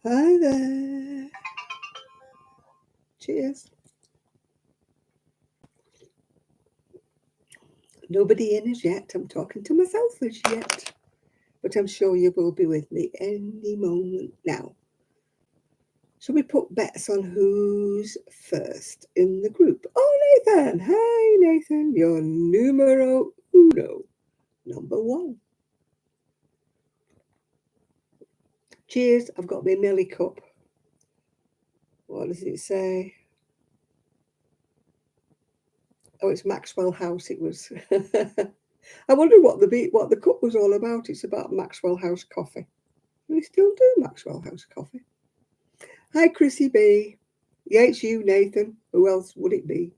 Hi there. Cheers. Nobody in as yet. I'm talking to myself as yet. But I'm sure you will be with me any moment now. Shall we put bets on who's first in the group? Oh, Nathan. Hi, Nathan. You're numero uno. Number one. Cheers. I've got my Millie cup. What does it say? Oh, it's Maxwell House. It was. I wondered what the cup was all about. It's about Maxwell House coffee. We still do Maxwell House coffee. Hi, Chrissy B. Yeah, it's you, Nathan. Who else would it be?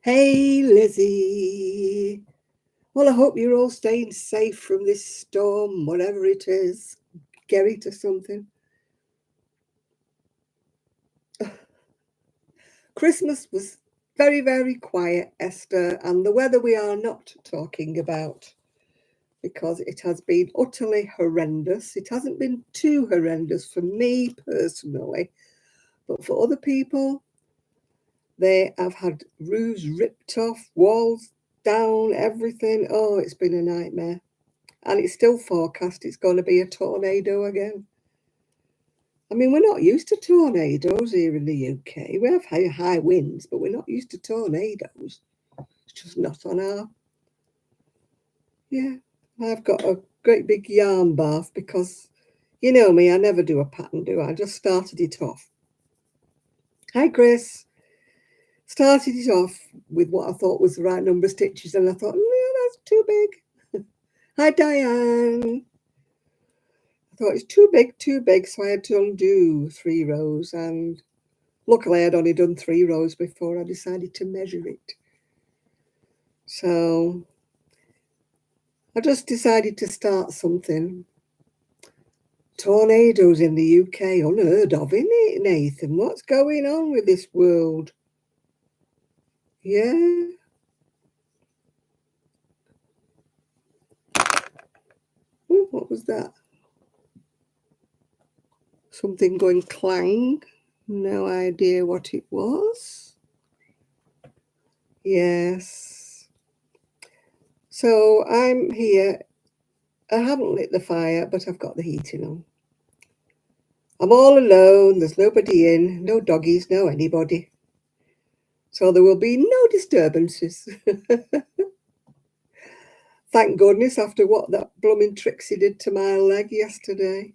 Hey, Lizzie. Well, I hope you're all staying safe from this storm, whatever it is. Gary to something. Christmas was very, very quiet, Esther, and the weather we are not talking about because it has been utterly horrendous. It hasn't been too horrendous for me personally, but for other people, they have had roofs ripped off, walls down, everything. Oh, it's been a nightmare. And it's still forecast it's going to be a tornado again. I mean, we're not used to tornadoes here in the UK. We have high winds, but we're not used to tornadoes. It's just not on our. Yeah, I've got a great big yarn bath because you know me, I never do a pattern, do I? I just started it off. Hi, Chris. Started it off with what I thought was the right number of stitches, and I thought, no, that's too big. Hi, Diane. I thought it's too big, so I had to undo 3 rows, and luckily I'd only done 3 rows before I decided to measure it. So I just decided to start something. Tornadoes in the UK, unheard of, isn't it, Nathan? What's going on with this world? Yeah. Ooh, what was that? Something going clang. No idea what it was. Yes. So I'm here. I haven't lit the fire, but I've got the heating on. I'm all alone. There's nobody in, no doggies, no anybody. So there will be no disturbances. Thank goodness after what that blooming Trixie did to my leg yesterday.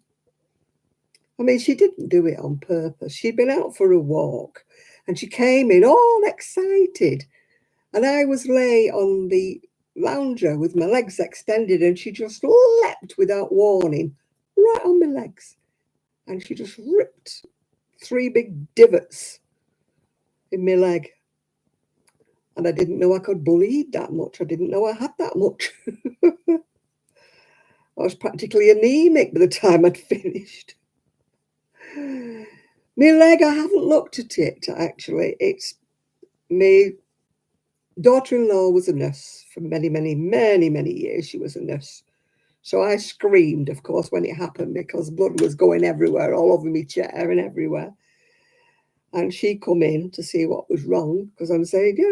I mean, she didn't do it on purpose. She'd been out for a walk and she came in all excited. And I was lay on the lounger with my legs extended and she just leapt without warning right on my legs. And she just ripped 3 big divots in my leg. And I didn't know I could bleed that much. I didn't know I had that much. I was practically anemic by the time I'd finished. My leg, I haven't looked at it actually. It's my daughter-in-law was a nurse for many, many, many, many years. She was a nurse. So I screamed, of course, when it happened because blood was going everywhere, all over my chair and everywhere. And she come in to see what was wrong because I'm saying, yeah,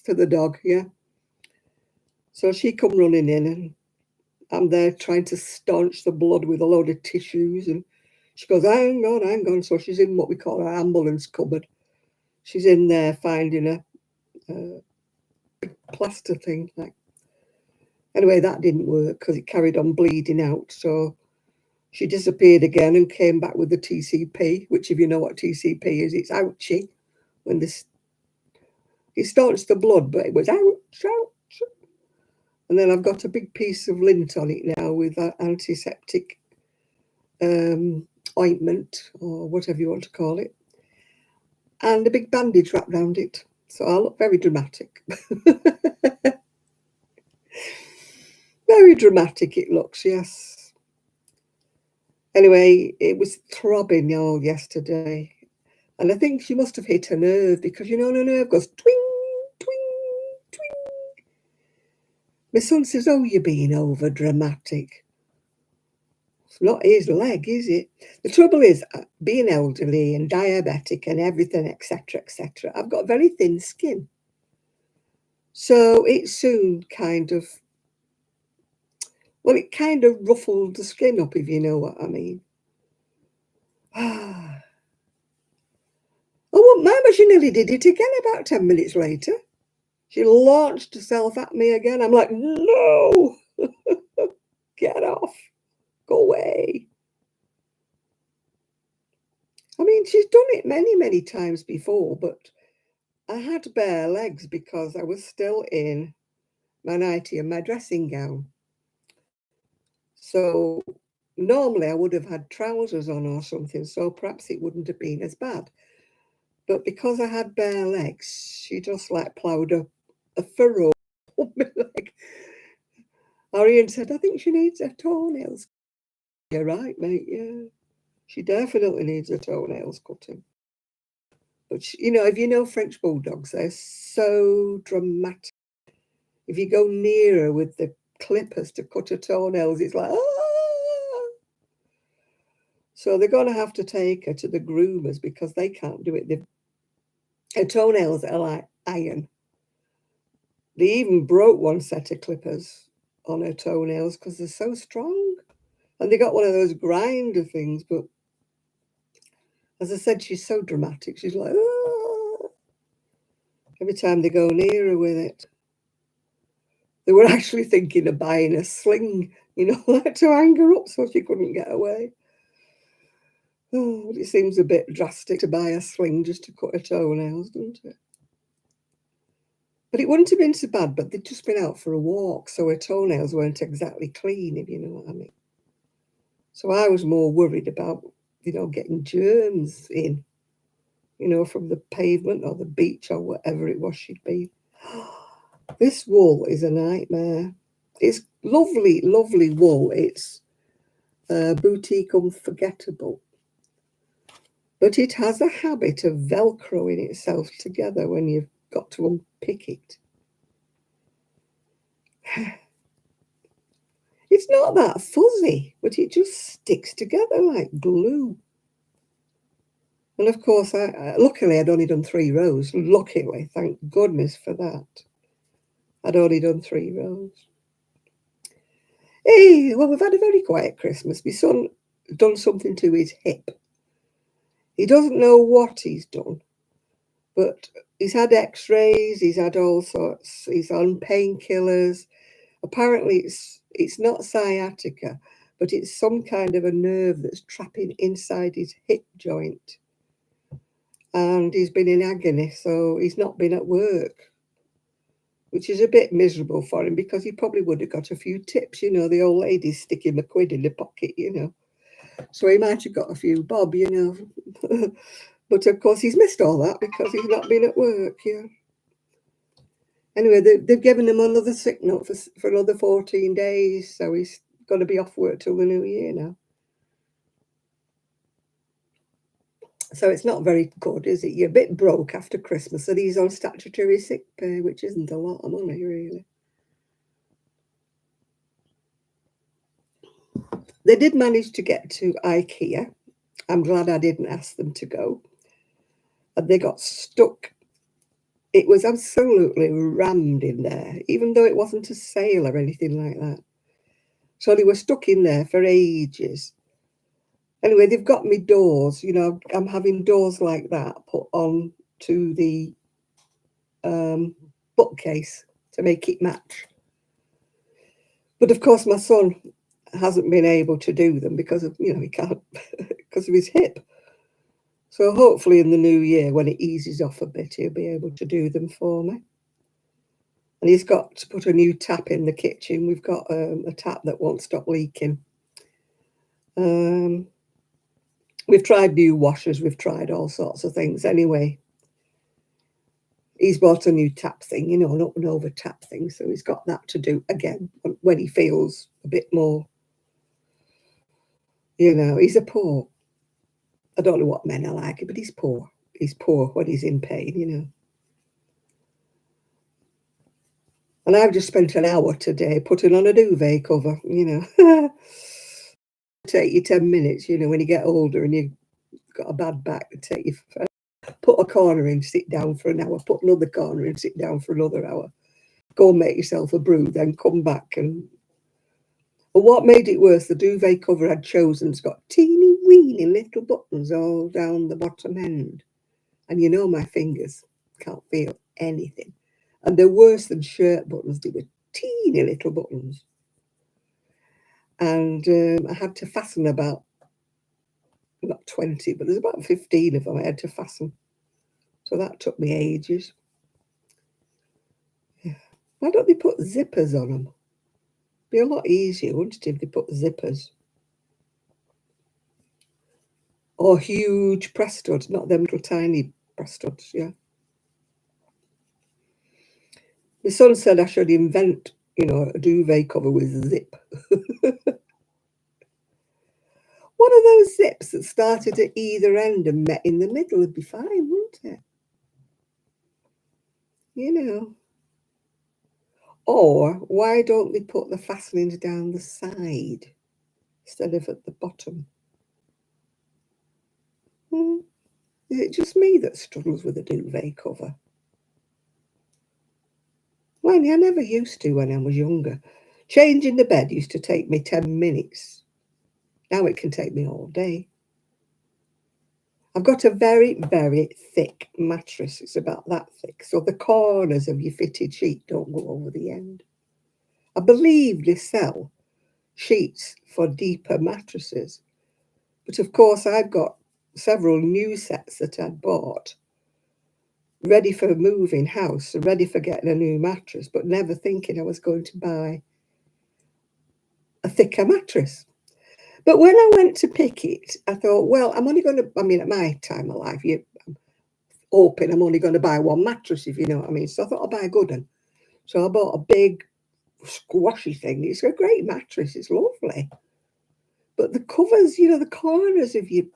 to the dog, yeah. So she come running in and I'm there trying to staunch the blood with a load of tissues. And she goes, hang on, hang on. So she's in what we call our ambulance cupboard. She's in there finding a big plaster thing. Like, anyway, that didn't work because it carried on bleeding out. So she disappeared again and came back with the TCP, which if you know what TCP is, it's ouchy. When this, it starts the blood, but it was ouch, ouch. And then I've got a big piece of lint on it now with that antiseptic ointment or whatever you want to call it, and a big bandage wrapped around it. So I look very dramatic. Very dramatic it looks, yes. Anyway, it was throbbing all yesterday. And I think she must have hit a nerve because, you know, the nerve goes twing, twing, twing. My son says, "Oh, you're being over dramatic." It's not his leg, is it? The trouble is, being elderly and diabetic and everything, etc., etc., I've got very thin skin. So it soon kind of, well, it kind of ruffled the skin up, if you know what I mean. Oh, well, Mama, she nearly did it again about 10 minutes later. She launched herself at me again. I'm like, no, get off, go away. I mean, she's done it many, many times before, but I had bare legs because I was still in my nightie and my dressing gown. So normally I would have had trousers on or something, so perhaps it wouldn't have been as bad. But because I had bare legs, she just like ploughed a furrow on my leg. Arian said, "I think she needs her toenails." You're right, mate, yeah. She definitely needs her toenails cutting. But, you know, if you know French bulldogs, they're so dramatic. If you go near her with the clippers to cut her toenails, it's like, ah! So they're going to have to take her to the groomers because they can't do it. Her toenails are like iron. They even broke one set of clippers on her toenails because they're so strong. And they got one of those grinder things, but as I said, she's so dramatic. She's like, ah! Every time they go near her with it. They were actually thinking of buying a sling, you know, like to hang her up so she couldn't get away. Oh, but it seems a bit drastic to buy a sling just to cut her toenails, doesn't it? But it wouldn't have been so bad, but they'd just been out for a walk, so her toenails weren't exactly clean, if you know what I mean. So I was more worried about, you know, getting germs in, you know, from the pavement or the beach or whatever it was she'd been. This wool is a nightmare. It's lovely, lovely wool. It's boutique unforgettable. But it has a habit of velcroing itself together when you've got to unpick it. It's not that fuzzy, but it just sticks together like glue. And of course, luckily I'd only done 3 rows. Luckily, thank goodness for that. I'd only done 3 rows. Hey, well, we've had a very quiet Christmas. My son done something to his hip. He doesn't know what he's done, but he's had x-rays, he's had all sorts, he's on painkillers. Apparently it's not sciatica, but it's some kind of a nerve that's trapping inside his hip joint. And he's been in agony, so he's not been at work, which is a bit miserable for him because he probably would have got a few tips, you know, the old ladies stick him a quid in the pocket, you know. So he might have got a few bob, you know. But of course he's missed all that because he's not been at work, yeah. Anyway, they've given him another sick note for another 14 days, so he's going to be off work till the new year now. So it's not very good, is it? You're a bit broke after Christmas, and he's on statutory sick pay, which isn't a lot of money, really. They did manage to get to IKEA. I'm glad I didn't ask them to go. And they got stuck. It was absolutely rammed in there, even though it wasn't a sale or anything like that. So they were stuck in there for ages. Anyway, they've got me doors. You know, I'm having doors like that put on to the bookcase to make it match. But of course, my son hasn't been able to do them because of, you know, he can't because of his hip. So hopefully in the new year, when it eases off a bit, he'll be able to do them for me. And he's got to put a new tap in the kitchen. We've got a tap that won't stop leaking. We've tried new washers. We've tried all sorts of things. Anyway, he's bought a new tap thing, you know, an up and over tap thing. So he's got that to do again when he feels a bit more, you know, he's a poor. I don't know what men are like, but he's poor. He's poor when he's in pain, you know. And I've just spent an hour today putting on a duvet cover, you know. Take you 10 minutes, you know, when you get older and you've got a bad back, to take you put a corner in, sit down for an hour, put another corner in, sit down for another hour, go and make yourself a brew, then come back. And but what made it worse, the duvet cover I'd chosen's got teeny weeny little buttons all down the bottom end. And you know my fingers can't feel anything. And they're worse than shirt buttons. They were teeny little buttons. And I had to fasten about, not 20, but there's about 15 of them I had to fasten. So that took me ages. Why don't they put zippers on them? Be a lot easier, wouldn't it, if they put zippers? Or huge press studs, not them little tiny press studs, yeah. My son said I should invent, you know, a duvet cover with a zip. One of those zips that started at either end and met in the middle would be fine, wouldn't it? You know. Or why don't they put the fastenings down the side instead of at the bottom? Is it just me that struggles with a duvet cover? Well, I never used to when I was younger. Changing the bed used to take me 10 minutes. Now it can take me all day. I've got a very, very thick mattress. It's about that thick. So the corners of your fitted sheet don't go over the end. I believe they sell sheets for deeper mattresses. But of course, I've got several new sets that I'd bought, ready for moving house, ready for getting a new mattress, but never thinking I was going to buy a thicker mattress. But when I went to pick it, I thought, well, I'm only going to, I mean, at my time of life, I'm hoping I'm only going to buy one mattress, if you know what I mean. So I thought I'll buy a good one. So I bought a big, squashy thing. It's a great mattress. It's lovely. But the covers, you know, the corners of your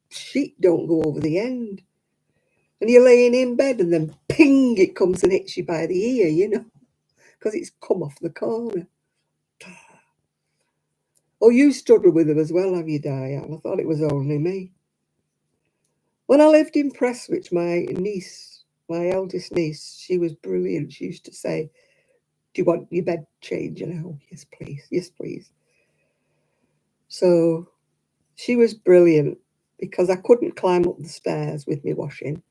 sheet don't go over the end. And you're laying in bed and then ping, it comes and hits you by the ear, you know, because it's come off the corner. Oh, you struggle with them as well, have you, Diane? I thought it was only me. When I lived in Prestwich, my niece, my eldest niece, she was brilliant. She used to say, do you want your bed changed? And oh, yes, please. Yes, please. So she was brilliant because I couldn't climb up the stairs with me washing.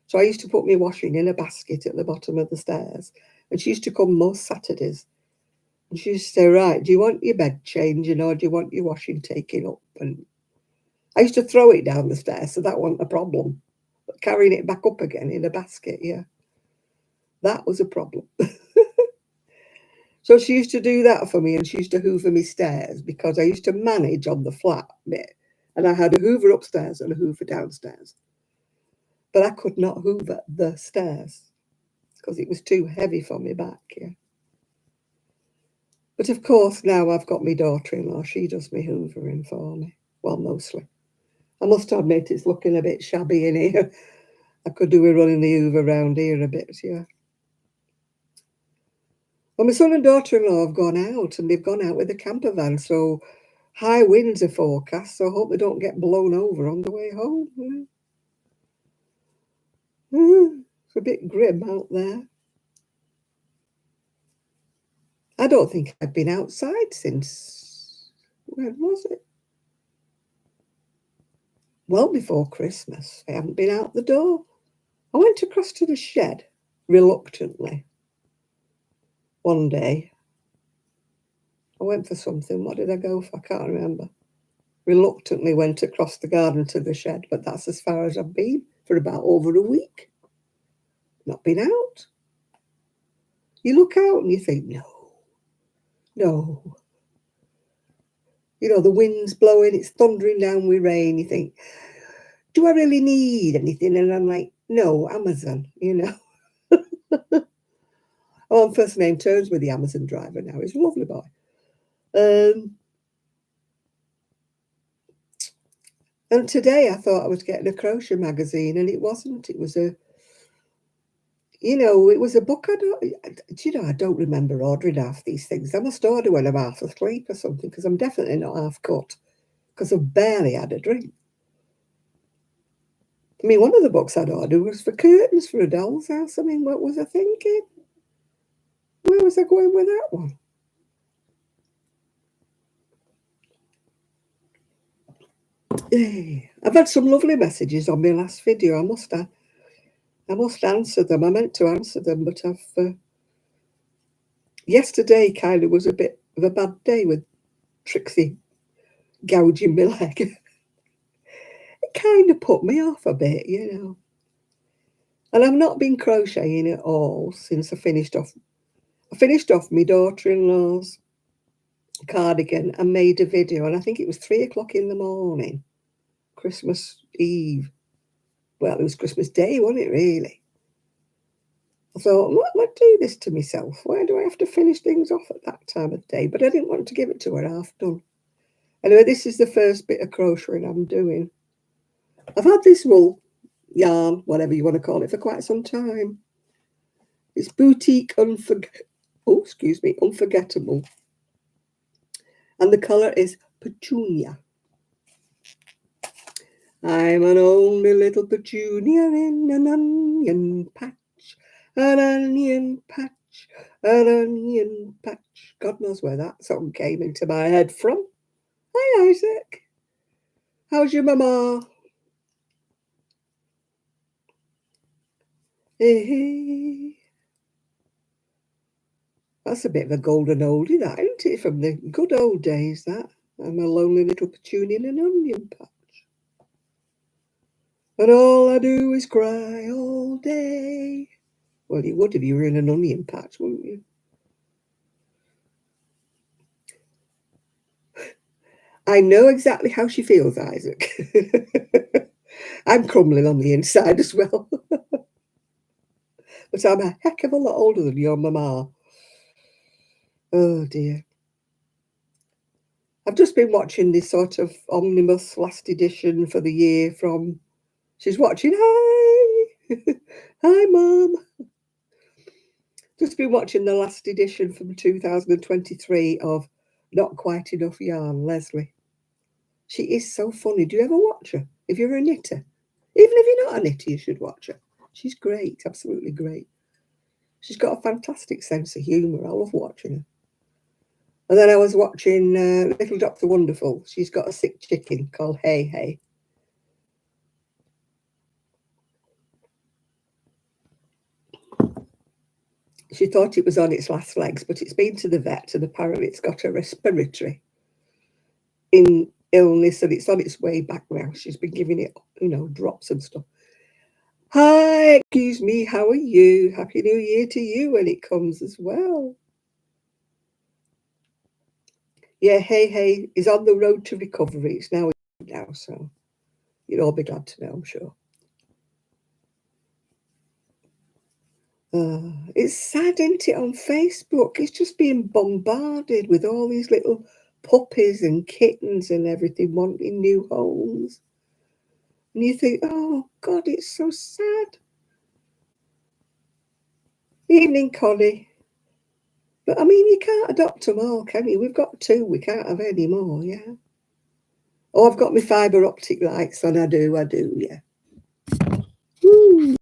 So I used to put my washing in a basket at the bottom of the stairs. And she used to come most Saturdays. And she used to say, right, do you want your bed changing or do you want your washing taken up? And I used to throw it down the stairs, so that wasn't a problem. But carrying it back up again in a basket, yeah, that was a problem. So she used to do that for me and she used to hoover me stairs because I used to manage on the flat bit. And I had a hoover upstairs and a hoover downstairs. But I could not hoover the stairs because it was too heavy for me back, yeah. But of course, now I've got my daughter-in-law. She does my hoovering for me. Well, mostly. I must admit it's looking a bit shabby in here. I could do with running the hoover around here a bit, yeah. Well, my son and daughter-in-law have gone out, and they've gone out with a camper van, so high winds are forecast, so I hope they don't get blown over on the way home. It's a bit grim out there. I don't think I've been outside since, when was it? Well before Christmas. I haven't been out the door. I went across to the shed, reluctantly, one day. I went for something. What did I go for? I can't remember. Reluctantly went across the garden to the shed, but that's as far as I've been for about over a week. Not been out. You look out and you think, no, no. You know, the wind's blowing, it's thundering down with rain. You think, do I really need anything? And I'm like, no, Amazon, you know. I'm on first name terms with the Amazon driver now. He's a lovely boy. And today I thought I was getting a crochet magazine, and it wasn't. It was You know, it was a book I don't remember ordering half these things. I must order when I'm half asleep or something, because I'm definitely not half cut, because I've barely had a drink. I mean, one of the books I'd ordered was for curtains for a doll's house. I mean, what was I thinking? Where was I going with that one? I've had some lovely messages on my last video. I must answer them. I meant to answer them, but yesterday kind of was a bit of a bad day with Trixie gouging my leg. It kind of put me off a bit, you know. And I've not been crocheting at all since I finished off. I finished off my daughter-in-law's cardigan and made a video, and I think it was 3 o'clock in the morning, Christmas Eve. Well, it was Christmas Day, wasn't it, really? I thought, what am I do this to myself? Why do I have to finish things off at that time of day? But I didn't want to give it to her half done. Anyway, this is the first bit of crocheting I'm doing. I've had this wool yarn, whatever you want to call it, for quite some time. It's Boutique Unforgettable. And the colour is Petunia. I'm an only little petunia in an onion patch, an onion patch, an onion patch. God knows where that song came into my head from. Hi, Isaac. How's your mama? Hey. That's a bit of a golden oldie, that, isn't it? From the good old days, that. I'm a lonely little petunia in an onion patch. And all I do is cry all day. Well, you would if you were in an onion patch, wouldn't you? I know exactly how she feels, Isaac. I'm crumbling on the inside as well. But I'm a heck of a lot older than your mama. Oh, dear. I've just been watching this sort of omnibus last edition for the year from... She's watching. Hi! Hi, Mum. Just been watching the last edition from 2023 of Not Quite Enough Yarn, Leslie. She is so funny. Do you ever watch her? If you're a knitter. Even if you're not a knitter, you should watch her. She's great, absolutely great. She's got a fantastic sense of humour. I love watching her. And then I was watching Little Dr. Wonderful. She's got a sick chicken called Hey Hey. She thought it was on its last legs, but it's been to the vet, and apparently it's got a respiratory illness, and it's on its way back now. She's been giving it, you know, drops and stuff. Hi, excuse me, how are you? Happy New Year to you when it comes as well. Yeah, Hey Hey is on the road to recovery. It's now, so you'll all be glad to know, I'm sure. It's sad, isn't it, on Facebook? It's just being bombarded with all these little puppies and kittens and everything wanting new homes. And you think, oh, God, it's so sad. Evening, Connie. But, I mean, you can't adopt them all, can you? We've got 2. We can't have any more, yeah. Oh, I've got my fibre optic lights on. I do, yeah. Ooh,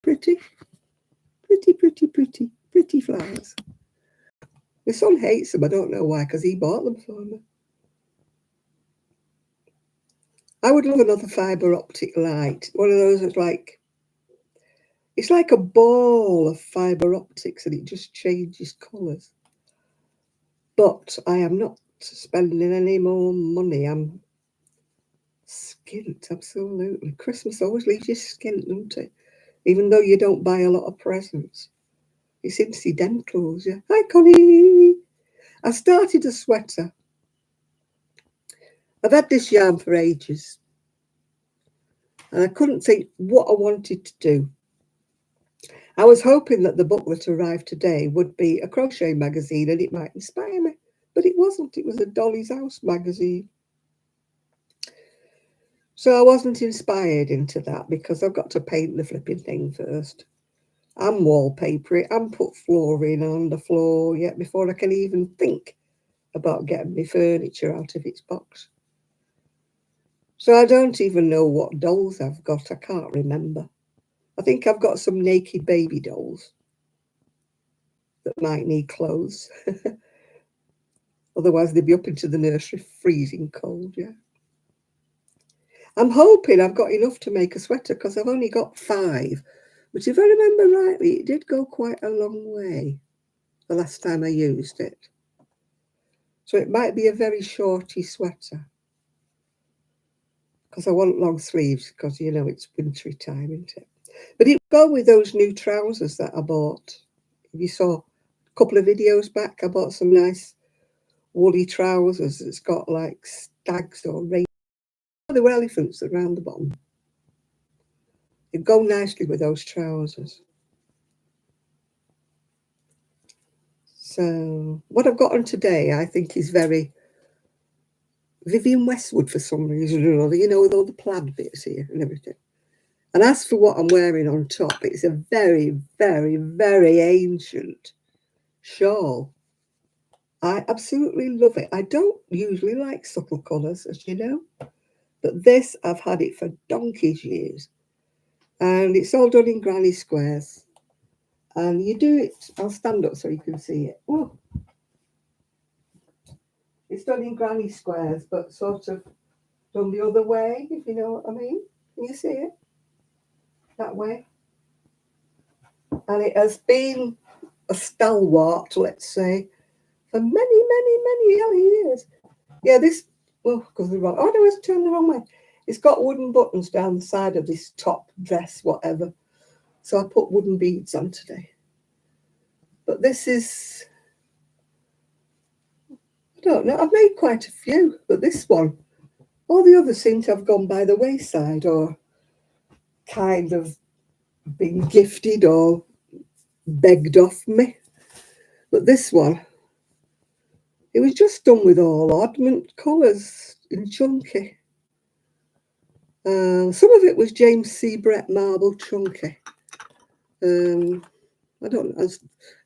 pretty. Pretty flowers. My son hates them. I don't know why, because he bought them for me. I would love another fibre optic light. One of those that's like, it's like a ball of fibre optics and it just changes colours. But I am not spending any more money. I'm skint, absolutely. Christmas always leaves you skint, doesn't it? Even though you don't buy a lot of presents. It's incidentals, yeah. Hi, Connie. I started a sweater. I've had this yarn for ages. And I couldn't think what I wanted to do. I was hoping that the book that arrived today would be a crochet magazine and it might inspire me. But it wasn't. It was a Dolly's House magazine. So I wasn't inspired into that because I've got to paint the flipping thing first. and wallpaper it and put flooring on the floor yet before I can even think about getting my furniture out of its box. So I don't even know what dolls I've got. I can't remember. I think I've got some naked baby dolls that might need clothes. Otherwise they'd be up into the nursery freezing cold, yeah. I'm hoping I've got enough to make a sweater because I've only got 5. But if I remember rightly, it did go quite a long way the last time I used it. So it might be a very shorty sweater. Because I want long sleeves because, you know, it's wintry time, isn't it? But it would go with those new trousers that I bought. If you saw a couple of videos back, I bought some nice woolly trousers that's got like stags or rain. There were elephants around the bottom. It'd go nicely with those trousers. So what I've got on today, I think, is very Vivian Westwood for some reason or other, you know, with all the plaid bits here and everything. And as for what I'm wearing on top, it's a very, very, very ancient shawl. I absolutely love it. I don't usually like subtle colours, as you know, but this, I've had it for donkey's years. And it's all done in granny squares. And you do it, I'll stand up so you can see it. Oh, it's done in granny squares, but sort of done the other way, if you know what I mean. Can you see it? That way. And it has been a stalwart, let's say, for many, many, many years. Yeah, this, oh, because the wrong, oh no, it's turned the wrong way. It's got wooden buttons down the side of this top dress, whatever. So I put wooden beads on today. But this is, I don't know, I've made quite a few, but this one, all the others seem to have gone by the wayside or kind of been gifted or begged off me. But this one, it was just done with all oddment colours in chunky. Some of it was James C. Brett marble chunky. I don't know.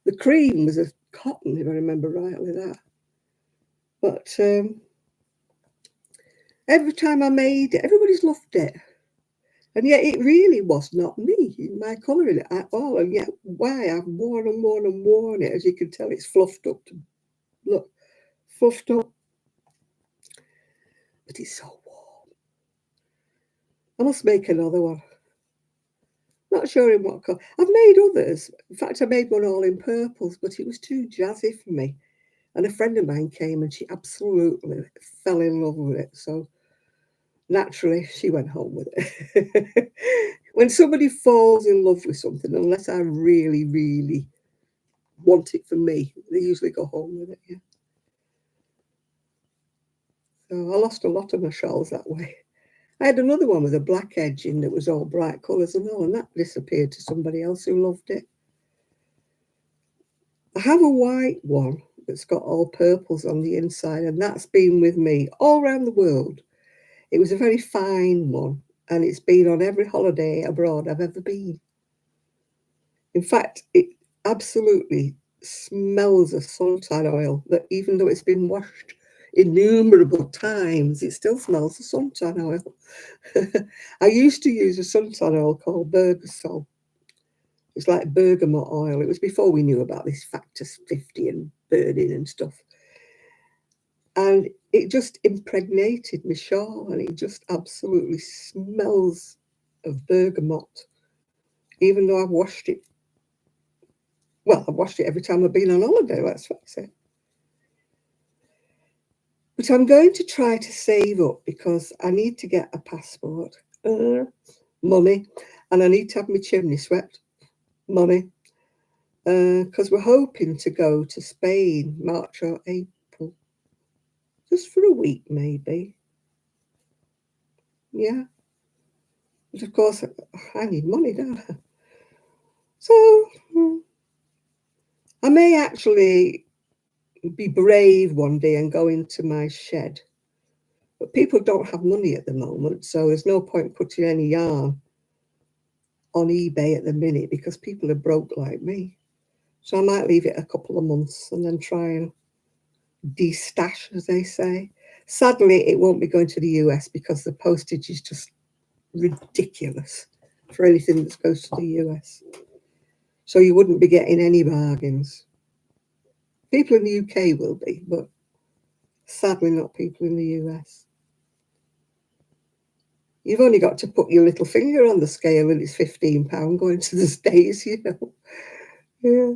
The cream was a cotton, if I remember rightly, that. But every time I made it, everybody's loved it. And yet it really was not me, my colouring it at all. And yet why I've worn and worn and worn it, as you can tell, it's fluffed up. Look, fluffed up. But it's so warm. I must make another one. Not sure in what colour. I've made others. In fact, I made one all in purples, but it was too jazzy for me. And a friend of mine came and she absolutely fell in love with it. So naturally, she went home with it. When somebody falls in love with something, unless I really, really want it for me, they usually go home with it, yeah. So I lost a lot of my shawls that way. I had another one with a black edging that was all bright colours and all, and that disappeared to somebody else who loved it. I have a white one that's got all purples on the inside, and that's been with me all around the world. It was a very fine one, and it's been on every holiday abroad I've ever been. In fact, it absolutely smells of suntan oil, that even though it's been washed innumerable times, it still smells of suntan oil. I used to use a suntan oil called Bergasol. It's like bergamot oil. It was before we knew about this factor 50 and burning and stuff. And it just impregnated my shawl, and it just absolutely smells of bergamot, even though I've washed it. Well, I've washed it every time I've been on holiday, let's face it. But I'm going to try to save up because I need to get a passport, money, and I need to have my chimney swept, money, because we're hoping to go to Spain, March or April, just for a week maybe. Yeah. But of course, I need money, don't I? So I may actually be brave one day and go into my shed. But people don't have money at the moment, so there's no point putting any yarn on eBay at the minute because people are broke like me. So I might leave it a couple of months and then try and de-stash, as they say. Sadly, it won't be going to the US because the postage is just ridiculous for anything that goes to the US. So you wouldn't be getting any bargains. People in the UK will be, but sadly not people in the US. You've only got to put your little finger on the scale and it's £15 going to the States, you know. Yeah.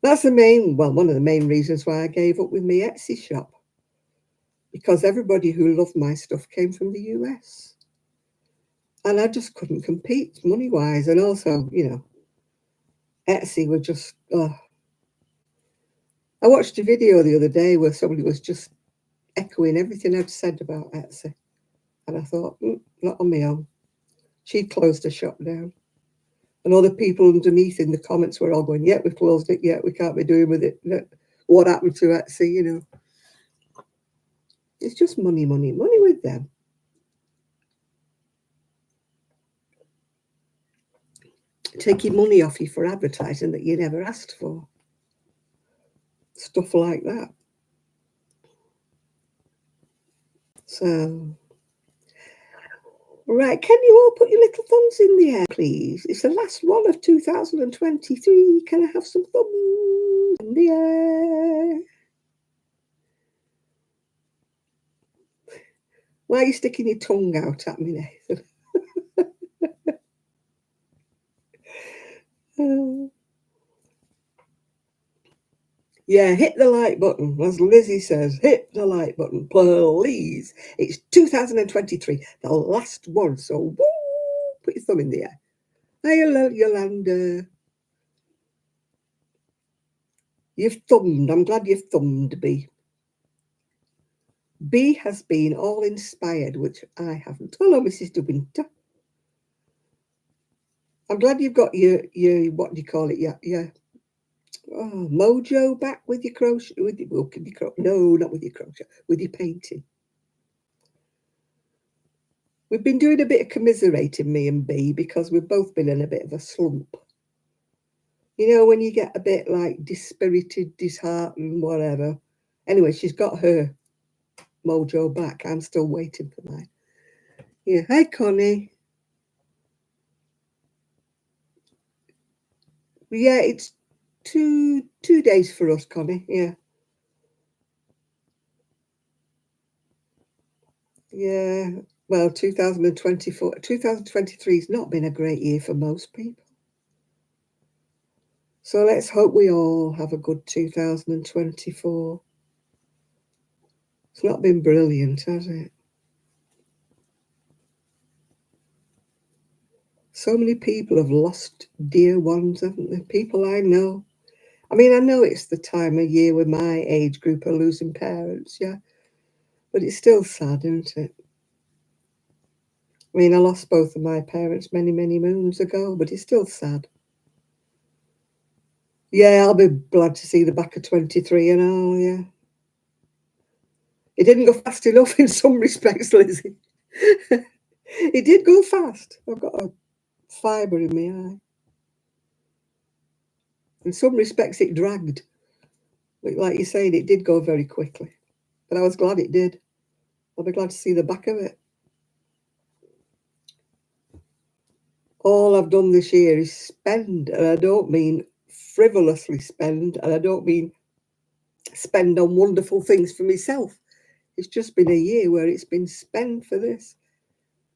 That's one of the main reasons why I gave up with my Etsy shop. Because everybody who loved my stuff came from the US. And I just couldn't compete money-wise. And also, Etsy were just, I watched a video the other day where somebody was just echoing everything I'd said about Etsy. And I thought, not on my own. She'd closed her shop down. And all the people underneath in the comments were all going, yeah, we've closed it. Yeah, we can't be doing with it. What happened to Etsy, It's just money, money, money with them. Taking money off you for advertising that you never asked for. Stuff like that. So, right, can you all put your little thumbs in the air, please? It's the last one of 2023. Can I have some thumbs in the air? Why are you sticking your tongue out at me, Nathan? Yeah, hit the like button. As Lizzie says, hit the like button, please. It's 2023, the last one. So, woo, put your thumb in the air. Hey, Yolanda. You've thumbed. I'm glad you've thumbed, B. B has been all inspired, which I haven't. Hello, Mrs. Dubinter. I'm glad you've got your what do you call it? Your mojo back with your crochet. No, not with your crochet. With your painting. We've been doing a bit of commiserating, me and B, because we've both been in a bit of a slump. When you get a bit like dispirited, disheartened, whatever. Anyway, she's got her mojo back. I'm still waiting for mine. Yeah. Hi, Connie. Yeah, it's two days for us, Connie. Yeah. Yeah. Well, 2023 has not been a great year for most people. So let's hope we all have a good 2024. It's not been brilliant, has it? So many people have lost dear ones, haven't they? People I know. I mean, I know it's the time of year when my age group are losing parents, yeah. But it's still sad, isn't it? I mean, I lost both of my parents many, many moons ago, but it's still sad. Yeah, I'll be glad to see the back of 23 and all, yeah. It didn't go fast enough in some respects, Lizzie. It did go fast. I've got a fibre in my eye. In some respects, it dragged. But like you're saying, it did go very quickly. But I was glad it did. I'll be glad to see the back of it. All I've done this year is spend, and I don't mean frivolously spend, and I don't mean spend on wonderful things for myself. It's just been a year where it's been spend for this,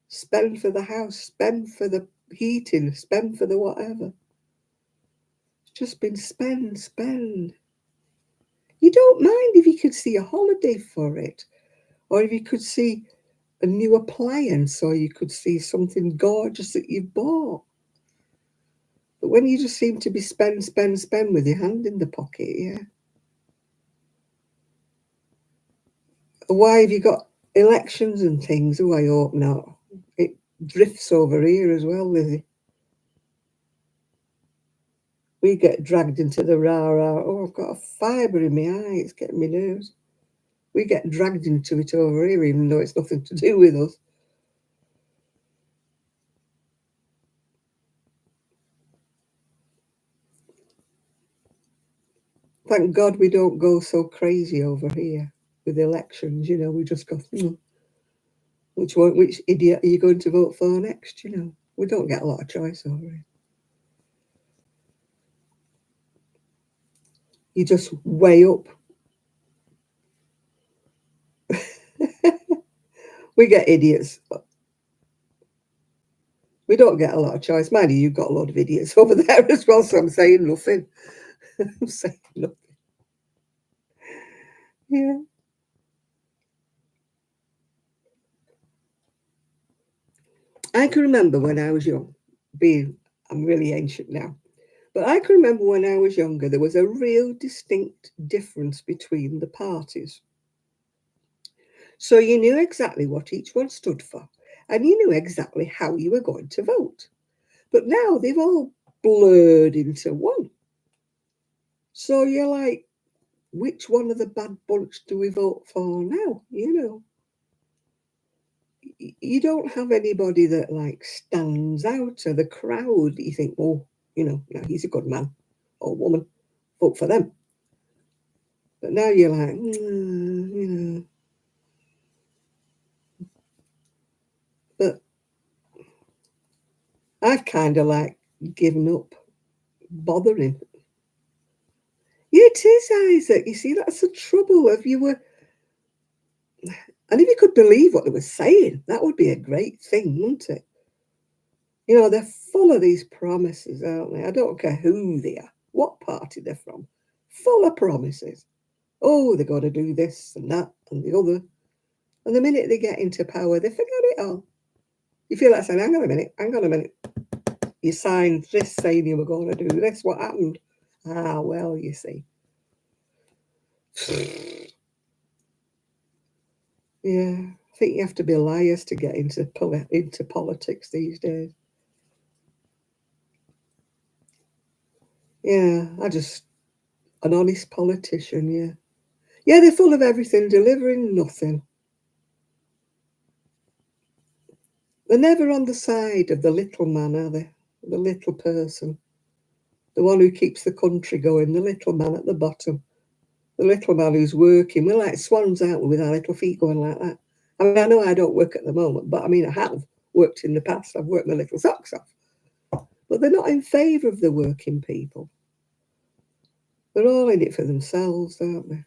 spend for the house, spend for the heating, spend for the whatever. It's just been spend, spend. You don't mind if you could see a holiday for it, or if you could see a new appliance, or you could see something gorgeous that you've bought. But when you just seem to be spend, spend, spend with your hand in the pocket, yeah. Why have you got elections and things? Oh, I hope not. It drifts over here as well, Lizzie. We get dragged into the rah-rah. Oh, I've got a fibre in my eye. It's getting me nerves. We get dragged into it over here, even though it's nothing to do with us. Thank God we don't go so crazy over here with elections. You know, we just go, which idiot are you going to vote for next? You know, we don't get a lot of choice over here. You just weigh up. We get idiots. We don't get a lot of choice. Mind you, you've got a lot of idiots over there as well, so I'm saying nothing. I'm saying nothing. Yeah. I can remember when I was young, I'm really ancient now, but I can remember when I was younger, there was a real distinct difference between the parties. So you knew exactly what each one stood for, and you knew exactly how you were going to vote. But now they've all blurred into one. So you're like, which one of the bad bunch do we vote for now? You know, you don't have anybody that like stands out of the crowd. You think, oh, you know, now he's a good man or woman, vote for them. But now you're like, you know, but I've kind of like given up bothering. Yeah, it is, Isaac. You see, that's the trouble. If you were, and if you could believe what they were saying, that would be a great thing, wouldn't it? You know, they're full of these promises, aren't they? I don't care who they are, what party they're from, full of promises. Oh, they've got to do this and that and the other. And the minute they get into power, they forget it all. You feel like saying, hang on a minute. You signed this saying you were going to do this. What happened? Ah, well, you see. Yeah, I think you have to be liars to get into politics these days. Yeah, an honest politician, yeah. Yeah, they're full of everything, delivering nothing. They're never on the side of the little man, are they? The little person. The one who keeps the country going, the little man at the bottom. The little man who's working. We're like swans, aren't we, with our little feet going like that. I mean, I know I don't work at the moment, but I mean, I have worked in the past. I've worked my little socks off. But they're not in favour of the working people. They're all in it for themselves, aren't they?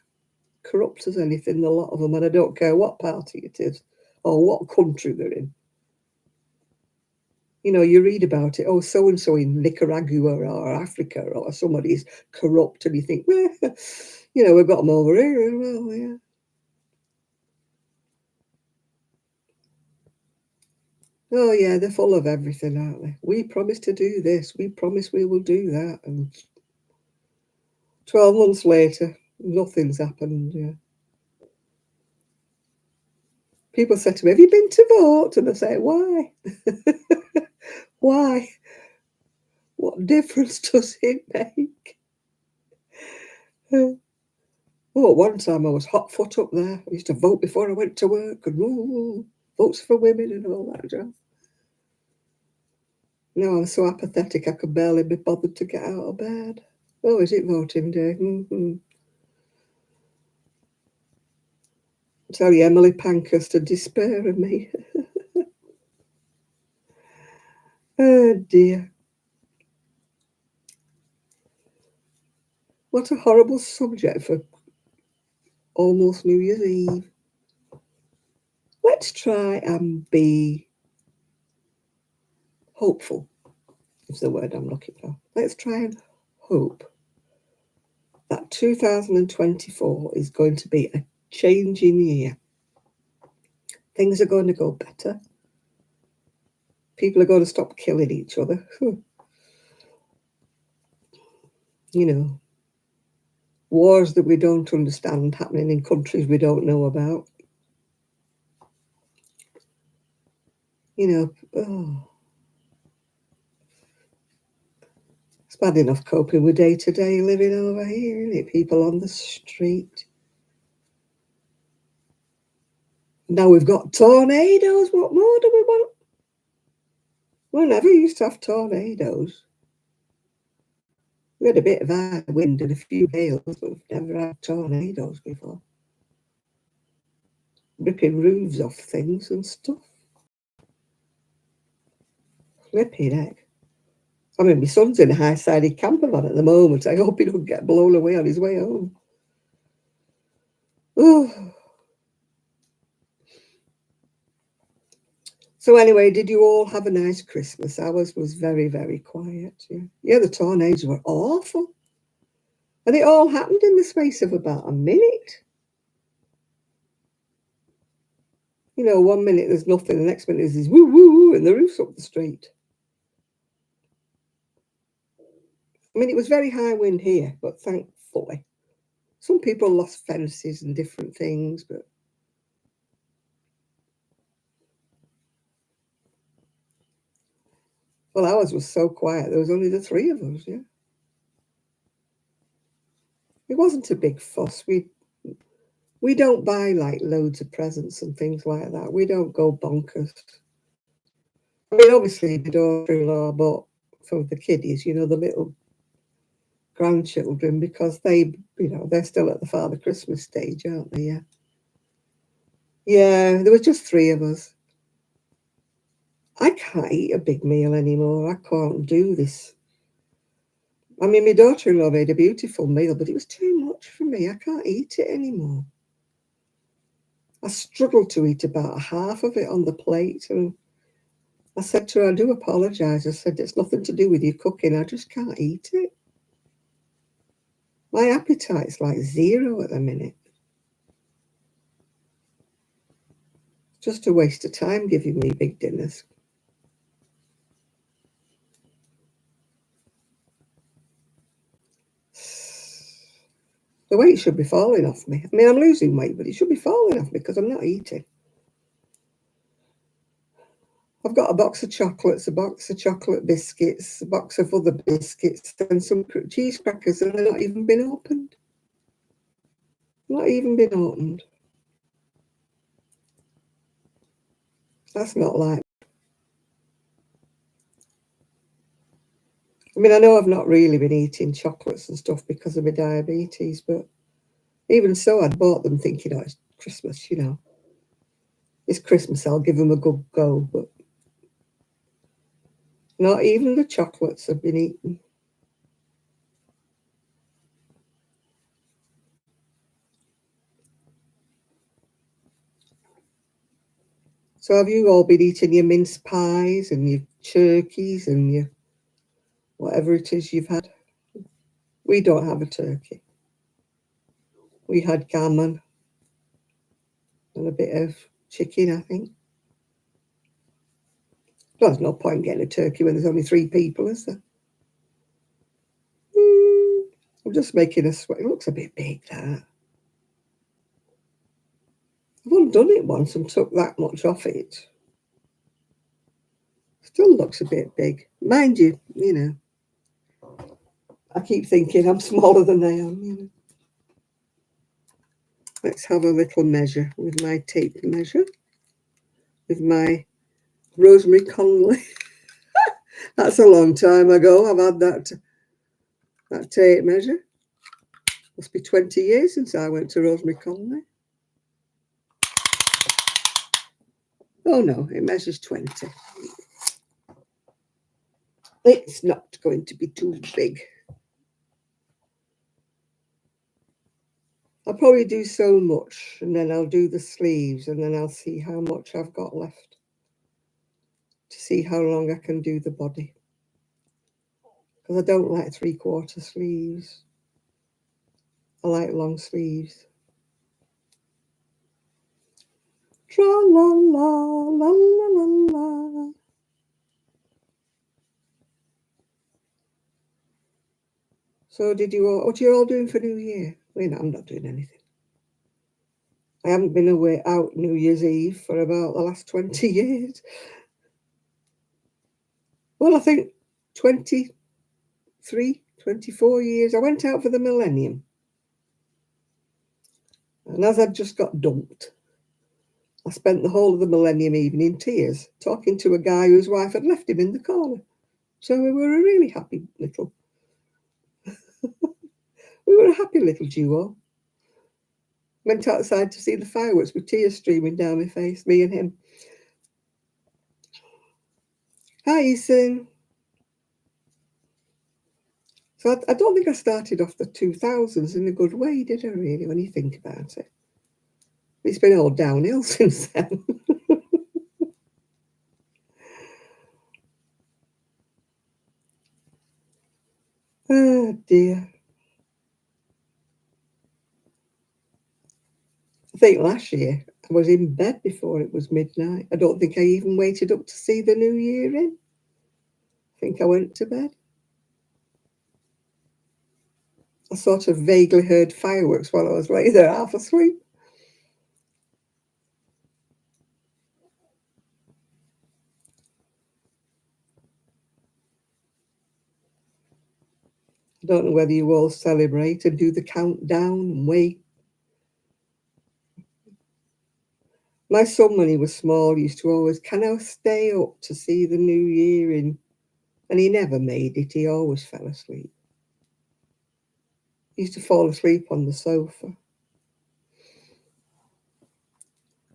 Corrupt as anything, a lot of them, and I don't care what party it is or what country they're in. You know, you read about it, oh, so and so in Nicaragua or Africa or somebody's corrupt, and you think, well, you know, we've got them over here. Well, yeah. Oh, yeah, they're full of everything, aren't they? We promised to do this, we promise we will do that. And 12 months later, nothing's happened. Yeah. People say to me, have you been to vote? And I say, why? Why? What difference does it make? Oh, at one time I was hot foot up there. I used to vote before I went to work and votes for women and all that jazz. No, I'm so apathetic I could barely be bothered to get out of bed. Oh, is it voting day? Mm-hmm. Tell you, Emily Pankhurst to despair of me. Oh dear. What a horrible subject for almost New Year's Eve. Let's try and be hopeful, is the word I'm looking for. Let's try and hope that 2024 is going to be a changing year. Things are going to go better. People are going to stop killing each other. You know, wars that we don't understand happening in countries we don't know about. You know, oh, it's bad enough coping with day-to-day living over here, isn't it? People on the street. Now we've got tornadoes. What more do we want? We never used to have tornadoes. We had a bit of high wind and a few gales, but we've never had tornadoes before. Ripping roofs off things and stuff. Flipping heck. I mean, my son's in a high-sided camper van at the moment. I hope he don't get blown away on his way home. Oh. So anyway, did you all have a nice Christmas? Ours was very, very quiet. Yeah, the tornadoes were awful. And it all happened in the space of about a minute. You know, 1 minute there's nothing, the next minute there's this woo woo woo and the roof's up the street. I mean, it was very high wind here, but thankfully. Some people lost fences and different things, but well, ours was so quiet. There was only the three of us, yeah. It wasn't a big fuss. We don't buy like loads of presents and things like that. We don't go bonkers. I mean, obviously, my daughter-in-law bought for the kiddies, you know, the little grandchildren, because they, you know, they're still at the Father Christmas stage, aren't they? Yeah. Yeah, there was just three of us. I can't eat a big meal anymore. I can't do this. I mean, my daughter-in-law made a beautiful meal, but it was too much for me. I can't eat it anymore. I struggled to eat about half of it on the plate, and I said to her, I do apologise. I said, it's nothing to do with you cooking. I just can't eat it. My appetite's like zero at the minute. Just a waste of time giving me big dinners. The weight should be falling off me. I mean, I'm losing weight, but it should be falling off me because I'm not eating. I've got a box of chocolates, a box of chocolate biscuits, a box of other biscuits, and some cheese crackers, and they're not even been opened. Not even been opened. That's not like. I mean, I know I've not really been eating chocolates and stuff because of my diabetes, but even so, I'd bought them thinking, oh, it's Christmas, you know. It's Christmas, I'll give them a good go, but not even the chocolates have been eaten. So have you all been eating your mince pies and your turkeys and your whatever it is you've had? We don't have a turkey. We had gammon and a bit of chicken, I think. Well, there's no point getting a turkey when there's only 3 people, is there? I'm just making a sweat. It looks a bit big, that. I've undone it once and took that much off it. Still looks a bit big. Mind you, you know, I keep thinking I'm smaller than I am, you know. Let's have a little measure with my tape measure, with my Rosemary Conley. That's a long time ago. I've had that tape measure. Must be 20 years since I went to Rosemary Conley. Oh no, it measures 20. It's not going to be too big. I'll probably do so much, and then I'll do the sleeves, and then I'll see how much I've got left to see how long I can do the body. Because I don't like 3/4 sleeves. I like long sleeves. Tra la la la la la la. So what are you all doing for New Year? I'm not doing anything. I haven't been away out New Year's Eve for about the last 20 years. Well, I think 23, 24 years. I went out for the millennium. And as I'd just got dumped, I spent the whole of the millennium evening in tears, talking to a guy whose wife had left him in the corner. So we were a really happy little We were a happy little duo. Went outside to see the fireworks with tears streaming down my face, me and him. Hi, Ethan. So I don't think I started off the 2000s in a good way, did I, really, when you think about it? It's been all downhill since then. Oh, dear. I think last year I was in bed before it was midnight. I don't think I even waited up to see the new year in. I think I went to bed. I sort of vaguely heard fireworks while I was laying there half asleep. I don't know whether you all celebrate and do the countdown and wait. My son, when he was small, used to always, can I stay up to see the new year in? And he never made it. He always fell asleep. He used to fall asleep on the sofa.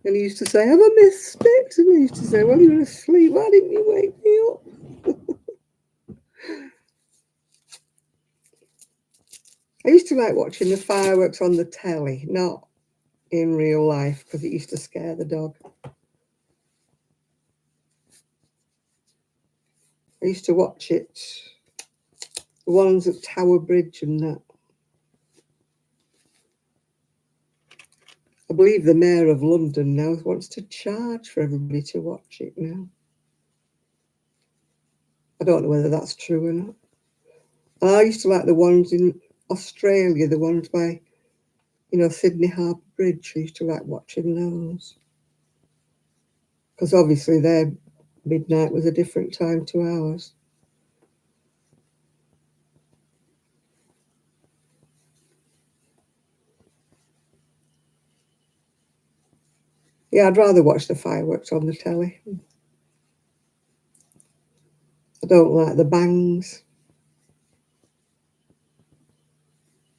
And he used to say, have I missed it? And I used to say, well, you were asleep. Why didn't you wake me up? I used to like watching the fireworks on the telly, not in real life, because it used to scare the dog. I used to watch it, the ones at Tower Bridge and that. I believe the Mayor of London now wants to charge for everybody to watch it now. I don't know whether that's true or not. I used to like the ones in Australia, the ones by, Sydney Harbour Bridge. I used to like watching those. Because obviously their midnight was a different time to ours. Yeah, I'd rather watch the fireworks on the telly. I don't like the bangs.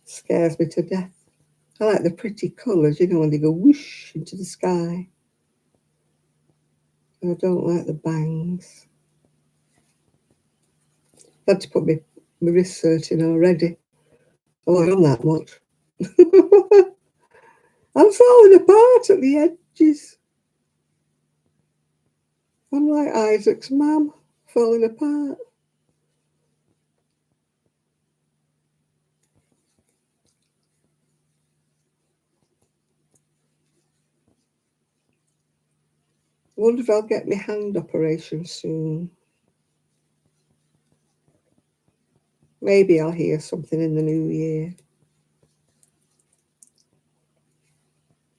It scares me to death. I like the pretty colours, when they go whoosh into the sky. I don't like the bangs. I had to put my wrist cert in already. I wasn't on that much. I'm falling apart at the edges. I'm like Isaac's mum, falling apart. I wonder if I'll get my hand operation soon. Maybe I'll hear something in the new year.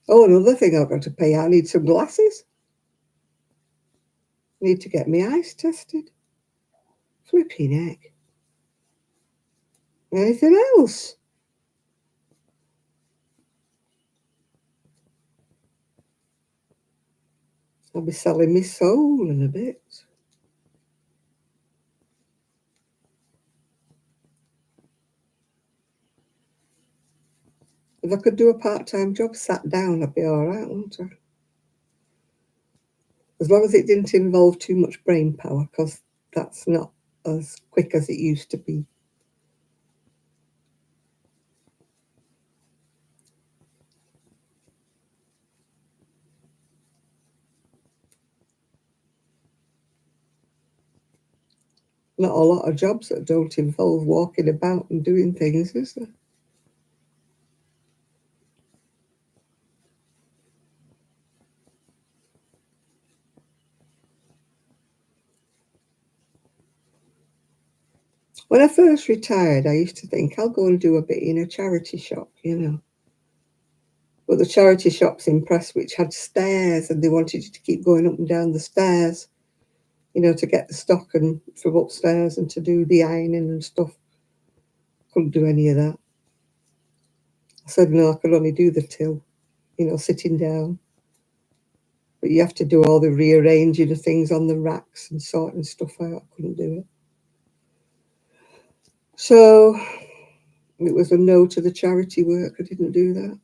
Oh, another thing I've got to pay, I need some glasses. I need to get my eyes tested. Flipping heck. Anything else? I'll be selling my soul in a bit. If I could do a part-time job sat down, I'd be all right, wouldn't I? As long as it didn't involve too much brain power, because that's not as quick as it used to be. Not a lot of jobs that don't involve walking about and doing things, is there? When I first retired, I used to think I'll go and do a bit in a charity shop, But the charity shops in Prestwich had stairs and they wanted you to keep going up and down the stairs, to get the stock and from upstairs and to do the ironing and stuff. Couldn't do any of that. I said, no, I could only do the till, sitting down. But you have to do all the rearranging of things on the racks and sorting stuff out. I couldn't do it. So It was a no to the charity work. I didn't do that.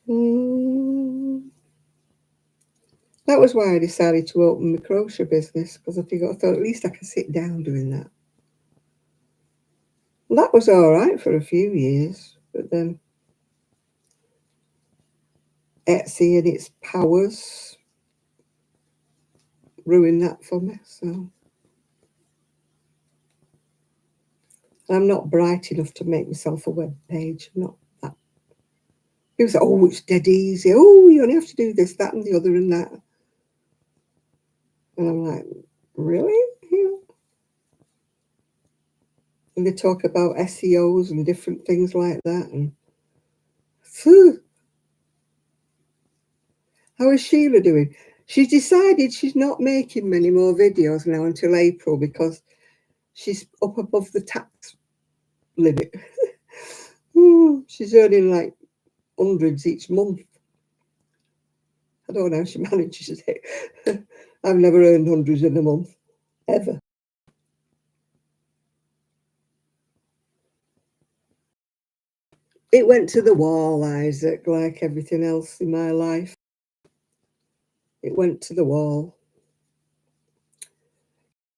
Mm. That was why I decided to open my crochet business, because I thought at least I could sit down doing that. Well, that was all right for a few years, but then Etsy and its powers ruined that for me. So I'm not bright enough to make myself a web page. I'm not that. People say, "Oh, it's dead easy. Oh, you only have to do this, that, and the other, and that." And I'm like, really? Yeah. And they talk about SEOs and different things like that. And phew, how is Sheila doing? She's decided she's not making many more videos now until April because she's up above the tax limit. She's earning like hundreds each month. I don't know how she manages it. I've never earned hundreds in a month, ever. It went to the wall, Isaac, like everything else in my life. It went to the wall.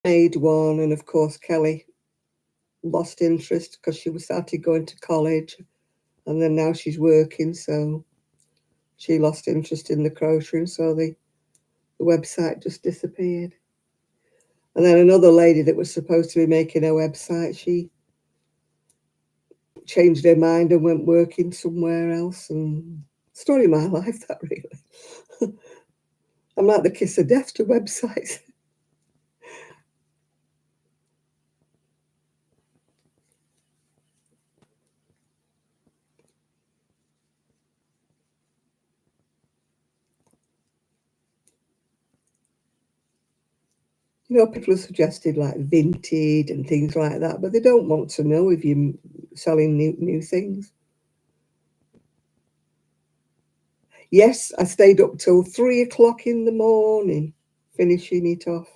Made one, and of course, Kelly lost interest because she started going to college, and then now she's working, so she lost interest in the crochet, so the website just disappeared. And then another lady that was supposed to be making a website, she changed her mind and went working somewhere else. And story of my life, that really. I'm like the kiss of death to websites. You know, people have suggested like Vinted and things like that, but they don't want to know if you're selling new things. Yes, I stayed up till 3 o'clock in the morning finishing it off.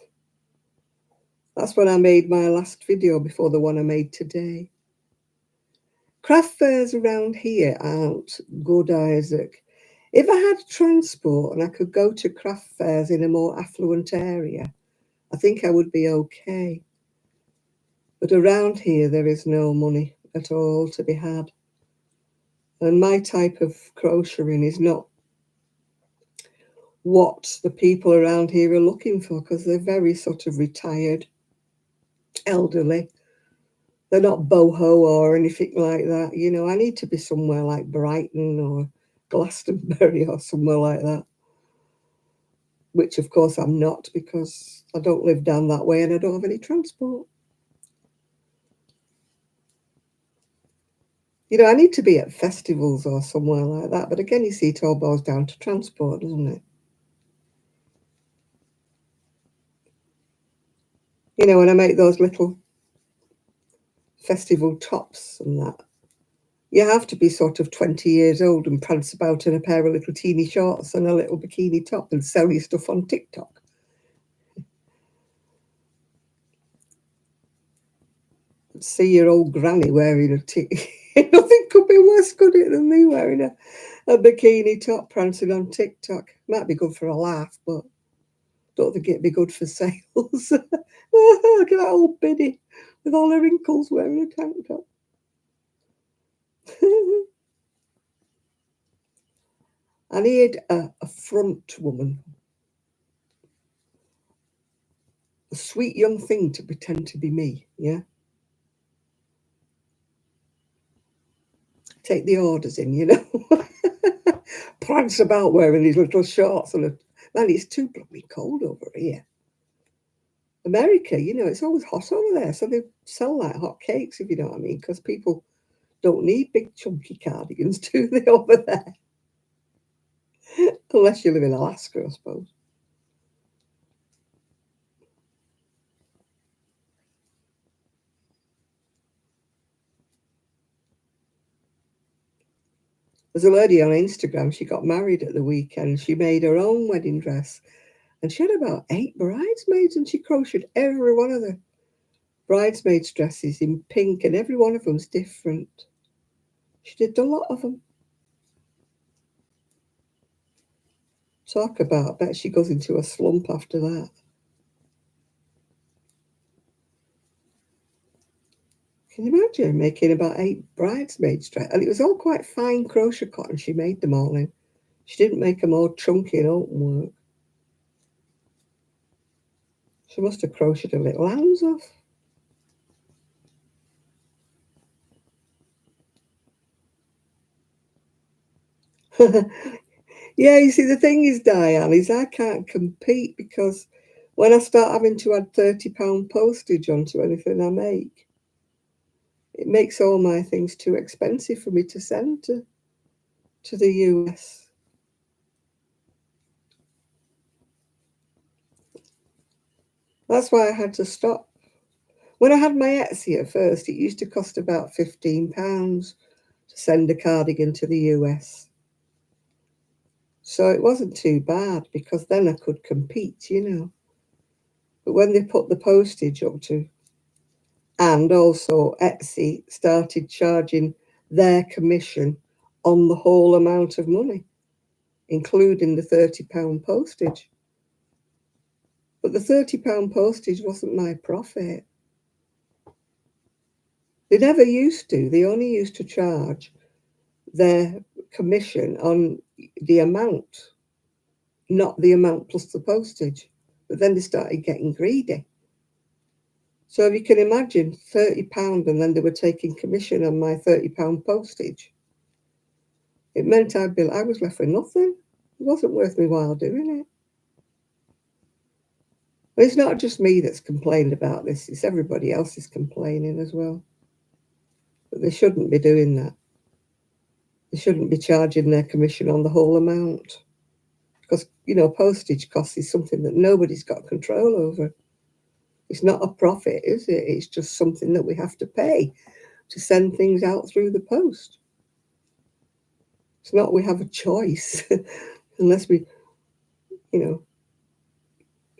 That's when I made my last video before the one I made today. Craft fairs around here aren't good, Isaac. If I had transport and I could go to craft fairs in a more affluent area, I think I would be okay. But around here, there is no money at all to be had. And my type of crocheting is not what the people around here are looking for, because they're very sort of retired, elderly. They're not boho or anything like that. You know, I need to be somewhere like Brighton or Glastonbury or somewhere like that, which of course I'm not because I don't live down that way and I don't have any transport. You know, I need to be at festivals or somewhere like that. But again, you see, it all boils down to transport, doesn't it? You know, when I make those little festival tops and that, you have to be sort of 20 years old and prance about in a pair of little teeny shorts and a little bikini top and sell your stuff on TikTok. See your old granny wearing a nothing could be worse, could it, than me wearing a bikini top prancing on TikTok. Might be good for a laugh, but don't think it'd be good for sales. Look at that old biddy with all her wrinkles wearing a tank top. I need a front woman, a sweet young thing to pretend to be me, yeah? Take the orders in, you know? Prance about wearing these little shorts and man, it's too bloody cold over here. America, you know, it's always hot over there, so they sell like hot cakes, if you know what I mean, because people don't need big chunky cardigans, do they, over there? Unless you live in Alaska, I suppose. There's a lady on Instagram, she got married at the weekend. She made her own wedding dress And she had about 8 bridesmaids, and she crocheted every one of the bridesmaids' dresses in pink, and every one of them's different. She did a lot of them. Talk about, I bet she goes into a slump after that. Can you imagine making about 8 bridesmaids' dresses? And it was all quite fine crochet cotton she made them all in. She didn't make them all chunky and open work. She must have crocheted her little hands off. Yeah, you see, the thing is, Diane, is I can't compete because when I start having to add £30 postage onto anything I make, it makes all my things too expensive for me to send to the US. That's why I had to stop. When I had my Etsy at first, it used to cost about £15 to send a cardigan to the US. So it wasn't too bad because then I could compete, you know. But when they put the postage up to, and also Etsy started charging their commission on the whole amount of money, including the £30 postage. But the £30 postage wasn't my profit. They never used to. They only used to charge their commission on the amount, not the amount plus the postage. But then they started getting greedy. So if you can imagine £30 and then they were taking commission on my £30 postage, it meant I was left with nothing. It wasn't worth my while doing it. But it's not just me that's complained about this, it's everybody else is complaining as well. But they shouldn't be doing that. They shouldn't be charging their commission on the whole amount. Because, you know, postage costs is something that nobody's got control over. It's not a profit, is it? It's just something that we have to pay to send things out through the post. It's not we have a choice unless we, you know,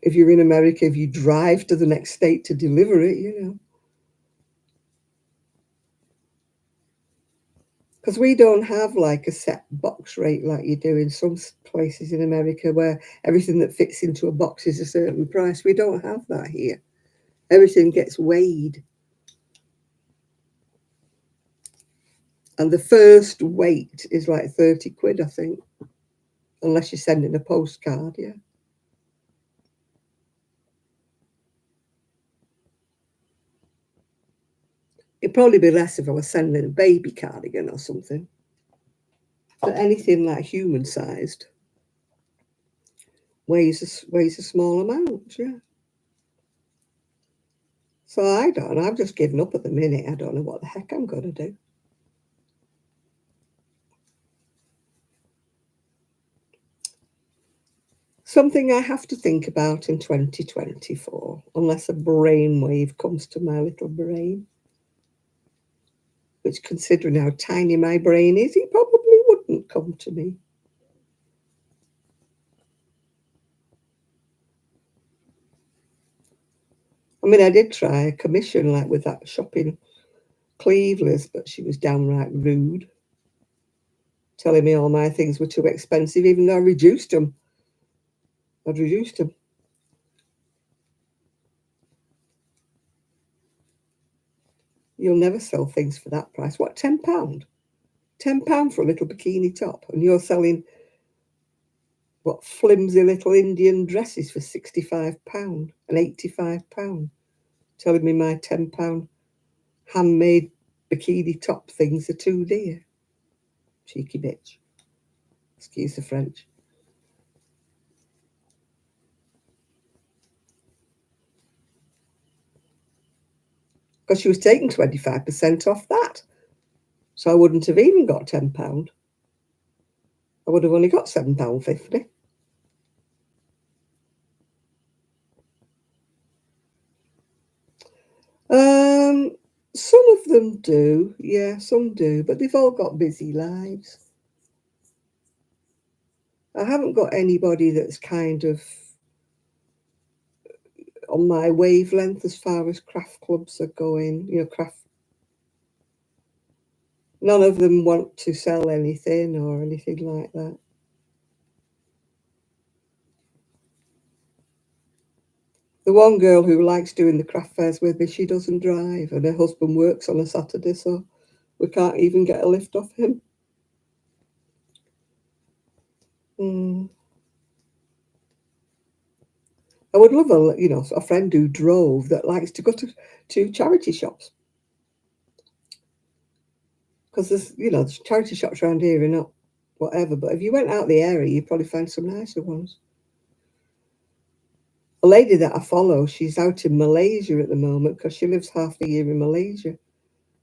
if you're in America, if you drive to the next state to deliver it, you know. Because we don't have like a set box rate like you do in some places in America where everything that fits into a box is a certain price. We don't have that here. Everything gets weighed. And the first weight is like 30 quid, I think, unless you're sending a postcard, yeah. It'd probably be less if I was sending a baby cardigan or something. But anything like human sized weighs a small amount, yeah. So I don't know. I've just given up at the minute. I don't know what the heck I'm going to do. Something I have to think about in 2024, unless a brainwave comes to my little brain, which, considering how tiny my brain is, it probably wouldn't come to me. I mean, I did try a commission like with that shop in Cleveland's, but she was downright rude, telling me all my things were too expensive, even though I reduced them. I'd reduced them. You'll never sell things for that price. What, £10? £10 for a little bikini top, and you're selling what flimsy little Indian dresses for £65 and £85, telling me my £10 handmade bikini top things are too dear. Cheeky bitch. Excuse the French. Because she was taking 25% off that. So I wouldn't have even got £10. I would have only got £7.50. Some of them do, yeah, some do, but they've all got busy lives. I haven't got anybody that's kind of on my wavelength as far as craft clubs are going, craft. None of them want to sell anything or anything like that. The one girl who likes doing the craft fairs with me, she doesn't drive, and her husband works on a Saturday, so we can't even get a lift off him. I would love a friend who drove that likes to go to charity shops. Because there's charity shops around here are not whatever, but if you went out the area, you'd probably find some nicer ones. A lady that I follow, she's out in Malaysia at the moment because she lives half the year in Malaysia.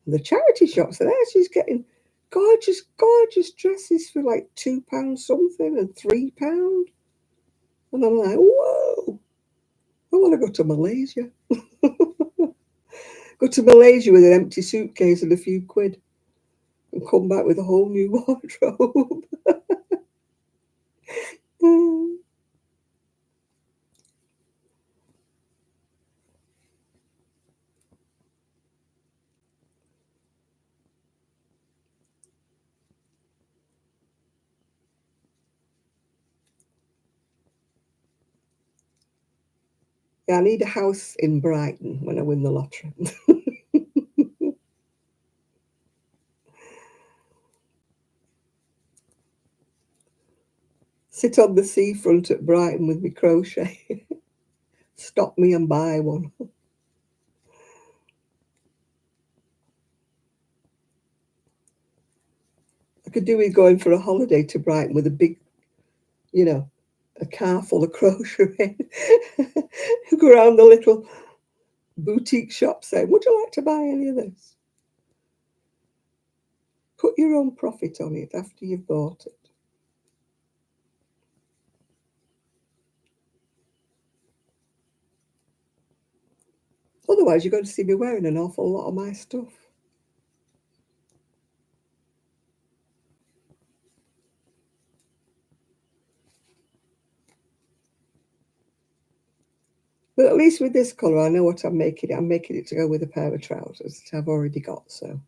And the charity shops are there. She's getting gorgeous, gorgeous dresses for like £2 something and £3. And I'm like, whoa, I want to go to Malaysia. Go to Malaysia with an empty suitcase and a few quid and come back with a whole new wardrobe. Yeah, I need a house in Brighton when I win the lottery. Sit on the seafront at Brighton with me crochet. Stop me and buy one. I could do with going for a holiday to Brighton with a big, a car full of crochet. Go around the little boutique shop saying, would you like to buy any of this? Put your own profit on it after you've bought it. Otherwise, you're going to see me wearing an awful lot of my stuff. But at least with this colour, I know what I'm making it. I'm making it to go with a pair of trousers that I've already got. So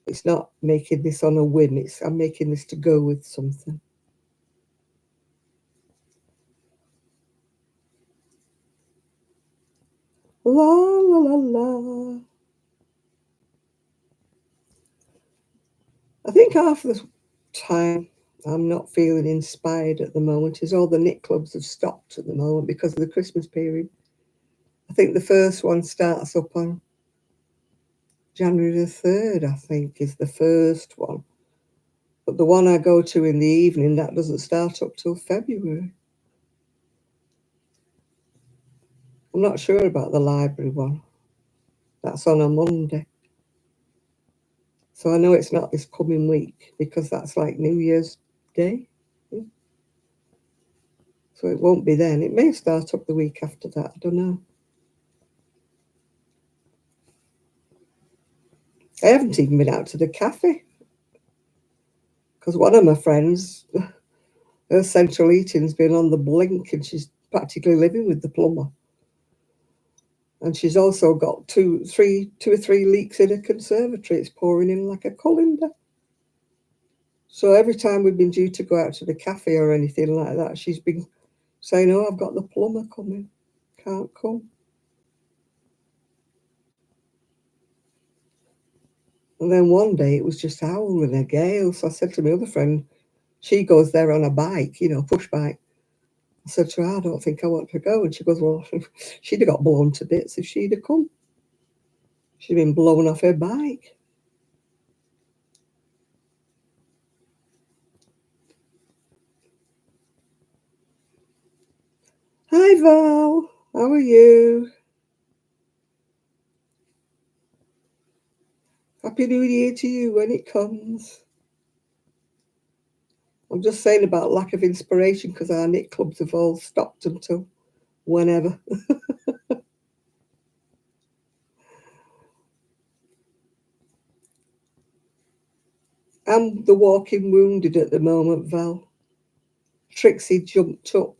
it's not making this on a whim. I'm making this to go with something. La, la, la, la. I think half the time I'm not feeling inspired at the moment is all the knit clubs have stopped at the moment because of the Christmas period. I think the first one starts up on January the 3rd, I think, is the first one. But the one I go to in the evening, that doesn't start up till February. I'm not sure about the library one. That's on a Monday. So I know it's not this coming week because that's like New Year's Day. So it won't be then. It may start up the week after that. I don't know. I haven't even been out to the cafe because one of my friends, her central eating's been on the blink and she's practically living with the plumber. And she's also got two or three leaks in her conservatory. It's pouring in like a colander. So every time we've been due to go out to the cafe or anything like that, she's been saying, oh, I've got the plumber coming. Can't come. And then one day it was just howling a gale. So I said to my other friend, she goes there on a bike, push bike. I said to her, I don't think I want to go. And she goes, well, she'd have got blown to bits if she'd have come. She'd been blown off her bike. Hi, Val. How are you? Happy New Year to you when it comes. I'm just saying about lack of inspiration because our knit clubs have all stopped until whenever. I'm the walking wounded at the moment, Val. Trixie jumped up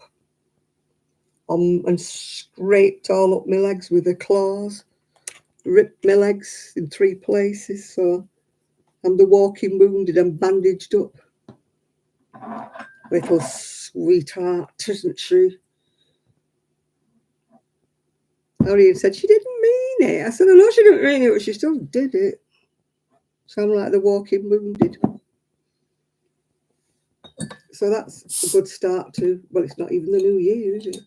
and scraped all up my legs with her claws, ripped my legs in 3 places. So I'm the walking wounded and bandaged up. Little sweetheart, isn't she? Orion said she didn't mean it. I said, I know she didn't mean it, but she still did it. So I'm like the walking wounded. So that's a good start to, well, it's not even the new year, is it?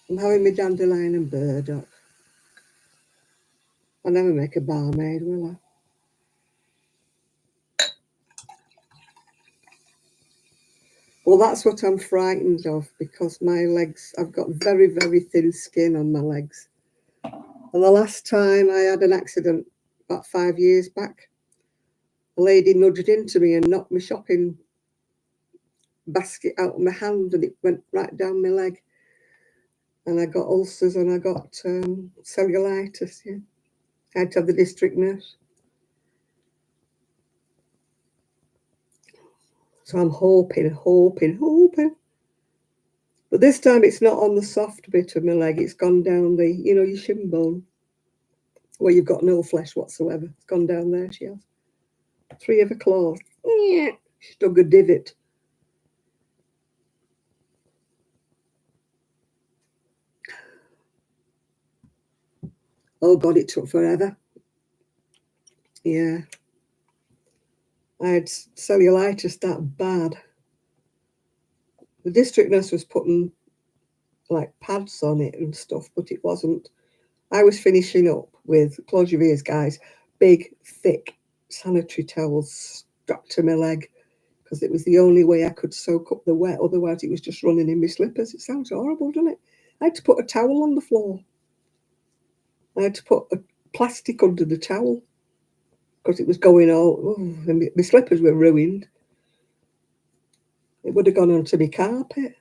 I'm having my dandelion and burdock. I'll never make a barmaid, will I? Well, that's what I'm frightened of, because my legs, I've got very, very thin skin on my legs. And the last time I had an accident, about 5 years back, a lady nudged into me and knocked my shopping basket out of my hand, and it went right down my leg. And I got ulcers and I got cellulitis. Yeah, I had to have the district nurse. So I'm hoping. But this time it's not on the soft bit of my leg. It's gone down the, your shin bone, where you've got no flesh whatsoever. It's gone down there, she has. 3 of her claws. Yeah, she dug a divot. Oh, God, it took forever. Yeah. I had cellulitis that bad. The district nurse was putting like pads on it and stuff, but it wasn't. I was finishing up with, close your ears, guys, big, thick sanitary towels strapped to my leg, because it was the only way I could soak up the wet. Otherwise, it was just running in my slippers. It sounds horrible, doesn't it? I had to put a towel on the floor. I had to put a plastic under the towel because it was going all, and my slippers were ruined. It would have gone onto my carpet.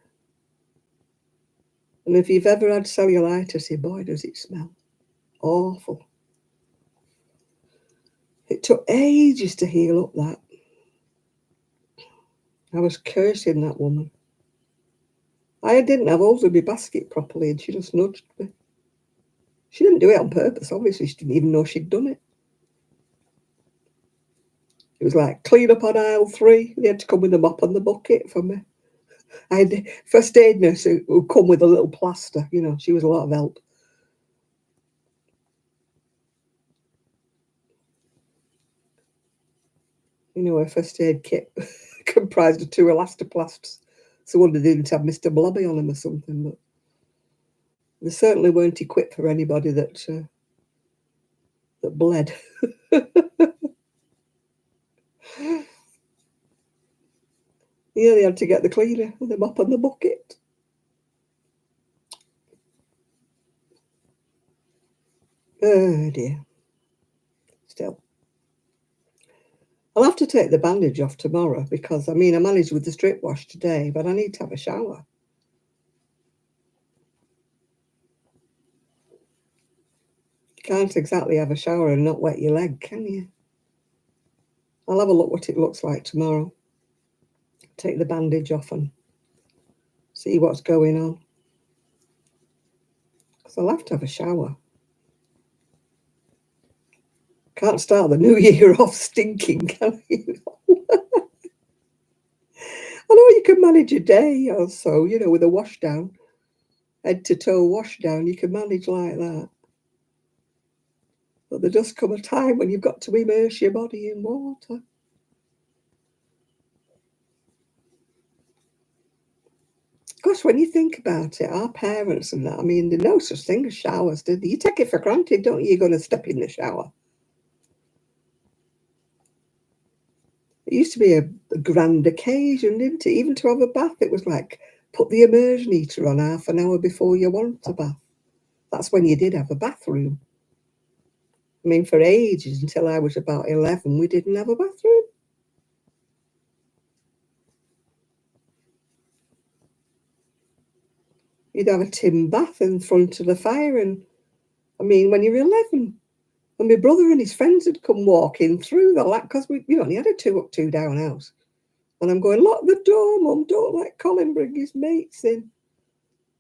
And if you've ever had cellulitis, boy, does it smell awful. It took ages to heal up that. I was cursing that woman. I didn't have hold of my basket properly, and she just nudged me. She didn't do it on purpose, obviously. She didn't even know she'd done it. It was like, clean up on aisle 3. They had to come with a mop and the bucket for me. I had the first aid nurse who would come with a little plaster. She was a lot of help. Her first aid kit comprised of 2 elastoplasts. So wonder they didn't have Mr. Blobby on them or something. But they certainly weren't equipped for anybody that bled. Yeah, they had to get the cleaner with the mop and the bucket. Oh dear. Still. I'll have to take the bandage off tomorrow because, I managed with the strip wash today, but I need to have a shower. You can't exactly have a shower and not wet your leg, can you? I'll have a look what it looks like tomorrow. Take the bandage off and see what's going on. Because I'll have to have a shower. Can't start the new year off stinking, can you? I know you can manage a day or so, with a wash down, head to toe wash down, you can manage like that. But there does come a time when you've got to immerse your body in water. Gosh, when you think about it, our parents and that, there's no such thing as showers, did they? You take it for granted, don't you? You're going to step in the shower. It used to be a grand occasion, didn't it? Even to have a bath, it was like, put the immersion heater on half an hour before you want a bath. That's when you did have a bathroom. For ages, until I was about 11, we didn't have a bathroom. You'd have a tin bath in front of the fire, and when you're 11, And my brother and his friends had come walking through the lap because we only had a 2 up, 2 down house. And I'm going, lock the door, Mum, don't let Colin bring his mates in.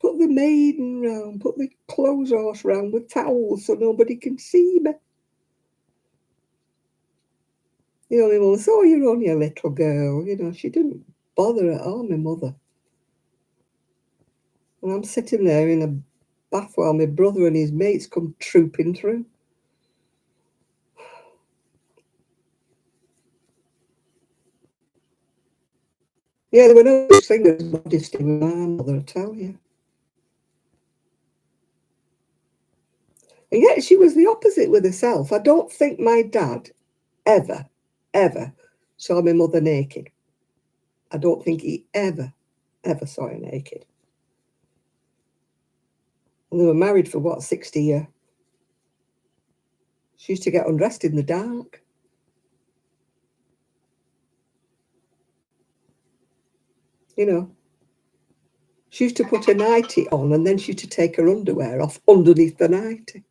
Put the maiden round, put the clothes horse round with towels so nobody can see me. My mum said, oh, you're only a little girl. She didn't bother at all, my mother. And I'm sitting there in a bath while my brother and his mates come trooping through. Yeah, there were no such thing as modesty with my mother, I tell you. And yet she was the opposite with herself. I don't think my dad ever, ever saw my mother naked. I don't think he ever saw her naked. And they were married for, 60 years. She used to get undressed in the dark. She used to put a nightie on and then she used to take her underwear off underneath the nightie.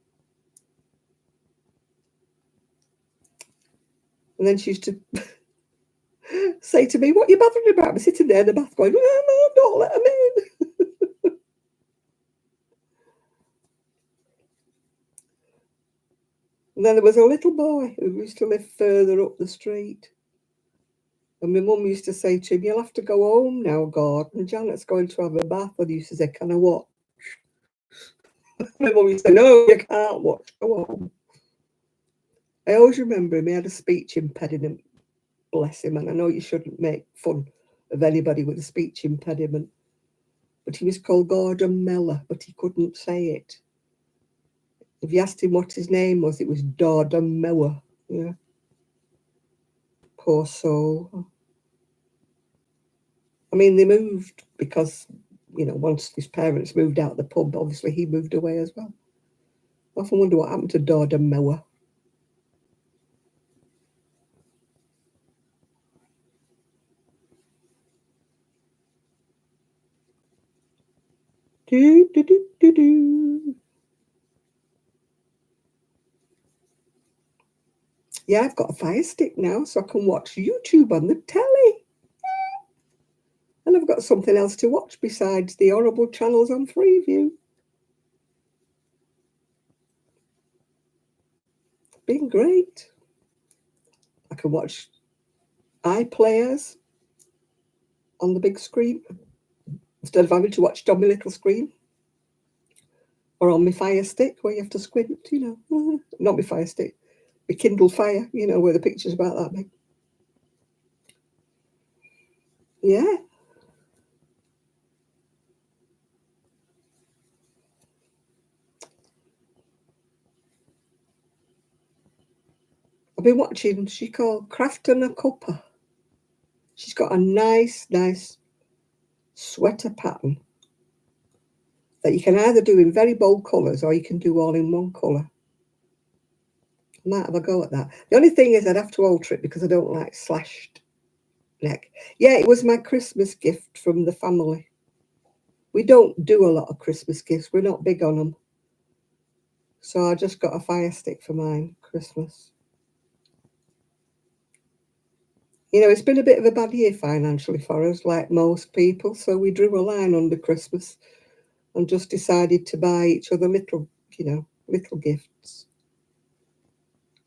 And then she used to say to me, what are you bothering about? I'm sitting there in the bath going, oh, no, don't let them in. And then there was a little boy who used to live further up the street. And my mum used to say to him, you'll have to go home now, Gordon. Janet's going to have a bath. And he used to say, can I watch? My mum used to say, no, you can't watch. Go home. I always remember him. He had a speech impediment. Bless him. And I know you shouldn't make fun of anybody with a speech impediment. But he was called Gordon Meller, but he couldn't say it. If you asked him what his name was, it was Gordon Meller. Yeah. Poor soul. I mean, they moved because, once his parents moved out of the pub, obviously he moved away as well. I often wonder what happened to Gordon Meller. Do, do, do, do, do. Yeah, I've got a Fire Stick now, so I can watch YouTube on the telly. And I've got something else to watch besides the horrible channels on Freeview. Been great. I can watch iPlayers on the big screen instead of having to watch it on my little screen. Or on my Fire Stick where you have to squint, Not my Fire Stick, my Kindle Fire, where the picture's about that big. Yeah. I've been watching, she's called Crafton a Cuppa. She's got a nice sweater pattern that you can either do in very bold colours or you can do all in one colour. I might have a go at that. The only thing is I'd have to alter it because I don't like slashed neck. Yeah, it was my Christmas gift from the family. We don't do a lot of Christmas gifts. We're not big on them. So I just got a Fire Stick for mine, Christmas. It's been a bit of a bad year financially for us, like most people. So we drew a line under Christmas and just decided to buy each other little gifts.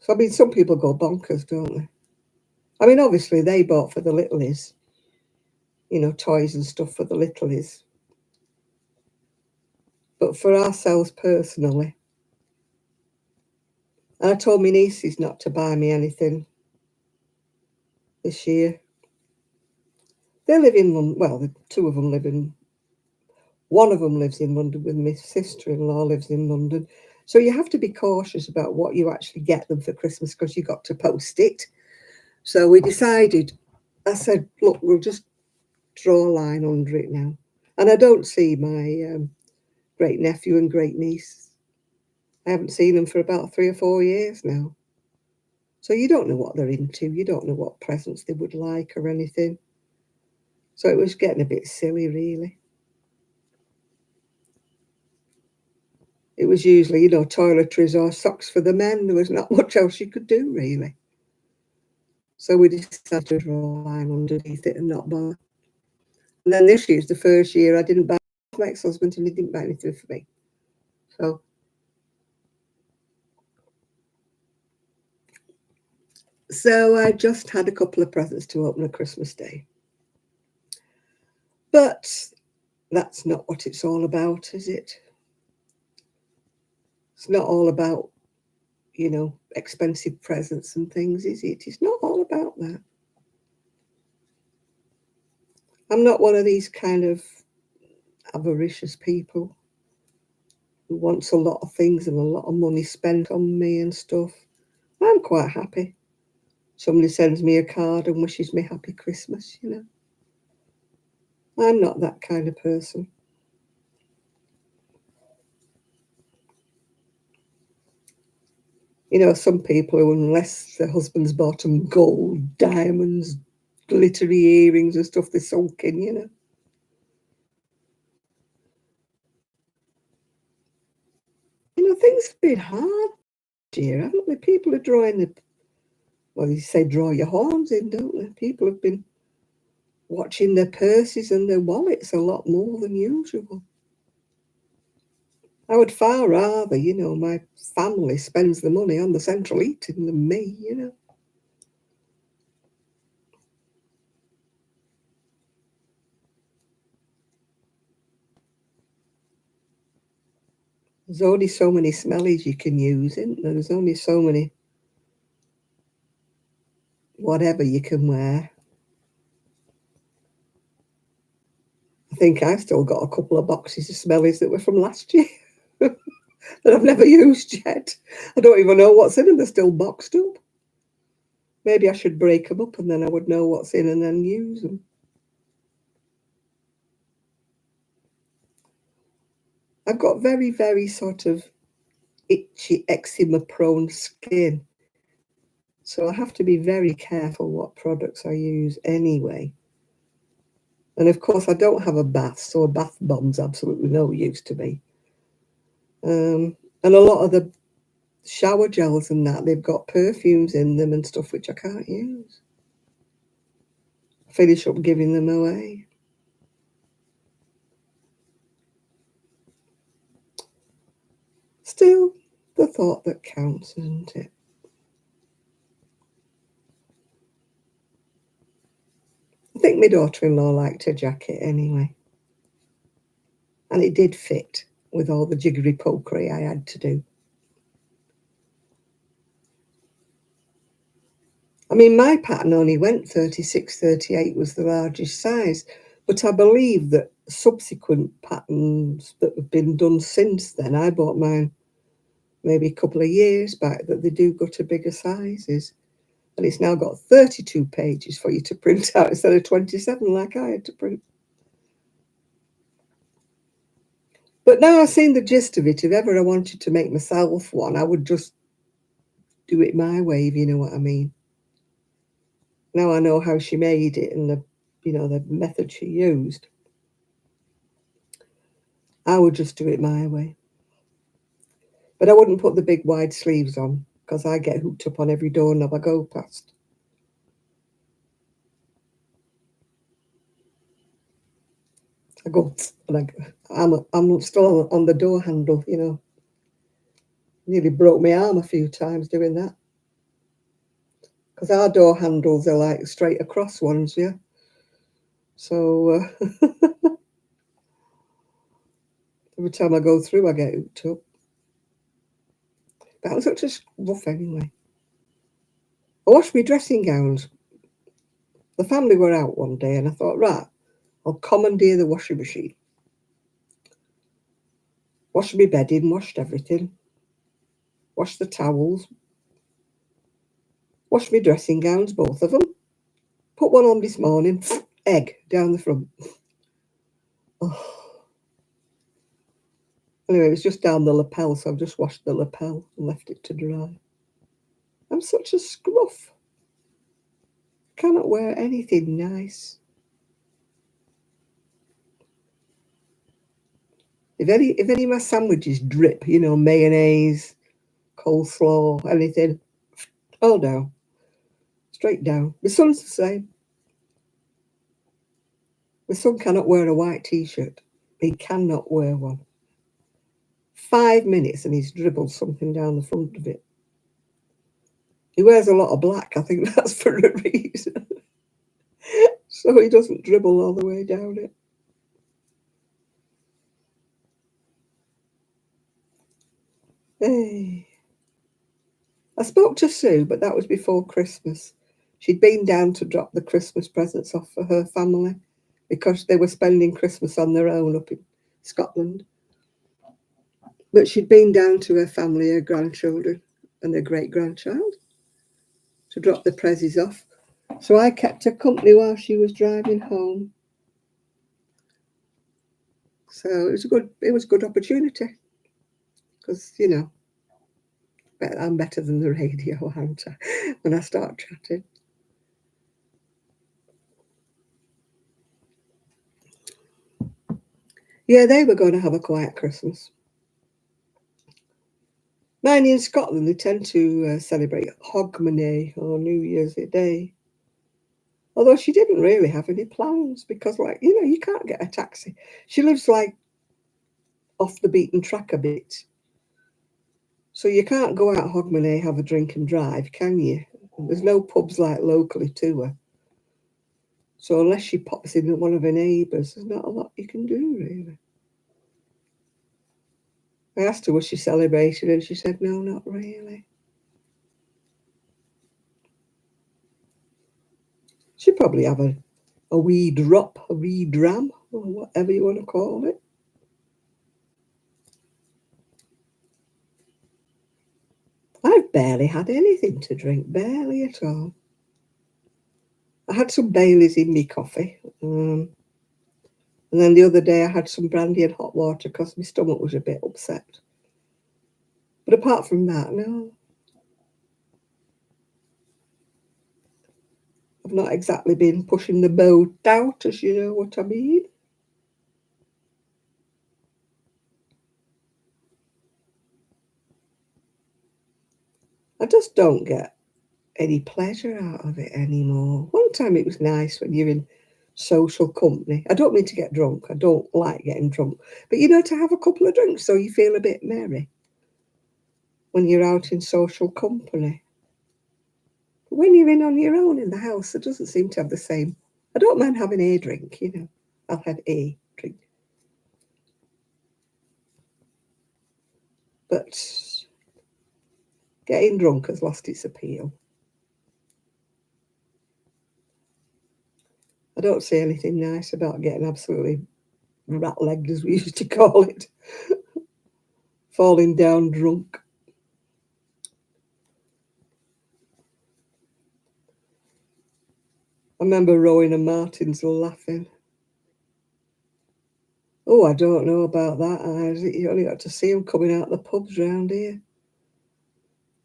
So, I mean, some people go bonkers, don't they? I mean, obviously they bought for the littlies, toys and stuff for the littlies. But for ourselves personally, and I told my nieces not to buy me anything this year. They live in London. Well, the two of them live in. One of them lives in London with my sister-in-law lives in London. So you have to be cautious about what you actually get them for Christmas because you got to post it. So we decided, I said, look, we'll just draw a line under it now. And I don't see my great nephew and great niece. I haven't seen them for about 3 or 4 years now. So you don't know what they're into. You don't know what presents they would like or anything. So it was getting a bit silly, really. It was usually, you know, toiletries or socks for the men. There was not much else you could do, really. So we decided to draw a line underneath it and not bother. And then this year's the first year I didn't buy my ex-husband and he didn't buy anything for me. So I just had a couple of presents to open on Christmas Day. But that's not what it's all about, is it? It's not all about, you know, expensive presents and things, is it? It's not all about that. I'm not one of these kind of avaricious people who wants a lot of things and a lot of money spent on me and stuff. I'm quite happy. Somebody sends me a card and wishes me happy Christmas, you know. I'm not that kind of person. You know, some people who, unless their husband's bought them gold, diamonds, glittery earrings and stuff, they're sulking, you know. You know, things have been hard this year, haven't they? People are drawing the, well, you say draw your horns in, don't they? People have been watching their purses and their wallets a lot more than usual. I would far rather, you know, my family spends the money on the central heating than me, you know. There's only so many smellies you can use, isn't there? There's only so many whatever you can wear. I think I've still got a couple of boxes of smellies that were from last year that I've never used yet. I don't even know what's in them. They're still boxed up. Maybe I should break them up and then I would know what's in and then use them. I've got very, very sort of itchy, eczema-prone skin. So I have to be very careful what products I use anyway. And of course, I don't have a bath, so a bath bomb's absolutely no use to me. And a lot of the shower gels and that, they've got perfumes in them and stuff which I can't use. Finish up giving them away. Still, the thought that counts, isn't it? I think my daughter-in-law liked her jacket anyway. And it did fit with all the jiggery pokery I had to do. I mean, my pattern only went 36, 38 was the largest size, but I believe that subsequent patterns that have been done since then, I bought mine maybe a couple of years back, that they do go to bigger sizes. And it's now got 32 pages for you to print out instead of 27 like I had to print. But now I've seen the gist of it. If ever I wanted to make myself one, I would just do it my way, if you know what I mean. Now I know how she made it and the, you know, the method she used. I would just do it my way. But I wouldn't put the big wide sleeves on because I get hooked up on every doorknob I go past. I go, like, I'm still on the door handle, you know. Nearly broke my arm a few times doing that. Because our door handles are like straight across ones, yeah. So every time I go through, I get hooked up. That was such a rough anyway. I washed my dressing gowns. The family were out one day, and I thought, right, I'll commandeer the washing machine. Washed my bedding, washed everything, washed the towels, washed my dressing gowns, both of them. Put one on this morning, egg down the front. Oh. Anyway, it was just down the lapel, so I've just washed the lapel and left it to dry. I'm such a scruff. Cannot wear anything nice. If any of my sandwiches drip, you know, mayonnaise, coleslaw, anything, all down, straight down. My son's the same. My son cannot wear a white t-shirt. He cannot wear one. 5 minutes and he's dribbled something down the front of it. He wears a lot of black. I think that's for a reason. So he doesn't dribble all the way down it. Hey. I spoke to Sue, but that was before Christmas. She'd been down to drop the Christmas presents off for her family because they were spending Christmas on their own up in Scotland. But she'd been down to her family, her grandchildren and their great-grandchild to drop the prezzies off. So I kept her company while she was driving home. So it was a good opportunity because, you know, I'm better than the radio, aren't I, when I start chatting. Yeah, they were going to have a quiet Christmas. Mine in Scotland, they tend to celebrate Hogmanay or New Year's Day. Although she didn't really have any plans because, like, you know, you can't get a taxi. She lives, like, off the beaten track a bit. So you can't go out Hogmanay, have a drink and drive, can you? There's no pubs, like, locally to her. So unless she pops in at one of her neighbours, there's not a lot you can do, really. I asked her, was she celebrating? And she said, no, not really. She'd probably have a wee drop, a wee dram, or whatever you want to call it. I've barely had anything to drink, barely at all. I had some Baileys in me coffee. And then the other day I had some brandy and hot water because my stomach was a bit upset. But apart from that, no. I've not exactly been pushing the boat out, as you know what I mean. I just don't get any pleasure out of it anymore. One time it was nice when you're in social company. I don't mean to get drunk. I don't like getting drunk. But, you know, to have a couple of drinks so you feel a bit merry when you're out in social company. But when you're in on your own in the house, it doesn't seem to have the same. I don't mind having a drink, you know. I'll have a drink. But getting drunk has lost its appeal. I don't see anything nice about getting absolutely rat-legged, as we used to call it, falling down drunk. I remember Rowan and Martin's laughing. Oh, I don't know about that. You only got to see them coming out the pubs round here.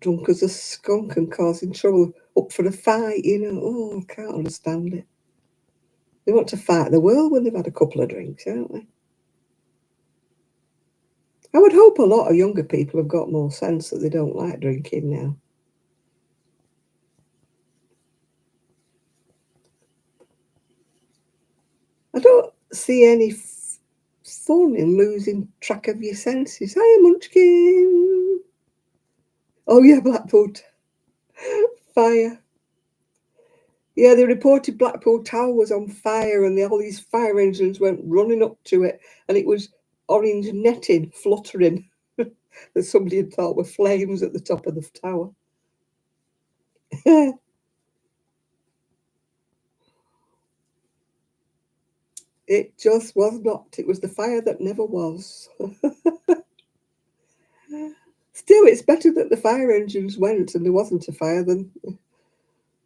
Drunk as a skunk and causing trouble, up for a fight, you know. Oh, I can't understand it. They want to fight the world when they've had a couple of drinks, don't they? I would hope a lot of younger people have got more sense that they don't like drinking now. I don't see any fun in losing track of your senses. Hiya, Munchkin. Oh, yeah, Blackpool fire. Yeah, they reported Blackpool Tower was on fire and all these fire engines went running up to it and it was orange netting fluttering that somebody had thought were flames at the top of the tower. It just was not. It was the fire that never was. Still, it's better that the fire engines went and there wasn't a fire than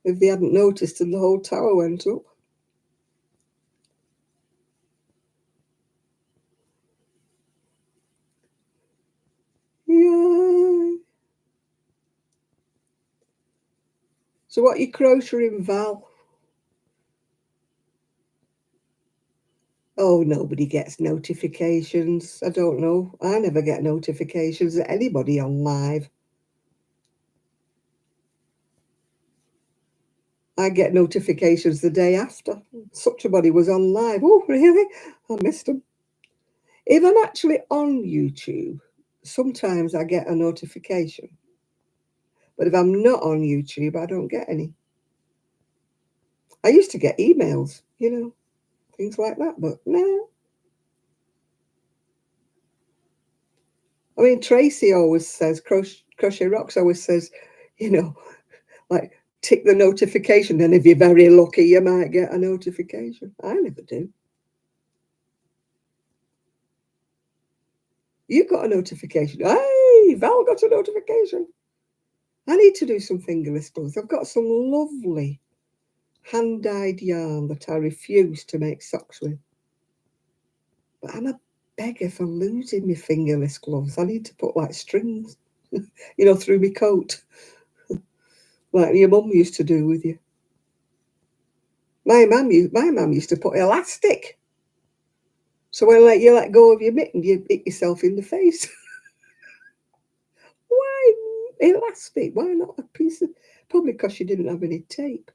if they hadn't noticed and the whole tower went up. Yeah. So what you crocheting, Val? Oh, nobody gets notifications. I don't know. I never get notifications of anybody on live. I get notifications the day after. Such a body was on live. Oh, really? I missed them. If I'm actually on YouTube, sometimes I get a notification. But if I'm not on YouTube, I don't get any. I used to get emails, things like that, but no. I mean, Tracy always says, Crochet Rocks always says, you know, like tick the notification, and if you're very lucky, you might get a notification. I never do. You got a notification. Hey, Val got a notification. I need to do some fingerless gloves. I've got some lovely hand-dyed yarn that I refuse to make socks with. But I'm a beggar for losing my fingerless gloves. I need to put like strings, through my coat, like your mum used to do with you. My mum used to put elastic. So when you let go of your mitten, you hit yourself in the face. Why elastic? Why not a piece of... Probably because she didn't have any tape.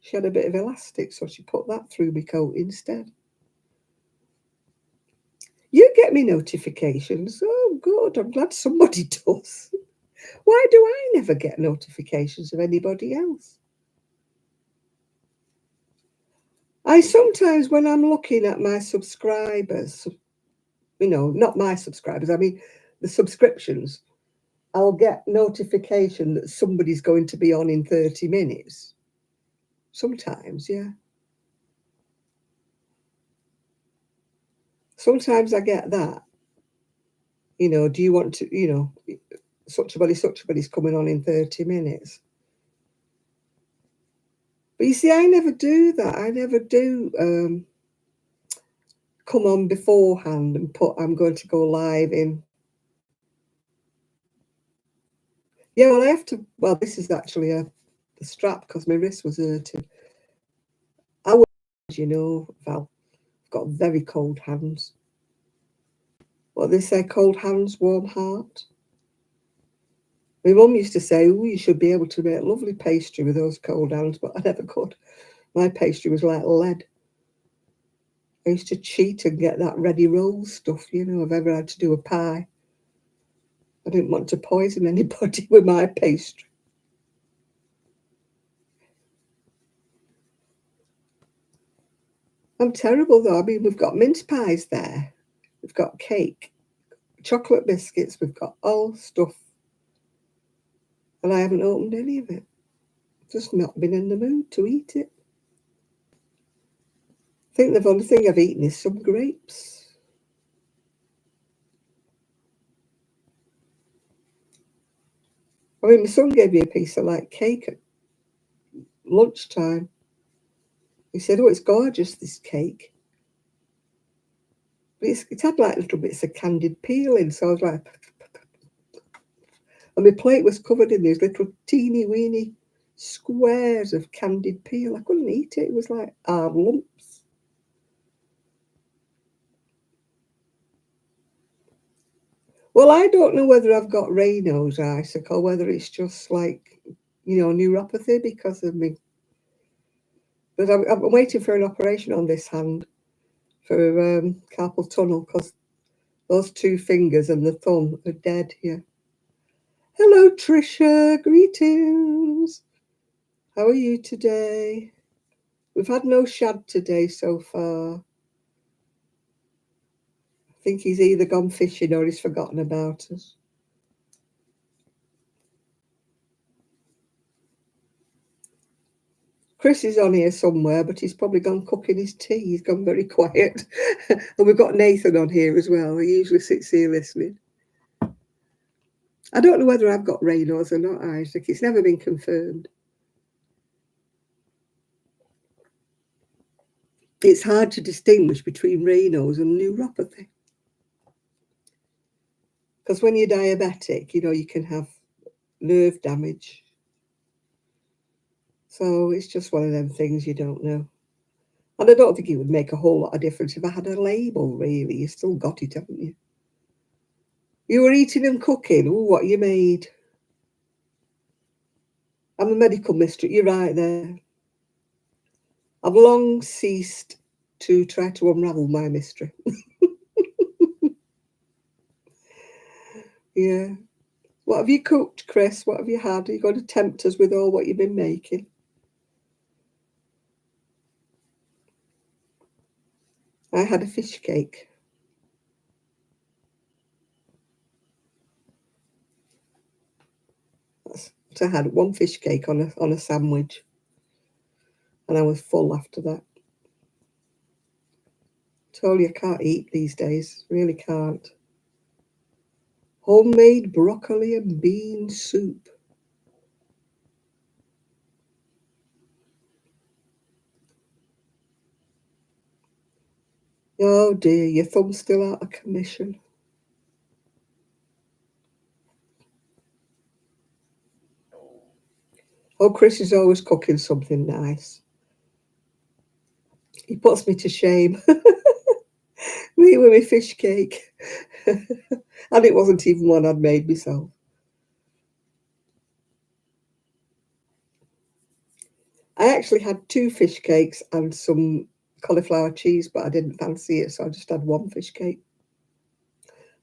She had a bit of elastic, so she put that through my coat instead. You get me notifications. Oh, good. I'm glad somebody does. Why do I never get notifications of anybody else? I sometimes, when I'm looking at my subscribers, not my subscribers, I mean the subscriptions, I'll get notification that somebody's going to be on in 30 minutes. Sometimes, yeah. Sometimes I get that. Do you want to, such a body's coming on in 30 minutes. But you see, I never do that. I never do come on beforehand and put, I'm going to go live in. Yeah, well, I have to, well, this is actually the strap because my wrist was hurting. I would, Val, I've got very cold hands. What they say, cold hands, warm heart. My mum used to say, oh, you should be able to make lovely pastry with those cold hands, but I never could. My pastry was like lead. I used to cheat and get that ready roll stuff, if I ever had to do a pie. I didn't want to poison anybody with my pastry. I'm terrible though. I mean, we've got mince pies there. We've got cake, chocolate biscuits. We've got all stuff. And I haven't opened any of it. Just not been in the mood to eat it. I think the only thing I've eaten is some grapes. I mean, my son gave me a piece of like cake at lunchtime. He said, oh, it's gorgeous, this cake. But it had like little bits of candied peel in, so I was like... And my plate was covered in these little teeny weeny squares of candied peel. I couldn't eat it. It was like hard lumps. Well, I don't know whether I've got Raynaud's, Isaac, or whether it's just like, neuropathy because of me. But I'm waiting for an operation on this hand for carpal tunnel because those two fingers and the thumb are dead here. Hello, Tricia. Greetings. How are you today? We've had no Shad today so far. I think he's either gone fishing or he's forgotten about us. Chris is on here somewhere, but he's probably gone cooking his tea. He's gone very quiet. And we've got Nathan on here as well. He usually sits here listening. I don't know whether I've got Raynaud's or not, Isaac. It's never been confirmed. It's hard to distinguish between Raynaud's and neuropathy. Because when you're diabetic, you can have nerve damage. So it's just one of them things you don't know. And I don't think it would make a whole lot of difference if I had a label, really. You still got it, haven't you? You were eating and cooking. Ooh, what you made. I'm a medical mystery. You're right there. I've long ceased to try to unravel my mystery. Yeah. What have you cooked, Chris? What have you had? Are you going to tempt us with all what you've been making? I had a fish cake. That's what I had. One fish cake on a sandwich. And I was full after that. Told you I can't eat these days. Really can't. Homemade broccoli and bean soup. Oh dear, your thumb's still out of commission. Oh, Chris is always cooking something nice. He puts me to shame. Me with my fish cake. And it wasn't even one I'd made myself. I actually had two fish cakes and some cauliflower cheese, but I didn't fancy it, so I just had one fish cake.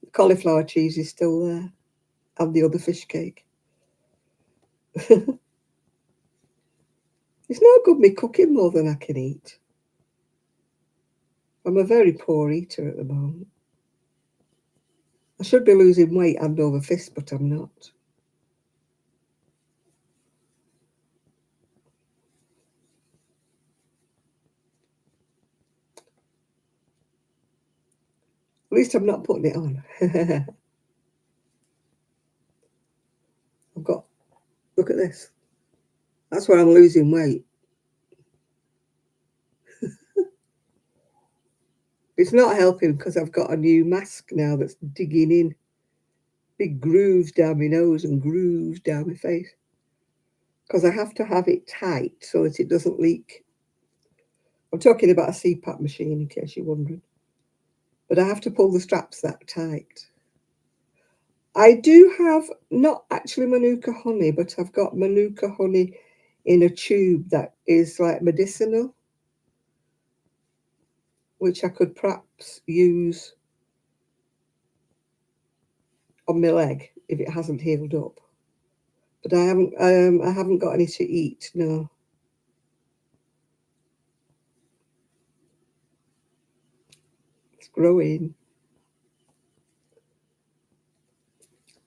The cauliflower cheese is still there, and the other fish cake. It's no good me cooking more than I can eat. I'm a very poor eater at the moment. I should be losing weight hand over fist, but I'm not. At least I'm not putting it on. I've got, look at this. That's where I'm losing weight. It's not helping because I've got a new mask now that's digging in. Big grooves down my nose and grooves down my face. Because I have to have it tight so that it doesn't leak. I'm talking about a CPAP machine in case you're wondering. But I have to pull the straps that tight. I do have not actually Manuka honey, but I've got Manuka honey in a tube that is like medicinal, which I could perhaps use on my leg if it hasn't healed up. But I haven't got any to eat, no. It's growing.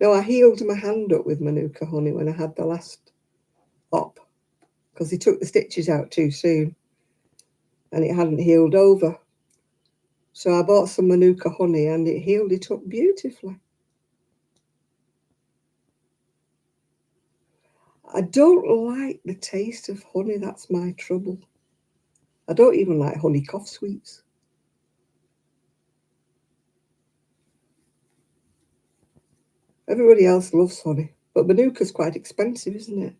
No, I healed my hand up with Manuka honey when I had the last op because he took the stitches out too soon and it hadn't healed over. So I bought some Manuka honey and it healed it up beautifully. I don't like the taste of honey, that's my trouble. I don't even like honey cough sweets. Everybody else loves honey, but Manuka's quite expensive, isn't it?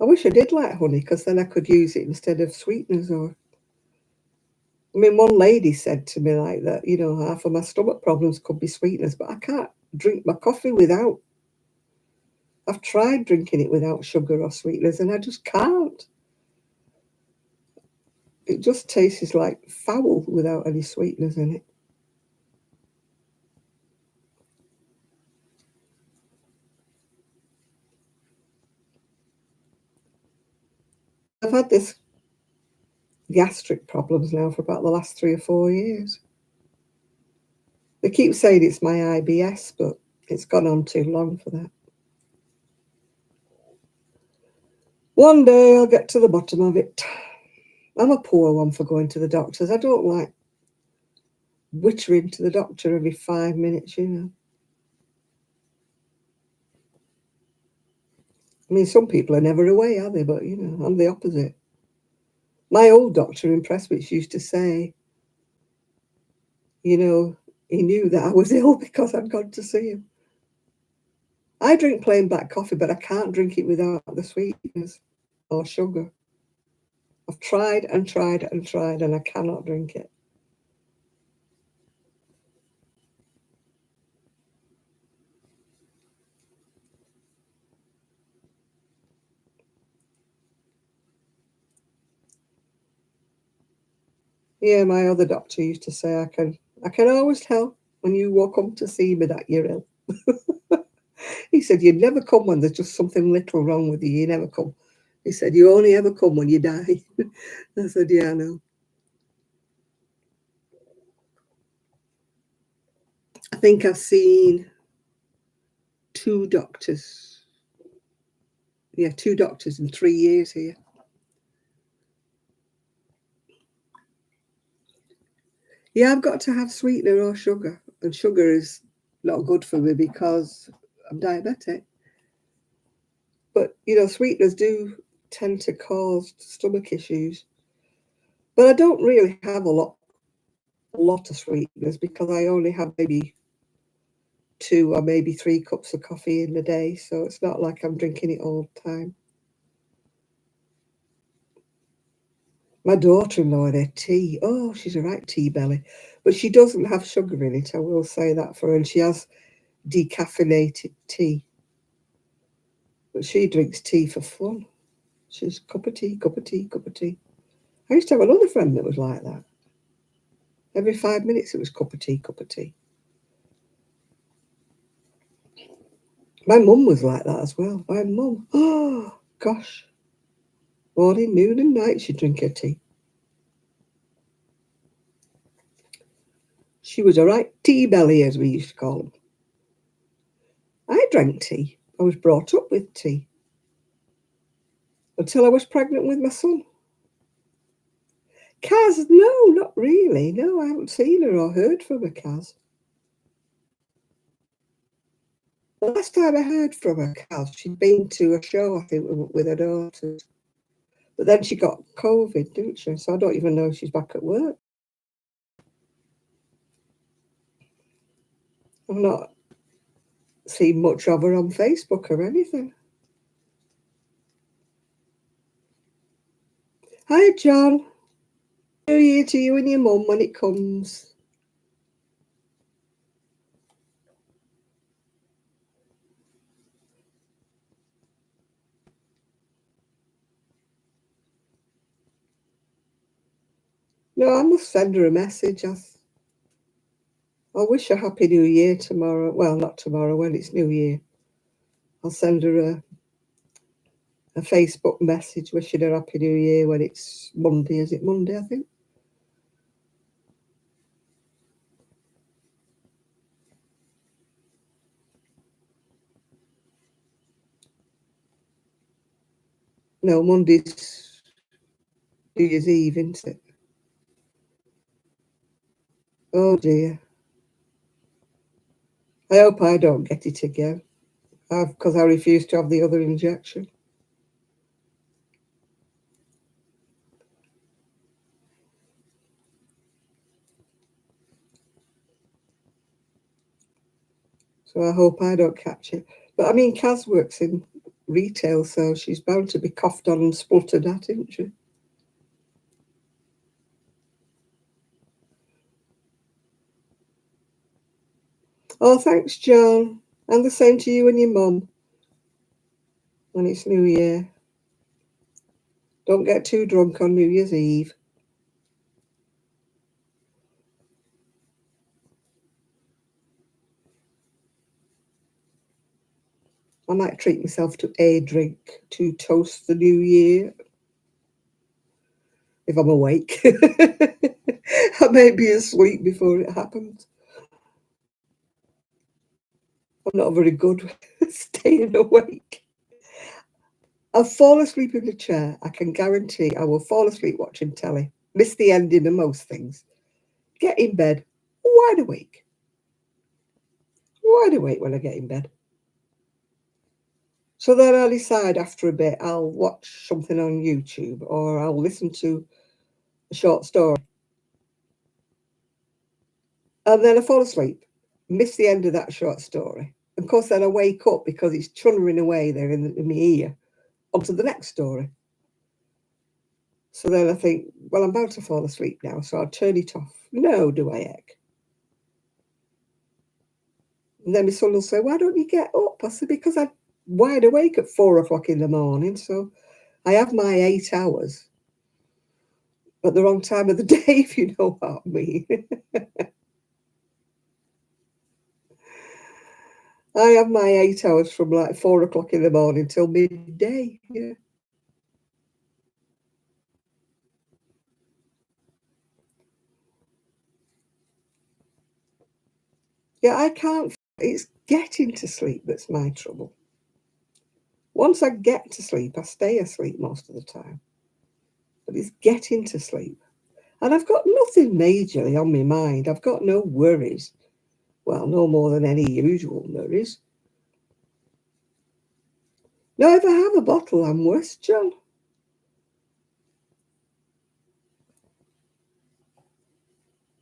I wish I did like honey because then I could use it instead of sweeteners or. I mean, one lady said to me like that, half of my stomach problems could be sweeteners, but I can't drink my coffee without. I've tried drinking it without sugar or sweeteners and I just can't. It just tastes like foul without any sweeteners in it. I've had this gastric problems now for about the last 3 or 4 years. They keep saying it's my IBS, but it's gone on too long for that. One day I'll get to the bottom of it. I'm a poor one for going to the doctors. I don't like wittering to the doctor every 5 minutes, I mean, some people are never away, are they? But, I'm the opposite. My old doctor in Prestwich used to say, he knew that I was ill because I'd gone to see him. I drink plain black coffee, but I can't drink it without the sweeteners or sugar. I've tried and tried and tried, and I cannot drink it. Yeah, my other doctor used to say I can always tell when you walk up to see me that you're ill. He said, "You never come when there's just something little wrong with you. You never come." He said, "You only ever come when you die." I said, "Yeah, I know." I think I've seen two doctors. Yeah, two doctors in 3 years here. Yeah, I've got to have sweetener or sugar, and sugar is not good for me because I'm diabetic. But sweeteners do tend to cause stomach issues. But I don't really have a lot of sweeteners because I only have maybe 2 or maybe 3 cups of coffee in a day, so it's not like I'm drinking it all the time. My daughter-in-law, their tea, oh, she's a right tea belly, but she doesn't have sugar in it, I will say that for her, and she has decaffeinated tea, but she drinks tea for fun. She's cup of tea, cup of tea, cup of tea. I used to have another friend that was like that. Every 5 minutes it was cup of tea, cup of tea. My mum was like that as well. My mum, oh gosh, morning, noon, and night she'd drink her tea. She was a right tea belly, as we used to call them. I drank tea. I was brought up with tea until I was pregnant with my son. Kaz, no, not really. No, I haven't seen her or heard from her, Kaz. The last time I heard from her, Kaz, she'd been to a show, I think, with her daughters. But then she got COVID, didn't she? So I don't even know if she's back at work. I've not seen much of her on Facebook or anything. Hi, John. New Year to you and your mum when it comes. No, I must send her a message. I'll wish her Happy New Year tomorrow. Well, not tomorrow, when it's New Year. I'll send her a Facebook message wishing her Happy New Year when it's Monday. Is it Monday, I think? No, Monday's New Year's Eve, isn't it? Oh dear. I hope I don't get it again. Because I refuse to have the other injection. So I hope I don't catch it. But I mean, Kaz works in retail, so she's bound to be coughed on and spluttered at, isn't she? Oh, thanks, John. And the same to you and your mum when it's New Year. Don't get too drunk on New Year's Eve. I might treat myself to a drink to toast the new year if I'm awake. I may be asleep before it happens. I'm not very good with staying awake. I'll fall asleep in the chair. I can guarantee I will fall asleep watching telly. Miss the ending of most things. Get in bed wide awake. Wide awake when I get in bed. So then I'll decide after a bit I'll watch something on YouTube or I'll listen to a short story. And then I fall asleep. Miss the end of that short story. And of course, then I wake up because it's chunnering away there in my ear onto the next story. So then I think, well, I'm about to fall asleep now, so I'll turn it off. No, do I, heck? And then my son will say, why don't you get up? I said, because I'm wide awake at 4 o'clock in the morning. So I have my 8 hours at the wrong time of the day, if you know what I mean. I have my 8 hours from like 4 o'clock in the morning till midday. Yeah. Yeah, I can't. It's getting to sleep that's my trouble. Once I get to sleep, I stay asleep most of the time. But it's getting to sleep. And I've got nothing majorly on my mind. I've got no worries. Well, no more than any usual worries. No, if I have a bottle, I'm worse, John.